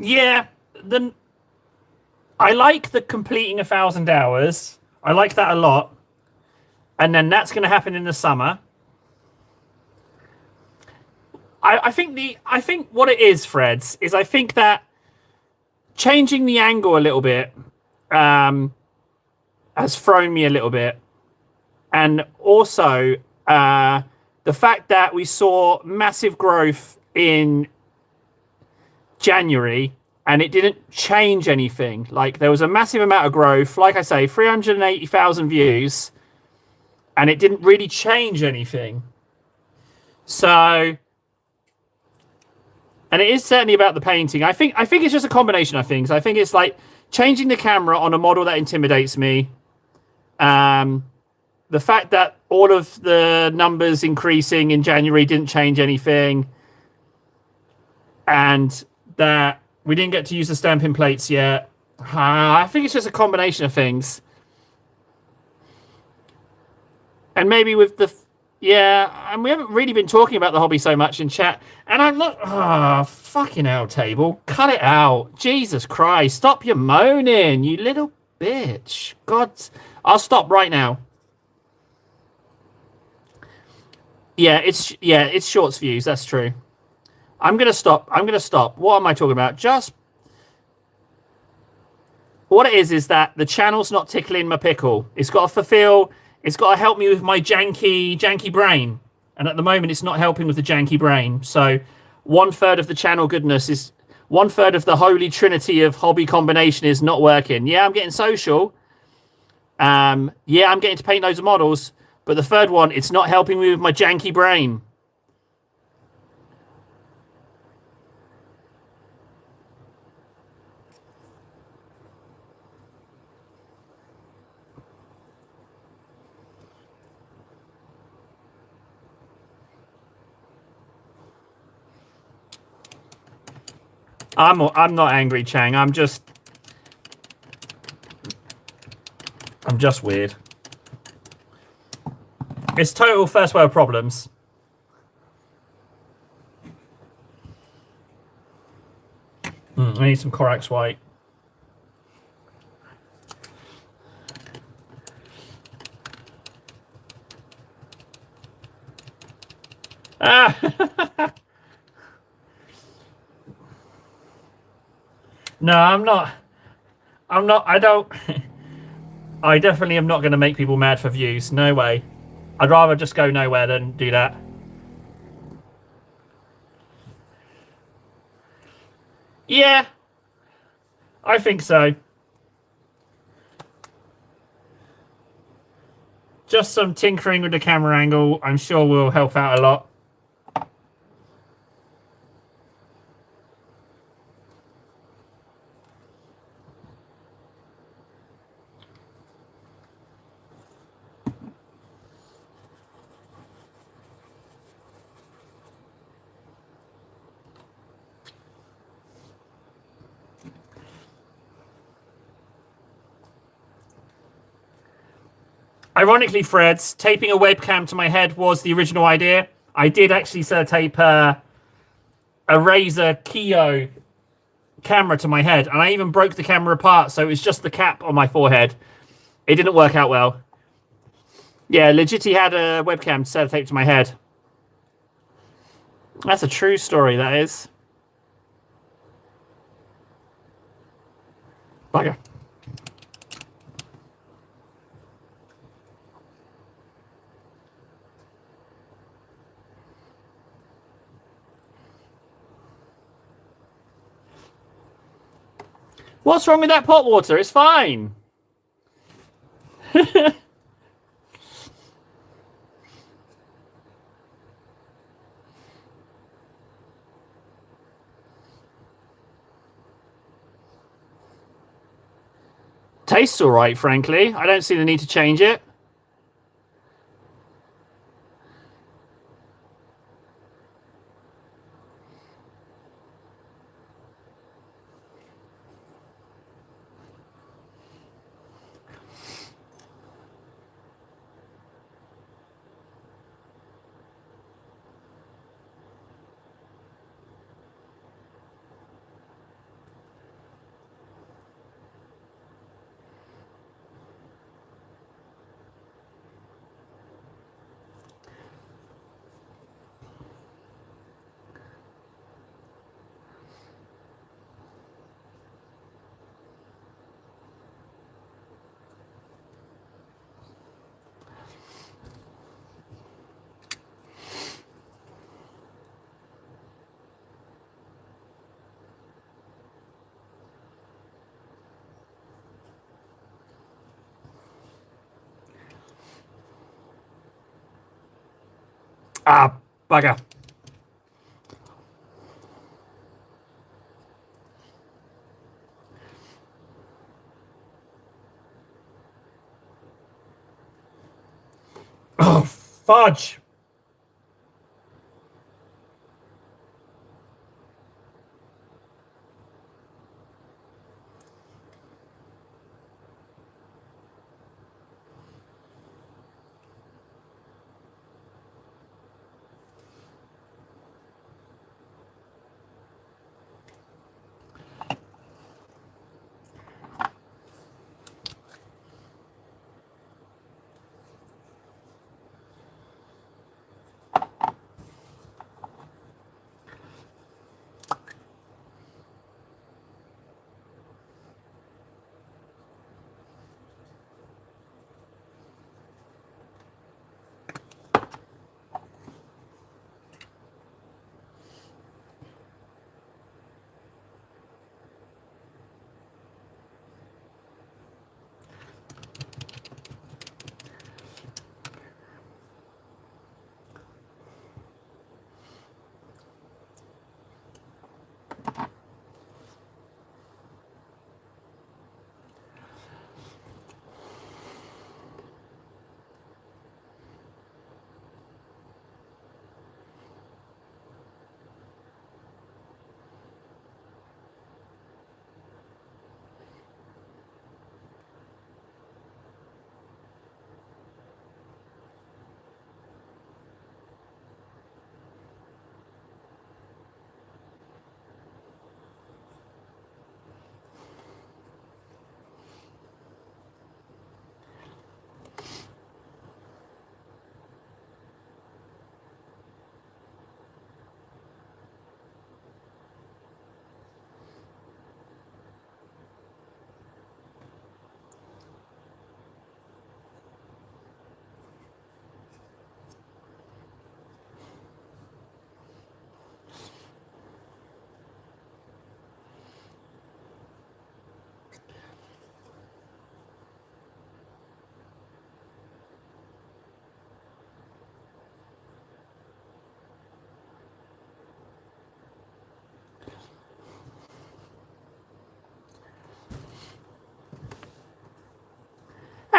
Yeah, then I like the completing 1,000 hours. I like that a lot. And then that's going to happen in the summer. I think what it is, Freds, is I think that changing the angle a little bit has thrown me a little bit, and also the fact that we saw massive growth in January and it didn't change anything. Like, there was a massive amount of growth, like I say, 380,000 views, and it didn't really change anything. So, and it is certainly about the painting. I think it's just a combination of things. I think it's like changing the camera on a model that intimidates me. The fact that all of the numbers increasing in January didn't change anything, and that we didn't get to use the stamping plates yet. I think it's just a combination of things. And maybe with the... Yeah, and we haven't really been talking about the hobby so much in chat. And I'm not... fucking hell, table. Cut it out. Jesus Christ. Stop your moaning, you little bitch. God... I'll stop right now. Yeah, it's shorts views. That's true. I'm gonna stop. What am I talking about? Just what it is that the channel's not tickling my pickle. It's got to fulfill. It's got to help me with my janky brain. And at the moment, it's not helping with the janky brain. So 1/3 of the channel goodness is 1/3 of the holy trinity of hobby combination is not working. Yeah, I'm getting social. Yeah, I'm getting to paint loads of models. But the third one, it's not helping me with my janky brain. I'm not angry, Chang. I'm just weird. It's total first world problems. I need some Corax white. No, I'm not. I'm not. I don't. I definitely am not going to make people mad for views. No way. I'd rather just go nowhere than do that. Yeah, I think so. Just some tinkering with the camera angle, I'm sure will help out a lot. Ironically, Freds, taping a webcam to my head was the original idea. I did actually tape a Razer Kio camera to my head, and I even broke the camera apart, so it was just the cap on my forehead. It didn't work out well. Yeah, legitly had a webcam taped to my head. That's a true story, that is. Bugger. What's wrong with that pot water? It's fine. Tastes all right, frankly. I don't see the need to change it. Ah, bugger. Oh, fudge.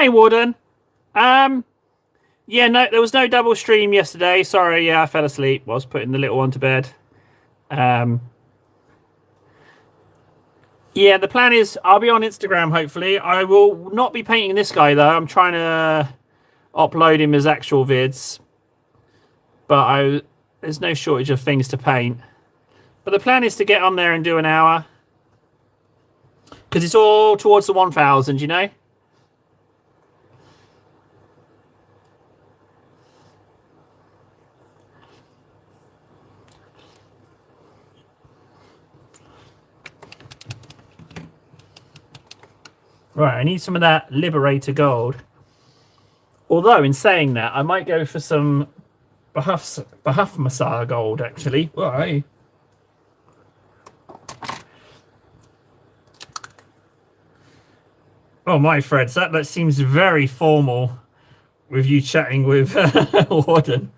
Hey, Warden. Yeah, no, there was no double stream yesterday. Sorry, yeah, I fell asleep whilst putting the little one to bed. Yeah, the plan is I'll be on Instagram, hopefully. I will not be painting this guy, though. I'm trying to upload him as actual vids. But there's no shortage of things to paint. But the plan is to get on there and do an hour. Because it's all towards the 1,000, you know? Right, I need some of that Liberator gold. Although, in saying that, I might go for some Bahafmasar gold, actually. Why? Oh, my Freds, that seems very formal with you chatting with Warden.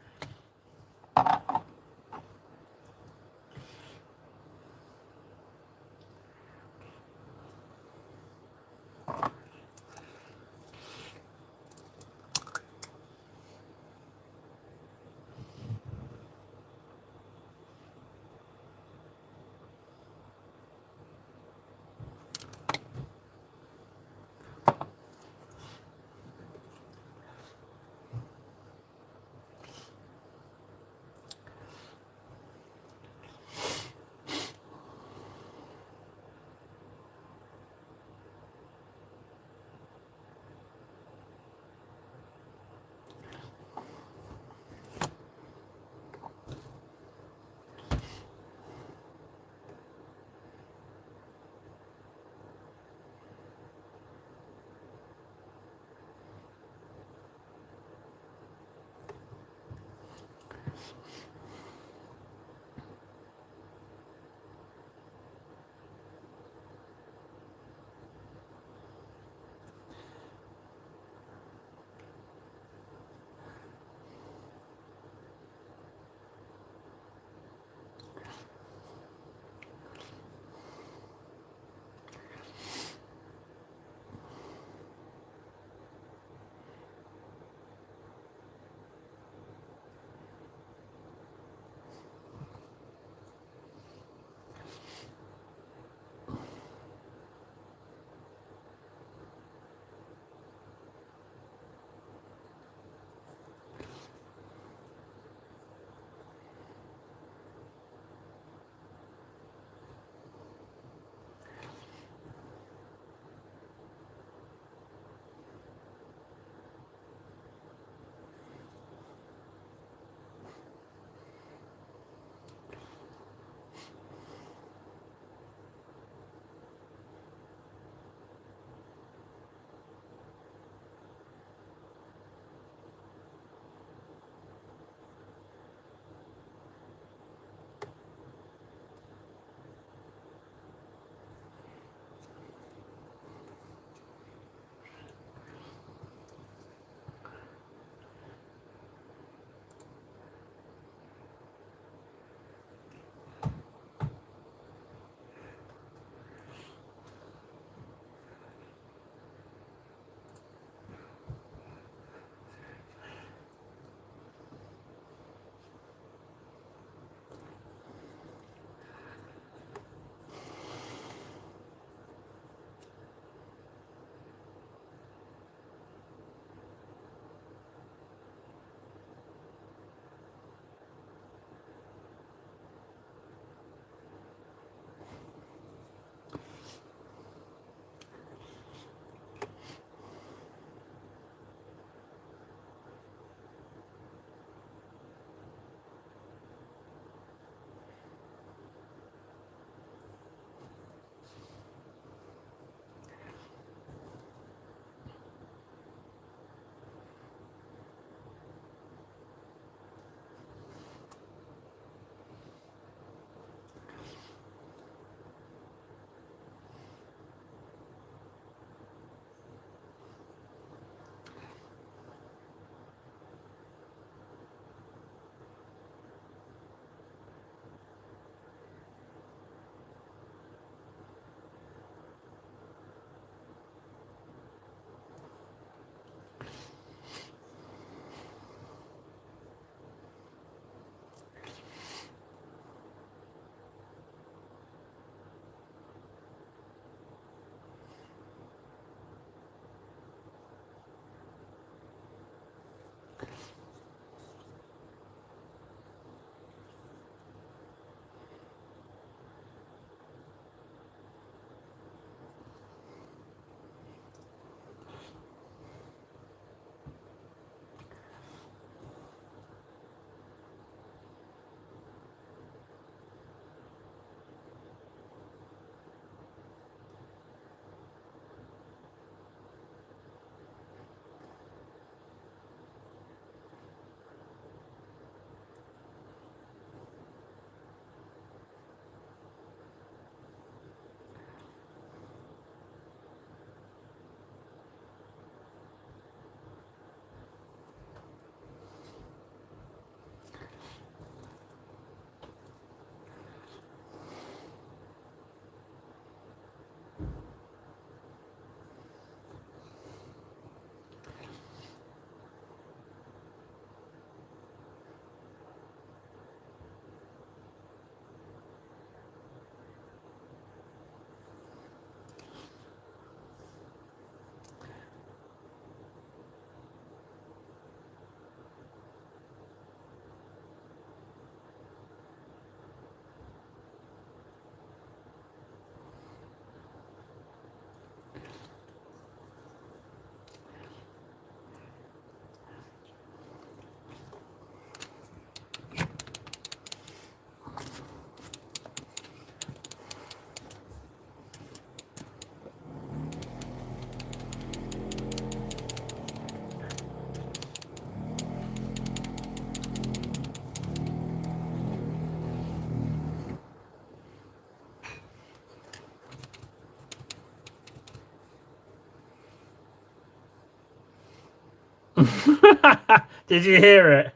Did you hear it?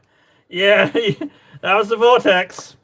Yeah, that was the vortex.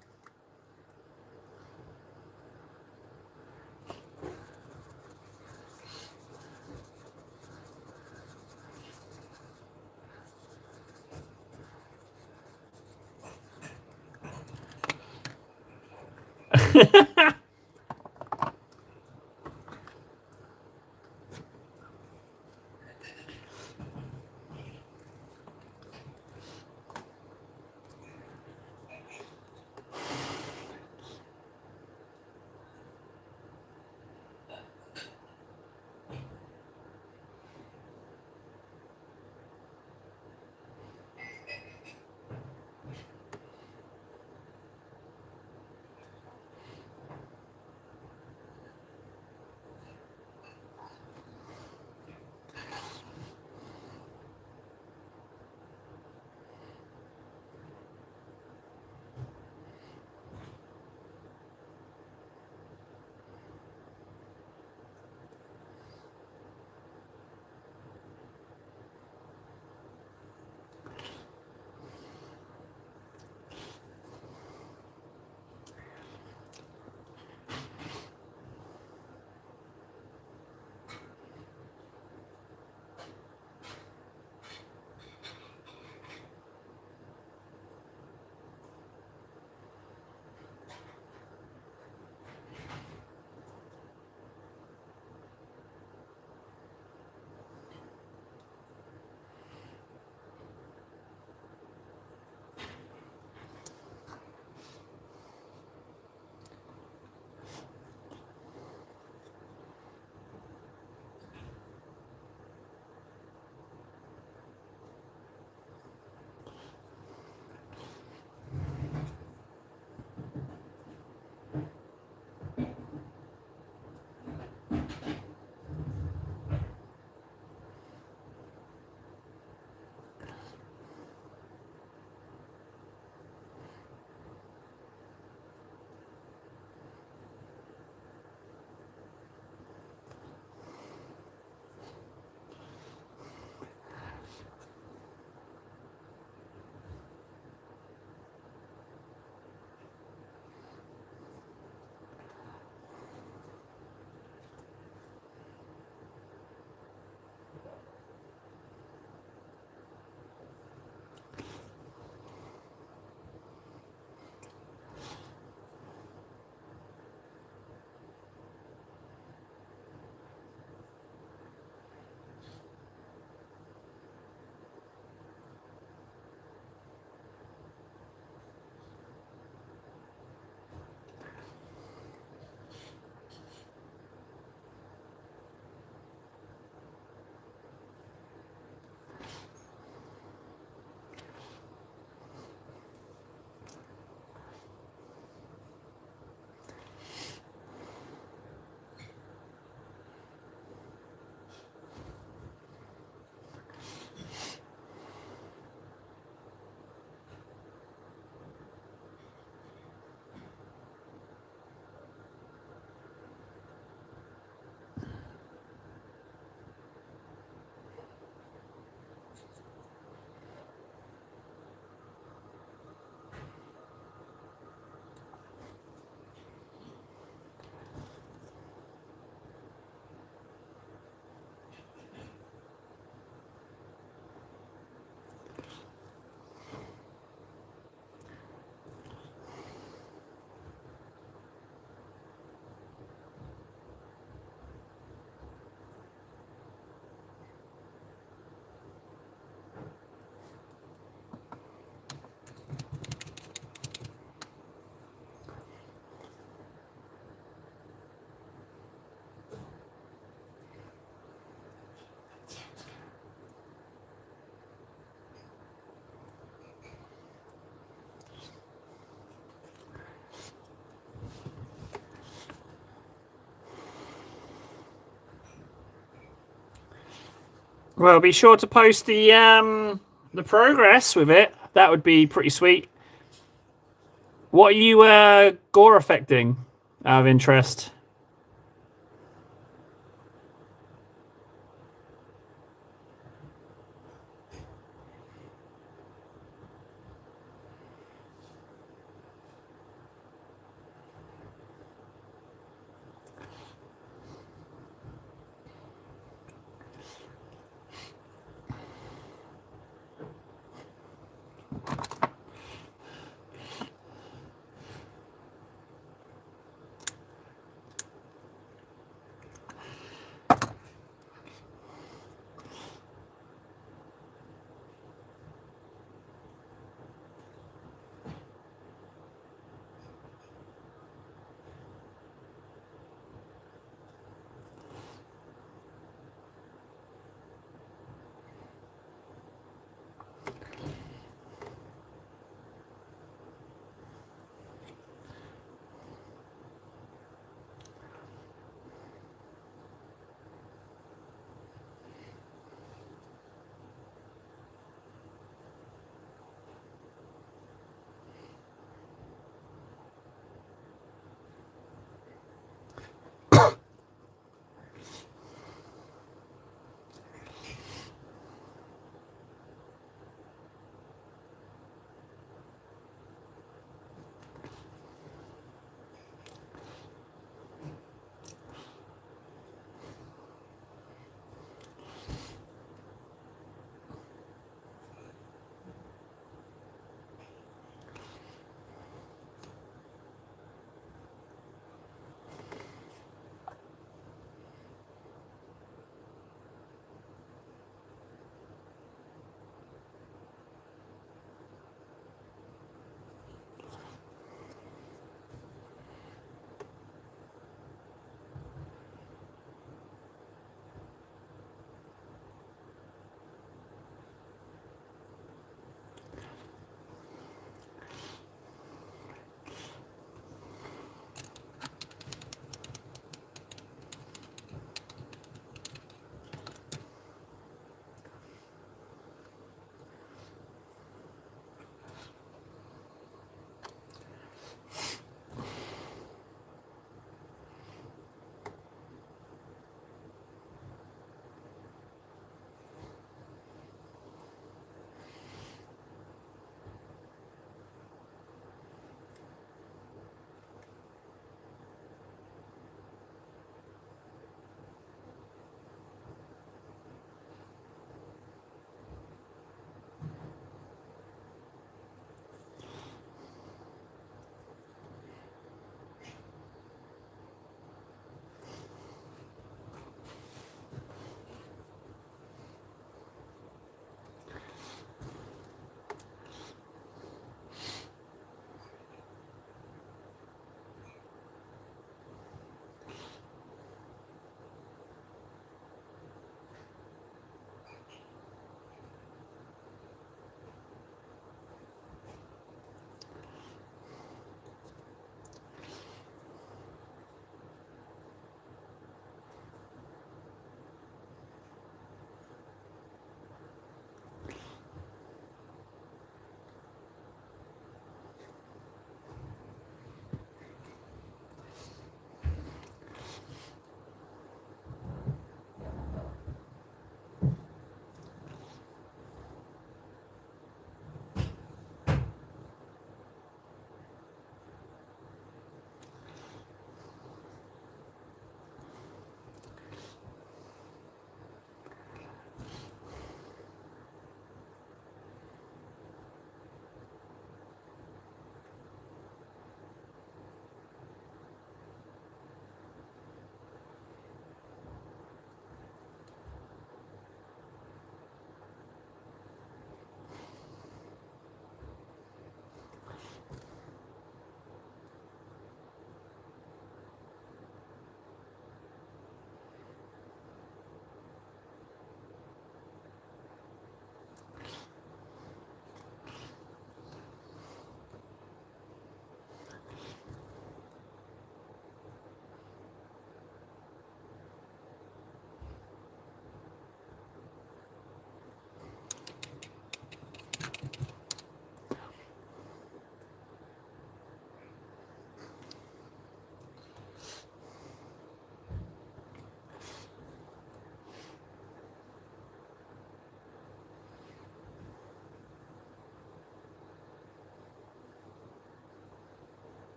Well, be sure to post the progress with it. That would be pretty sweet. What are you gore affecting out of interest?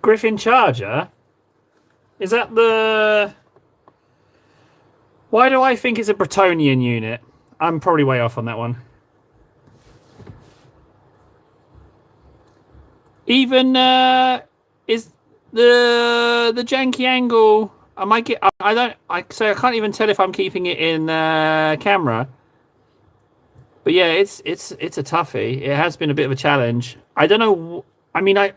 Griffin Charger? Is that the... Why do I think it's a Bretonian unit? I'm probably way off on that one. Even is the janky angle? I might get. I don't. I can't even tell if I'm keeping it in camera. But yeah, it's a toughie. It has been a bit of a challenge. I don't know. I mean, I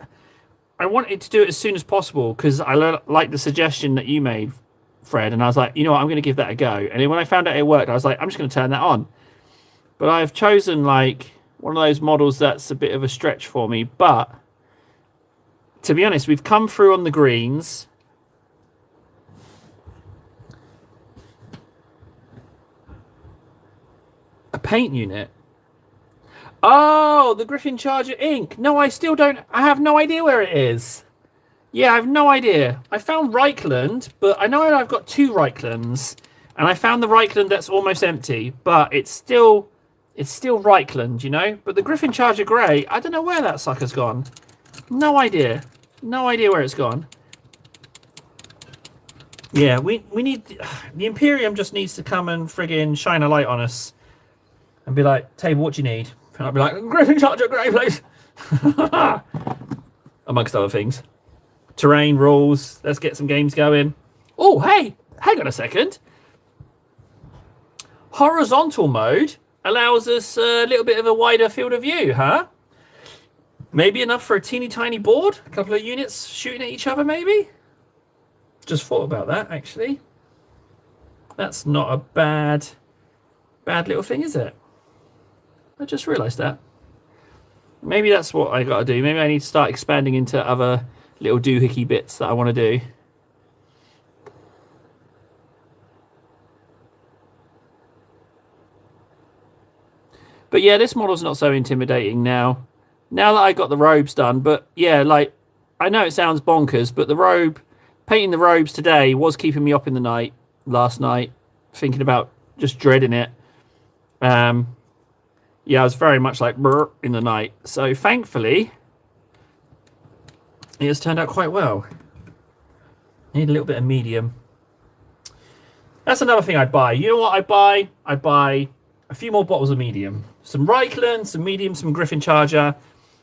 wanted to do it as soon as possible because I like the suggestion that you made, Fred, and I was like, you know what, I'm going to give that a go. And then when I found out it worked, I was like, I'm just going to turn that on. But I've chosen like one of those models that's a bit of a stretch for me. But to be honest, we've come through on the greens. A paint unit. Oh, the Griffin Charger ink. No, I still don't. I have no idea where it is. Yeah, I have no idea. I found Reichland, but I know I've got 2 Reichlands, and I found the Reichland that's almost empty, but it's still Reichland, you know. But the Griffin Charger Grey, I don't know where that sucker's gone. No idea. No idea where it's gone. Yeah, we need the Imperium just needs to come and friggin' shine a light on us and be like, Table, what do you need? And I'll be like, Griffin Charger Grey, please. Amongst other things. Terrain, rules. Let's get some games going. Oh, hey, hang on a second. Horizontal mode allows us a little bit of a wider field of view, huh? Maybe enough for a teeny tiny board. A couple of units shooting at each other, maybe. Just thought about that, actually. That's not a bad little thing, is it? I just realised that. Maybe that's what I got to do. Maybe I need to start expanding into other little doohickey bits that I want to do. But yeah, this model's not so intimidating now. Now that I got the robes done, but yeah, like, I know it sounds bonkers, but painting the robes today was keeping me up in the night, last night, thinking about just dreading it. Yeah, I was very much like, brr, in the night. So thankfully, it has turned out quite well. Need a little bit of medium. That's another thing I'd buy. You know what I'd buy? I'd buy a few more bottles of medium. Some Reichland, some medium, some Griffin Charger,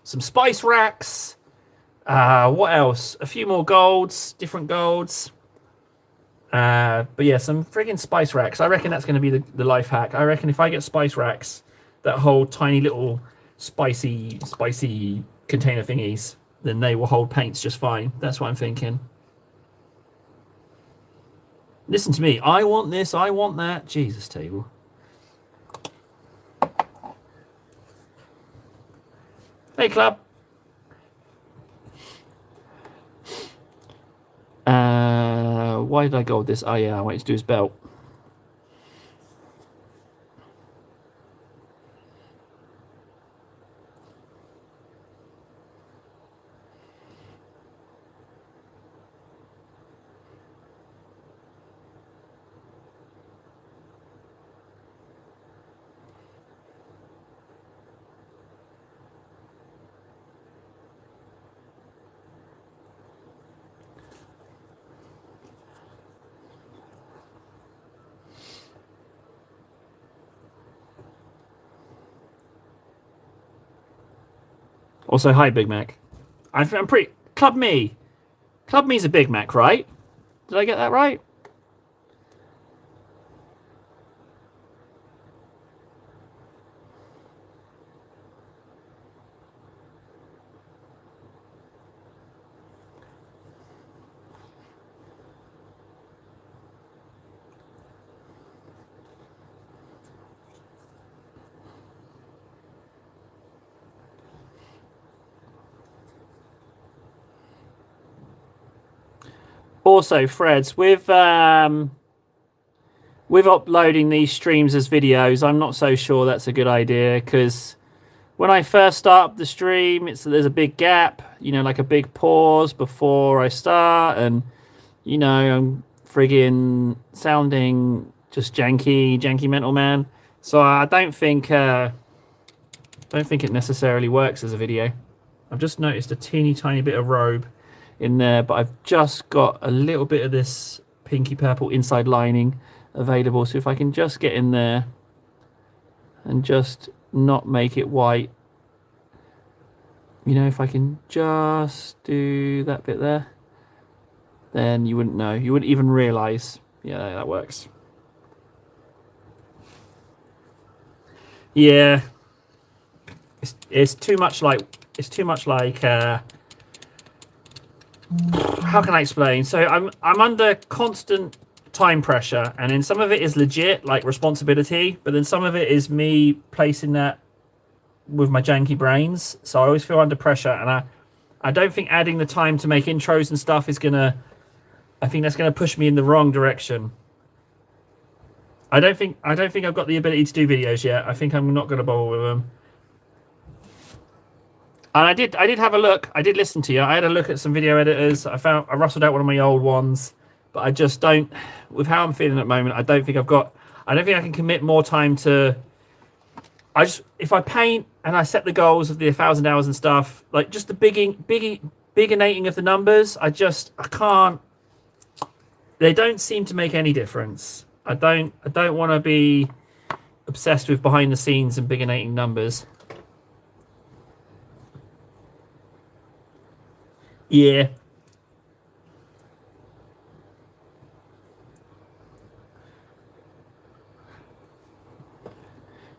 some spice racks. What else? A few more golds, different golds. But yeah, some friggin' spice racks. I reckon that's going to be the life hack. I reckon if I get spice racks that hold tiny little spicy container thingies, then they will hold paints just fine. That's what I'm thinking. Listen to me. I want this. I want that. Jesus, Table. Hey, club. Why did I go with this? Oh, yeah, I wanted to do his belt. Also, hi, Big Mac. I'm pretty... Club Me. Club Me's a Big Mac, right? Did I get that right? Also, Freds, with uploading these streams as videos, I'm not so sure that's a good idea, because when I first start up the stream, there's a big gap, you know, like a big pause before I start, and, you know, I'm friggin' sounding just janky mental man. So I don't think it necessarily works as a video. I've just noticed a teeny tiny bit of robe in there, but I've just got a little bit of this pinky purple inside lining available. So if I can just get in there and just not make it white, you know, if I can just do that bit there, then you wouldn't know. You wouldn't even realize. Yeah, that works. Yeah, it's too much like how can I explain? So I'm under constant time pressure, and then some of it is legit, like responsibility, but then some of it is me placing that with my janky brains. So I always feel under pressure, and I don't think adding the time to make intros and stuff is gonna. I think that's gonna push me in the wrong direction. I don't think I've got the ability to do videos yet. I think I'm not gonna bother with them. And I did have a look. I did listen to you. I had a look at some video editors. I rustled out one of my old ones, but I just don't. With how I'm feeling at the moment, I don't think I can commit more time to. If I paint and I set the goals of the 1,000 hours and stuff, like just the bigginating of the numbers, I can't. They don't seem to make any difference. I don't want to be obsessed with behind the scenes and bigginating numbers. Yeah.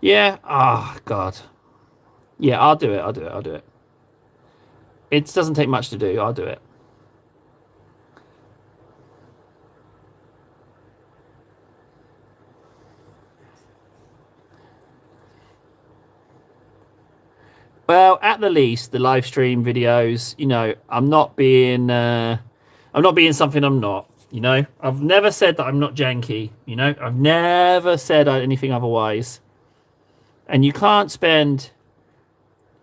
Yeah. Oh, God. Yeah, I'll do it. It doesn't take much to do. I'll do it. Well, at the least, the live stream videos, you know, I'm not being something I'm not. You know, I've never said that I'm not janky. You know, I've never said anything otherwise. And you can't spend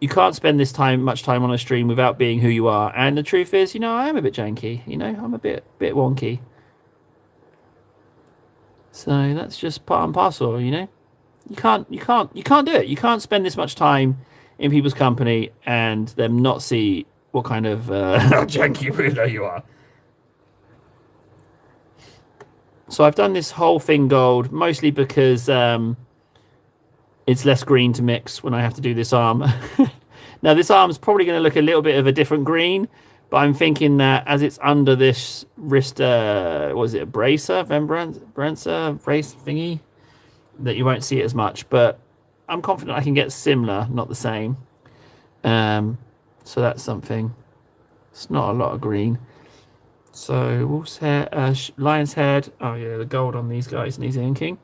much time on a stream without being who you are. And the truth is, you know, I am a bit janky. You know, I'm a bit wonky. So that's just part and parcel. You know, you can't do it. You can't spend this much time in people's company and them not see what kind of janky weirdo you are. So I've done this whole thing gold mostly because it's less green to mix when I have to do this arm. Now this arm's probably going to look a little bit of a different green, but I'm thinking that as it's under this wrist, was it a bracer, Vembrancer brace thingy, that you won't see it as much. But I'm confident I can get similar, not the same. So that's something. It's not a lot of green. So wolf's hair, lion's head. Oh yeah, the gold on these guys needs inking.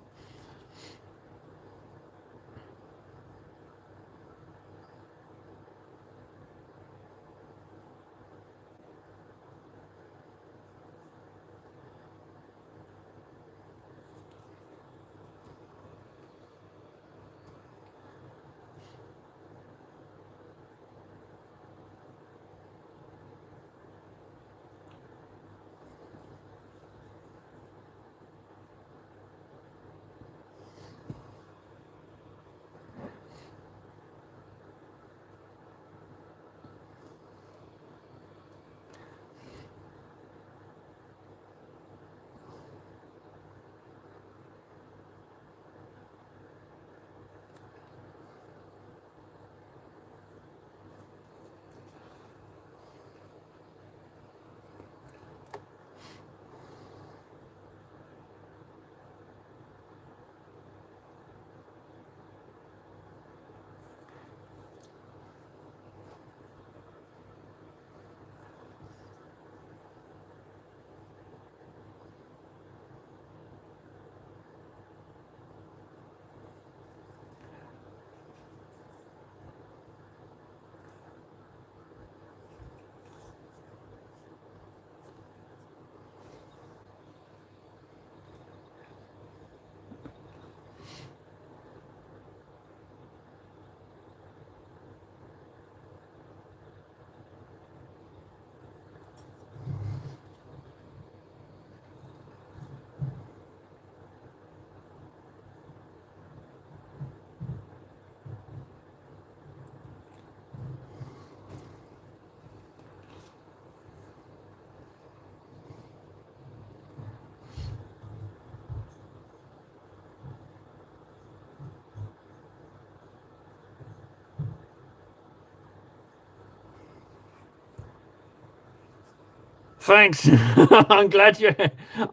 Thanks. I'm glad you.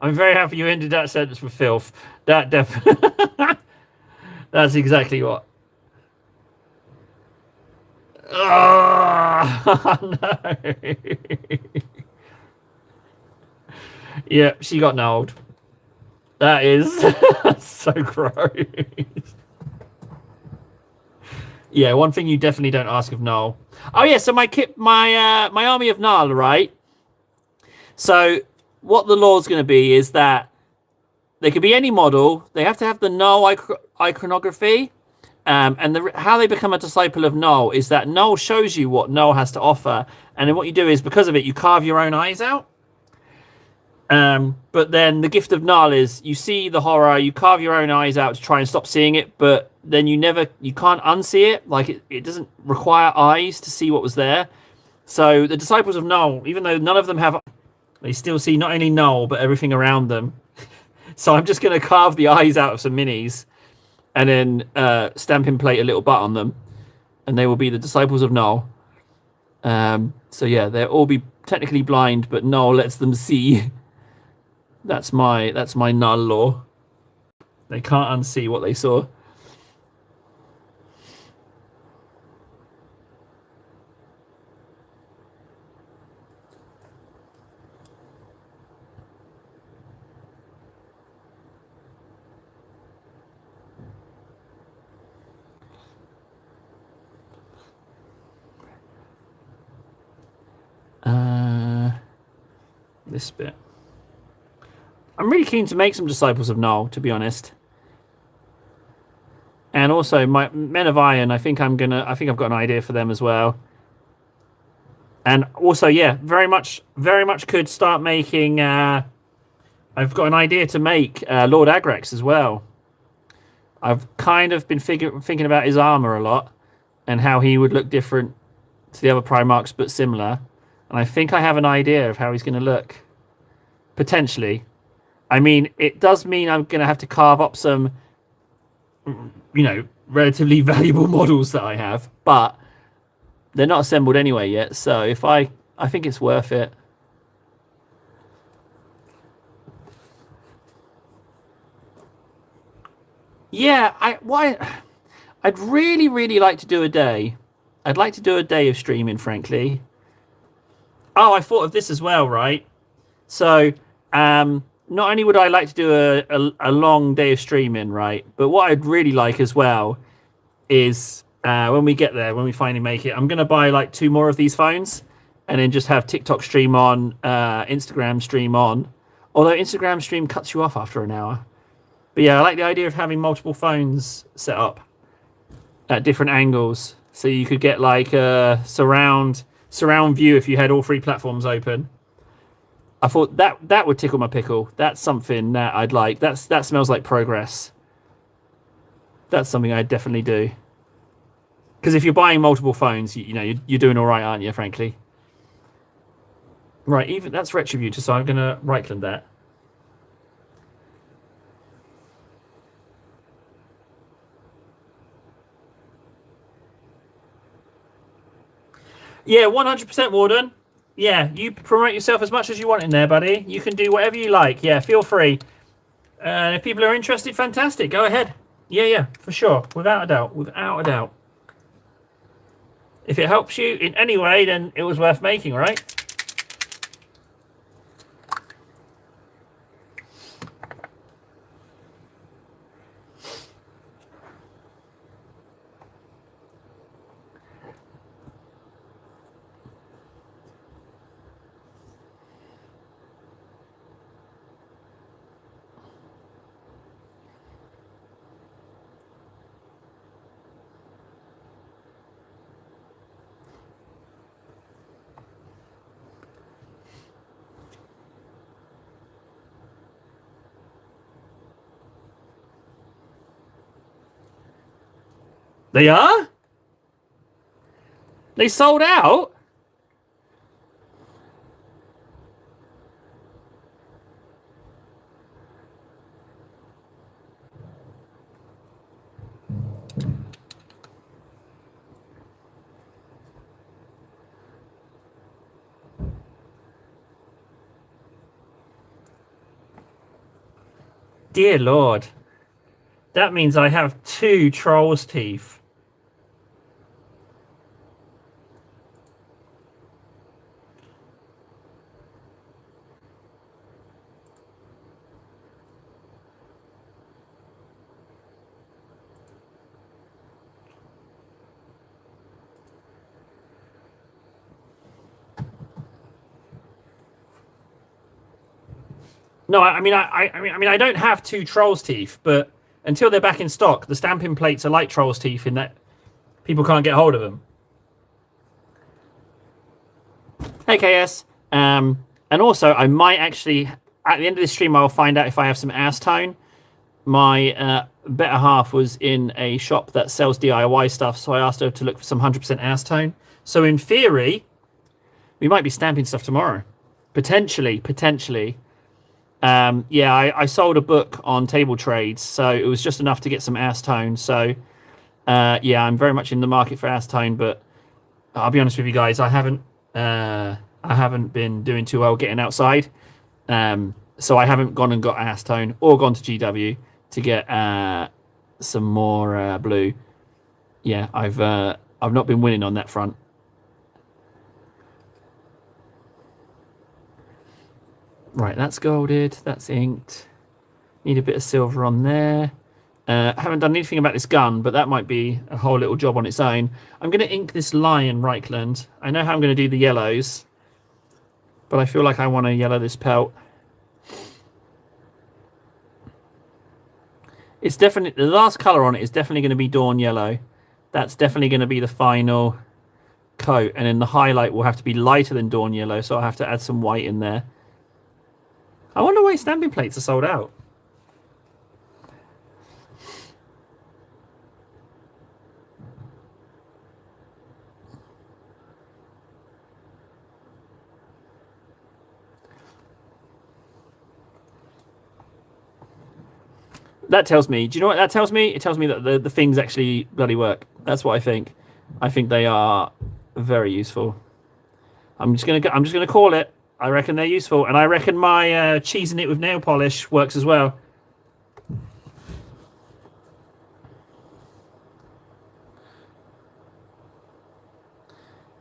I'm very happy you ended that sentence with filth. That That's exactly what. Oh no. Yeah, she got nailed. That is so gross. Yeah, one thing you definitely don't ask of Null. Oh yeah, so my army of Null, right? So what the law's going to be is that they could be any model. They have to have the Null iconography. And how they become a disciple of Null is that Null shows you what Null has to offer. And then what you do is, because of it, you carve your own eyes out. But then the gift of Null is you see the horror, you carve your own eyes out to try and stop seeing it, but then you can't unsee it. Like it doesn't require eyes to see what was there. So the disciples of Null, even though none of them have, they still see not only Null, but everything around them. So I'm just going to carve the eyes out of some minis and then stamping plate a little butt on them. And they will be the disciples of Null. So yeah, they'll all be technically blind, but Null lets them see. That's my Null law. They can't unsee what they saw. This bit. I'm really keen to make some disciples of Null, to be honest. And also my Men of Iron, I think I've got an idea for them as well. And also, yeah, very much could start making I've got an idea to make Lord Agrex as well. I've kind of been thinking about his armor a lot and how he would look different to the other Primarchs, but similar. And I think I have an idea of how he's going to look. Potentially. I mean, it does mean I'm going to have to carve up some, relatively valuable models that I have, but they're not assembled anyway yet. So I think it's worth it. Yeah, I'd really, really like to do a day. I'd like to do a day of streaming, frankly. Oh, I thought of this as well, right? So, not only would I like to do a long day of streaming, right? But what I'd really like as well is when we get there, when we finally make it, I'm going to buy like 2 more of these phones and then just have TikTok stream on, Instagram stream on. Although Instagram stream cuts you off after an hour. But yeah, I like the idea of having multiple phones set up at different angles. So you could get like a surround view if you had all 3 platforms open. I thought that would tickle my pickle. That's something that I'd like. That smells like progress. That's something I'd definitely do. Because if you're buying multiple phones, you're doing all right, aren't you? Frankly. Right. Even that's Retributor, so I'm gonna right-click that. Yeah, 100% Warden. Yeah, you promote yourself as much as you want in there, buddy. You can do whatever you like. Yeah, feel free. And if people are interested, fantastic. Go ahead. Yeah, for sure. Without a doubt. Without a doubt. If it helps you in any way, then it was worth making, right? They are? They sold out? Dear Lord. That means I have 2 troll's teeth. No, I mean, I don't have 2 trolls teeth, but until they're back in stock, the stamping plates are like trolls teeth in that people can't get hold of them. Hey, KS. And also, I might actually, at the end of this stream, I'll find out if I have some acetone. My better half was in a shop that sells DIY stuff, so I asked her to look for some 100% acetone. So in theory, we might be stamping stuff tomorrow. Potentially. Yeah, I sold a book on table trades, so it was just enough to get some acetone. So yeah, I'm very much in the market for acetone, but I'll be honest with you guys, I haven't been doing too well getting outside. So I haven't gone and got acetone or gone to GW to get some more blue. Yeah, I've not been winning on that front. Right, that's golded, that's inked. Need a bit of silver on there. Haven't done anything about this gun, but that might be a whole little job on its own. I'm going to ink this lion, Reichland. I know how I'm going to do the yellows, but I feel like I want to yellow this pelt. It's definitely, the last colour on it is definitely going to be Dawn Yellow. That's definitely going to be the final coat, and then the highlight will have to be lighter than Dawn Yellow, so I'll have to add some white in there. I wonder why stamping plates are sold out. That tells me, do you know what that tells me? It tells me that the things actually bloody work. That's what I think. I think they are very useful. I'm just gonna call it. I reckon they're useful, and I reckon my cheesing it with nail polish works as well.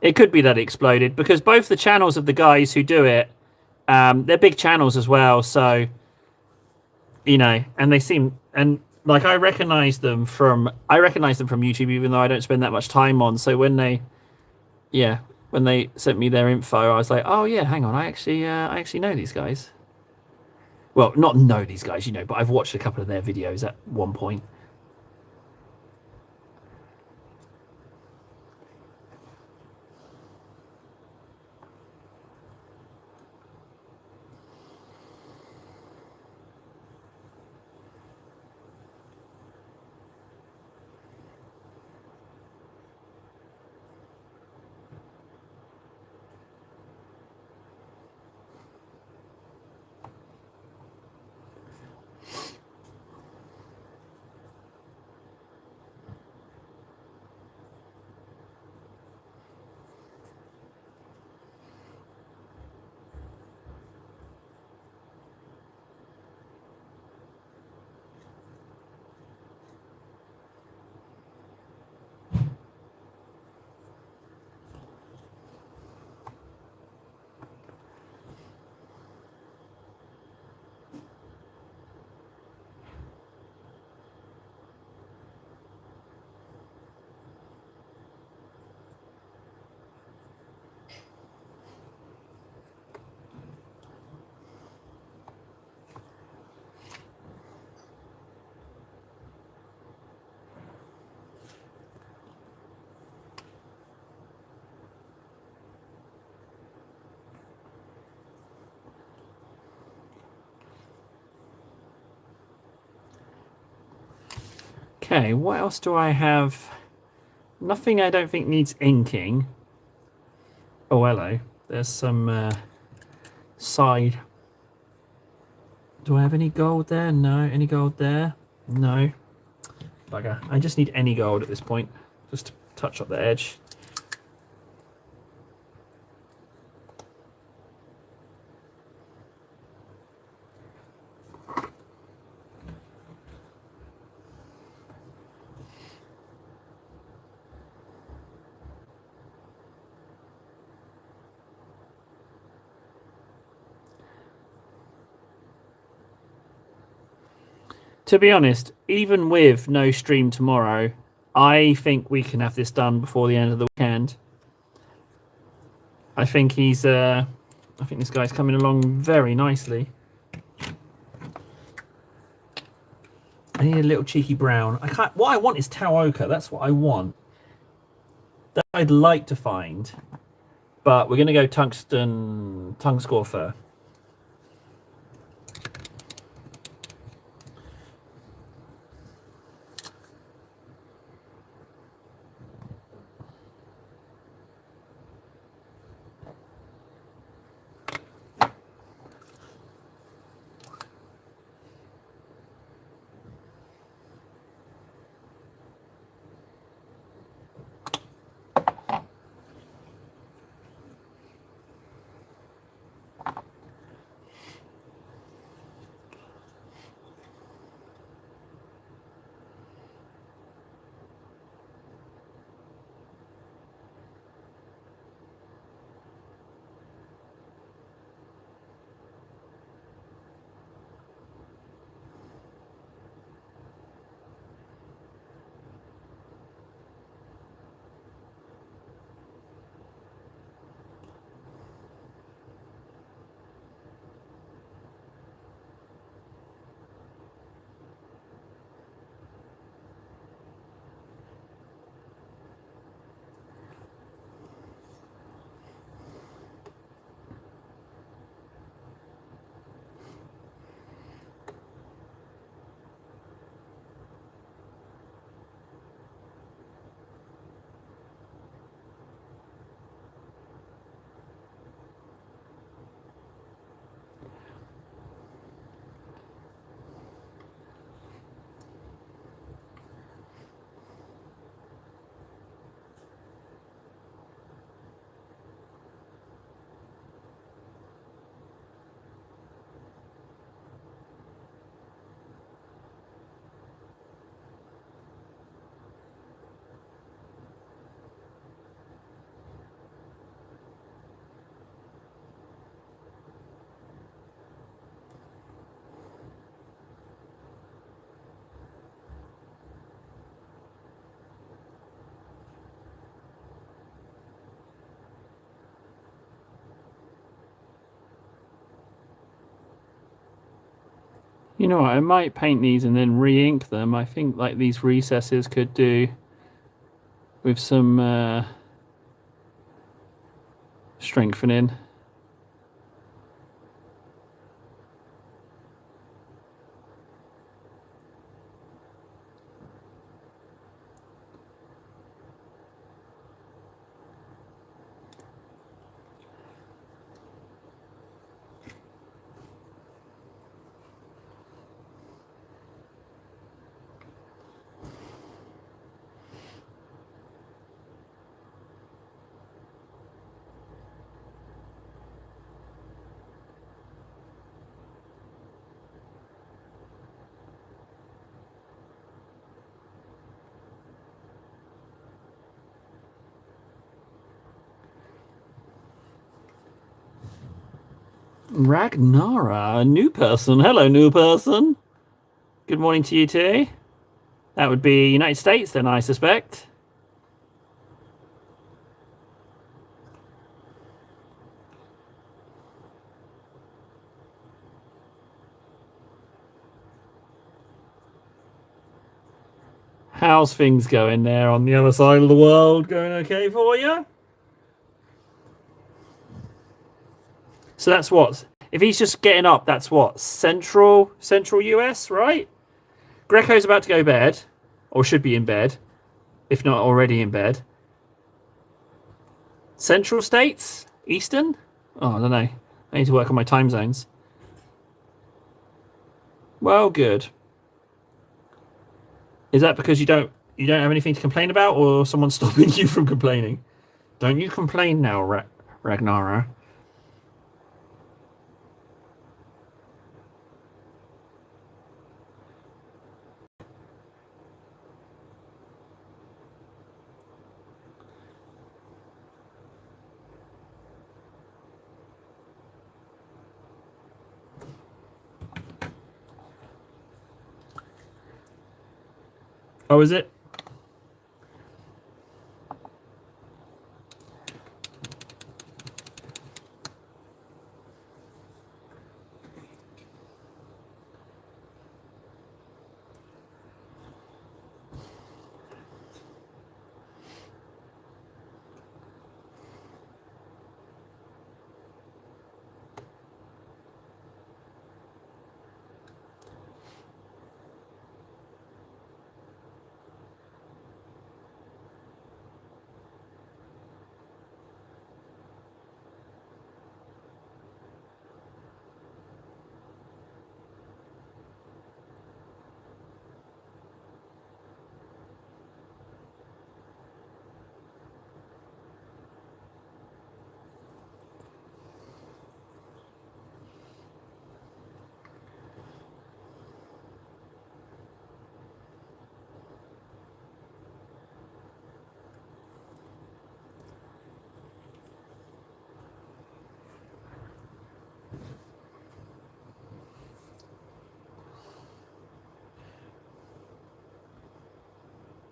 It could be that it exploded, because both the channels of the guys who do it, they're big channels as well. So, you know, and they seem, and like I recognize them from YouTube, even though I don't spend that much time on. So when they, yeah, when they sent me their info, I was like, oh yeah, hang on, I actually know these guys. Well, not know these guys, you know, but I've watched a couple of their videos at one point. Okay, what else do I have? Nothing I don't think needs inking. Oh, hello. There's some side. Do I have any gold there? No. Any gold there? No. Bugger. I just need any gold at this point. Just to touch up the edge. To be honest, even with no stream tomorrow, I think we can have this done before the end of the weekend. I think I think this guy's coming along very nicely. I need a little cheeky brown. What I want is Tau Ochre. That's what I want. That I'd like to find. But we're going to go tungsten tongue score fur. You know what, I might paint these and then re-ink them. I think like these recesses could do with some strengthening. Ragnara, a new person. Hello, new person. Good morning to you too. That would be United States then, I suspect. How's things going there on the other side of the world? Going okay for you? So that's what? If he's just getting up, that's what? Central US, right? Greco's about to go to bed, or should be in bed, if not already in bed. Central States? Eastern? Oh, I don't know. I need to work on my time zones. Well, good. Is that because you don't have anything to complain about, or someone's stopping you from complaining? Don't you complain now, Ragnara. Oh, is it?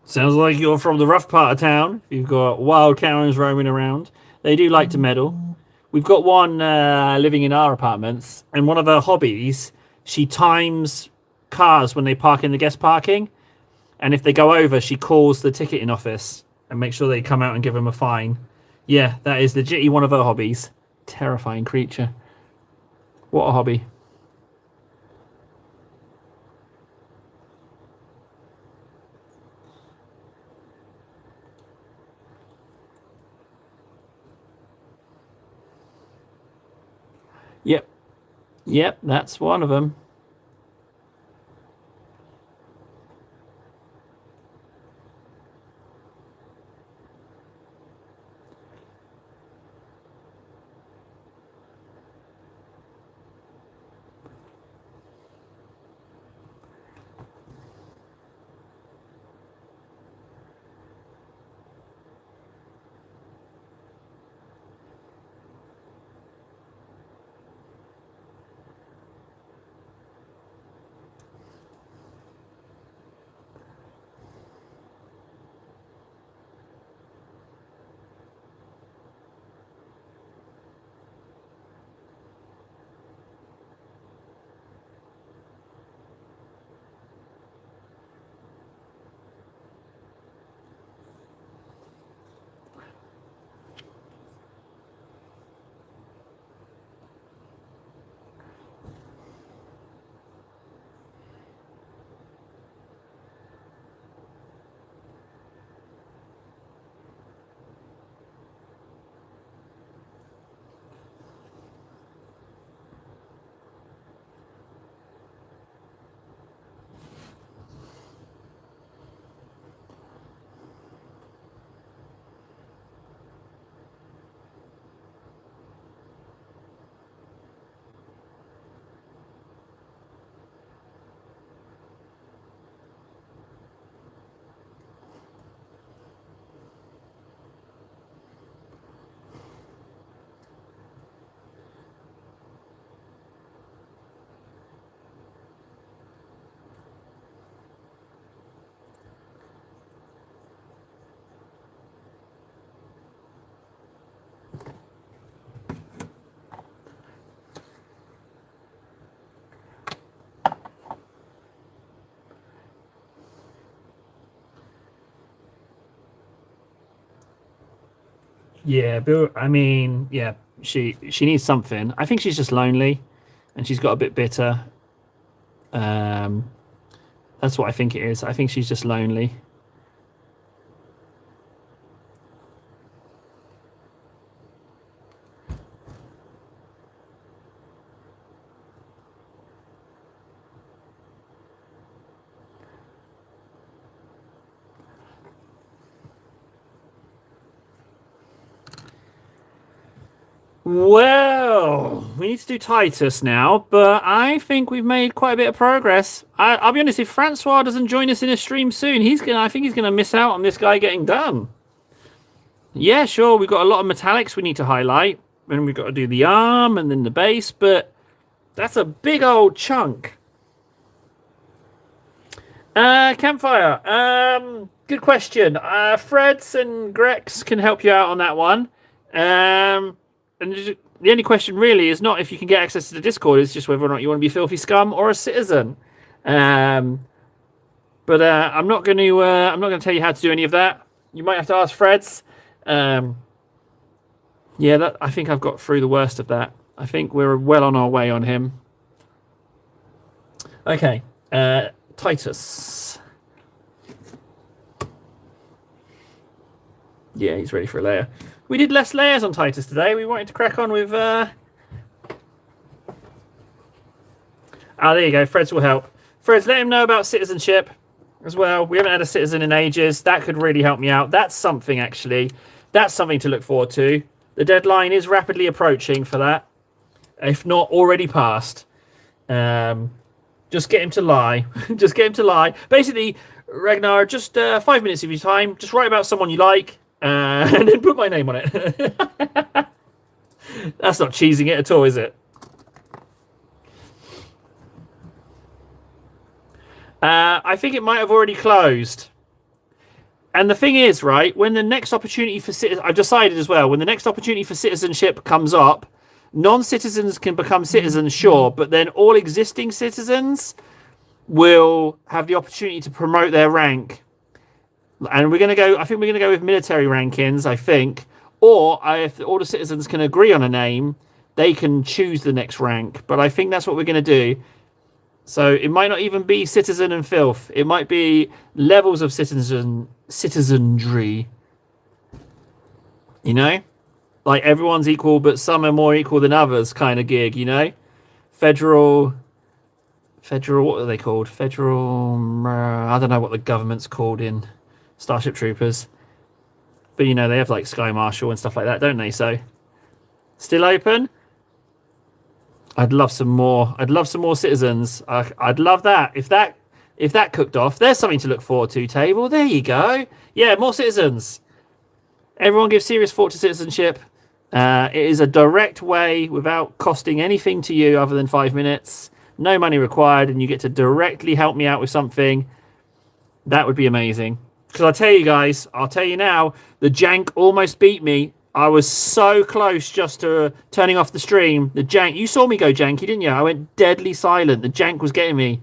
Sounds like you're from the rough part of town. You've got wild Karens roaming around. They do like to meddle. We've got one living in our apartments, and one of her hobbies, she times cars when they park in the guest parking. And if they go over, she calls the ticketing office and makes sure they come out and give them a fine. Yeah, that is legitimately one of her hobbies. Terrifying creature. What a hobby. Yep. Yep, that's one of them. Yeah, but I mean, yeah, she needs something. I think she's just lonely, and she's got a bit bitter. Um, that's what I think it is. I think she's just lonely. Well, we need to do Titus now, but I think we've made quite a bit of progress. I'll be honest, if Francois doesn't join us in a stream soon, I think he's gonna miss out on this guy getting done. Yeah, sure, we've got a lot of metallics we need to highlight, and we've got to do the arm and then the base, but that's a big old chunk. Campfire. Good question. Freds and Grex can help you out on that one. And the only question really is not if you can get access to the Discord. It's just whether or not you want to be filthy scum or a citizen. But I'm not going to. I'm not going to tell you how to do any of that. You might have to ask Freds. Yeah, I think I've got through the worst of that. I think we're well on our way on him. Okay, Titus. Yeah, he's ready for a layer. We did less layers on Titus today. We wanted to crack on with... there you go. Freds will help. Freds, let him know about citizenship as well. We haven't had a citizen in ages. That could really help me out. That's something, actually. That's something to look forward to. The deadline is rapidly approaching for that, if not already passed. Just get him to lie. Just get him to lie. Basically, Ragnar, just 5 minutes of your time. Just write about someone you like, and then put my name on it. That's not cheesing it at all, is it? I think it might have already closed. And the thing is, right, when the next opportunity for I've decided as well, when the next opportunity for citizenship comes up, non-citizens can become citizens, sure, but then all existing citizens will have the opportunity to promote their rank. And we're going to go, I think we're going to go with military rankings, I think. Or if all the citizens can agree on a name, they can choose the next rank. But I think that's what we're going to do. So it might not even be citizen and filth. It might be levels of citizenry. You know? Like everyone's equal, but some are more equal than others kind of gig, you know? Federal, what are they called? Federal, I don't know what the government's called in Starship Troopers. But, you know, they have like Sky Marshal and stuff like that, don't they? So, still open? I'd love some more. I'd love some more citizens. I'd love that. If that cooked off, there's something to look forward to, table. There you go. Yeah, more citizens. Everyone gives serious thought to citizenship. It is a direct way without costing anything to you other than 5 minutes. No money required, and you get to directly help me out with something. That would be amazing. Because I'll tell you guys, I'll tell you now, the jank almost beat me. I was so close just to turning off the stream. The jank, you saw me go janky, didn't you? I went deadly silent. The jank was getting me.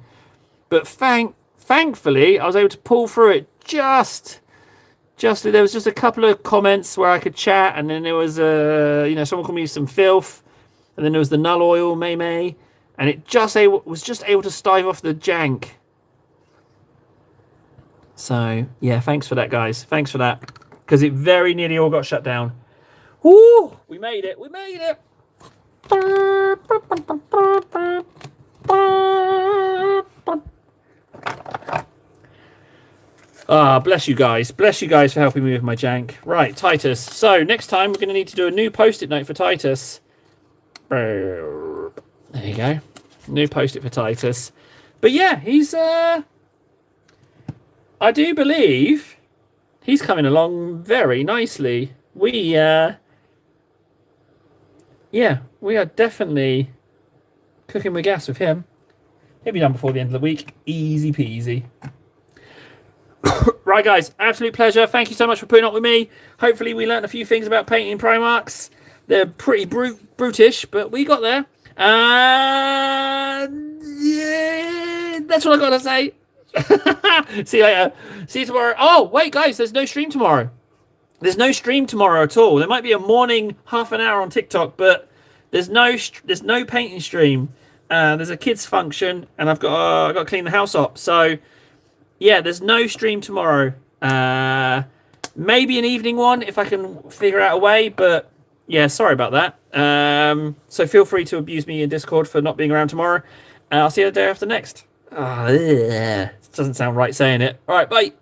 But thankfully, I was able to pull through it just there was just a couple of comments where I could chat, and then there was someone called me some filth, and then there was the null oil May, and it was just able to stave off the jank. So yeah, thanks for that, guys. Thanks for that, because it very nearly all got shut down. Woo! We made it. We made it. Bless you guys. Bless you guys for helping me with my jank. Right, Titus. So, next time we're going to need to do a new post-it note for Titus. There you go. New post-it for Titus. But yeah, he's... I do believe he's coming along very nicely. We are definitely cooking with gas with him. He'll be done before the end of the week. Easy peasy. Right, guys, absolute pleasure. Thank you so much for putting up with me. Hopefully we learned a few things about painting Primarchs. They're pretty brutish, but we got there. Yeah, that's what I got to say. See you later. See you tomorrow. Oh, wait, guys, there's no stream tomorrow. There's no stream tomorrow at all. There might be a morning half an hour on TikTok, but there's no painting stream. There's a kids function, and I've got to clean the house up. So yeah, there's no stream tomorrow. Maybe an evening one if I can figure out a way, but yeah, sorry about that. So feel free to abuse me in Discord for not being around tomorrow. I'll see you the day after next. It doesn't sound right saying it. All right, bye.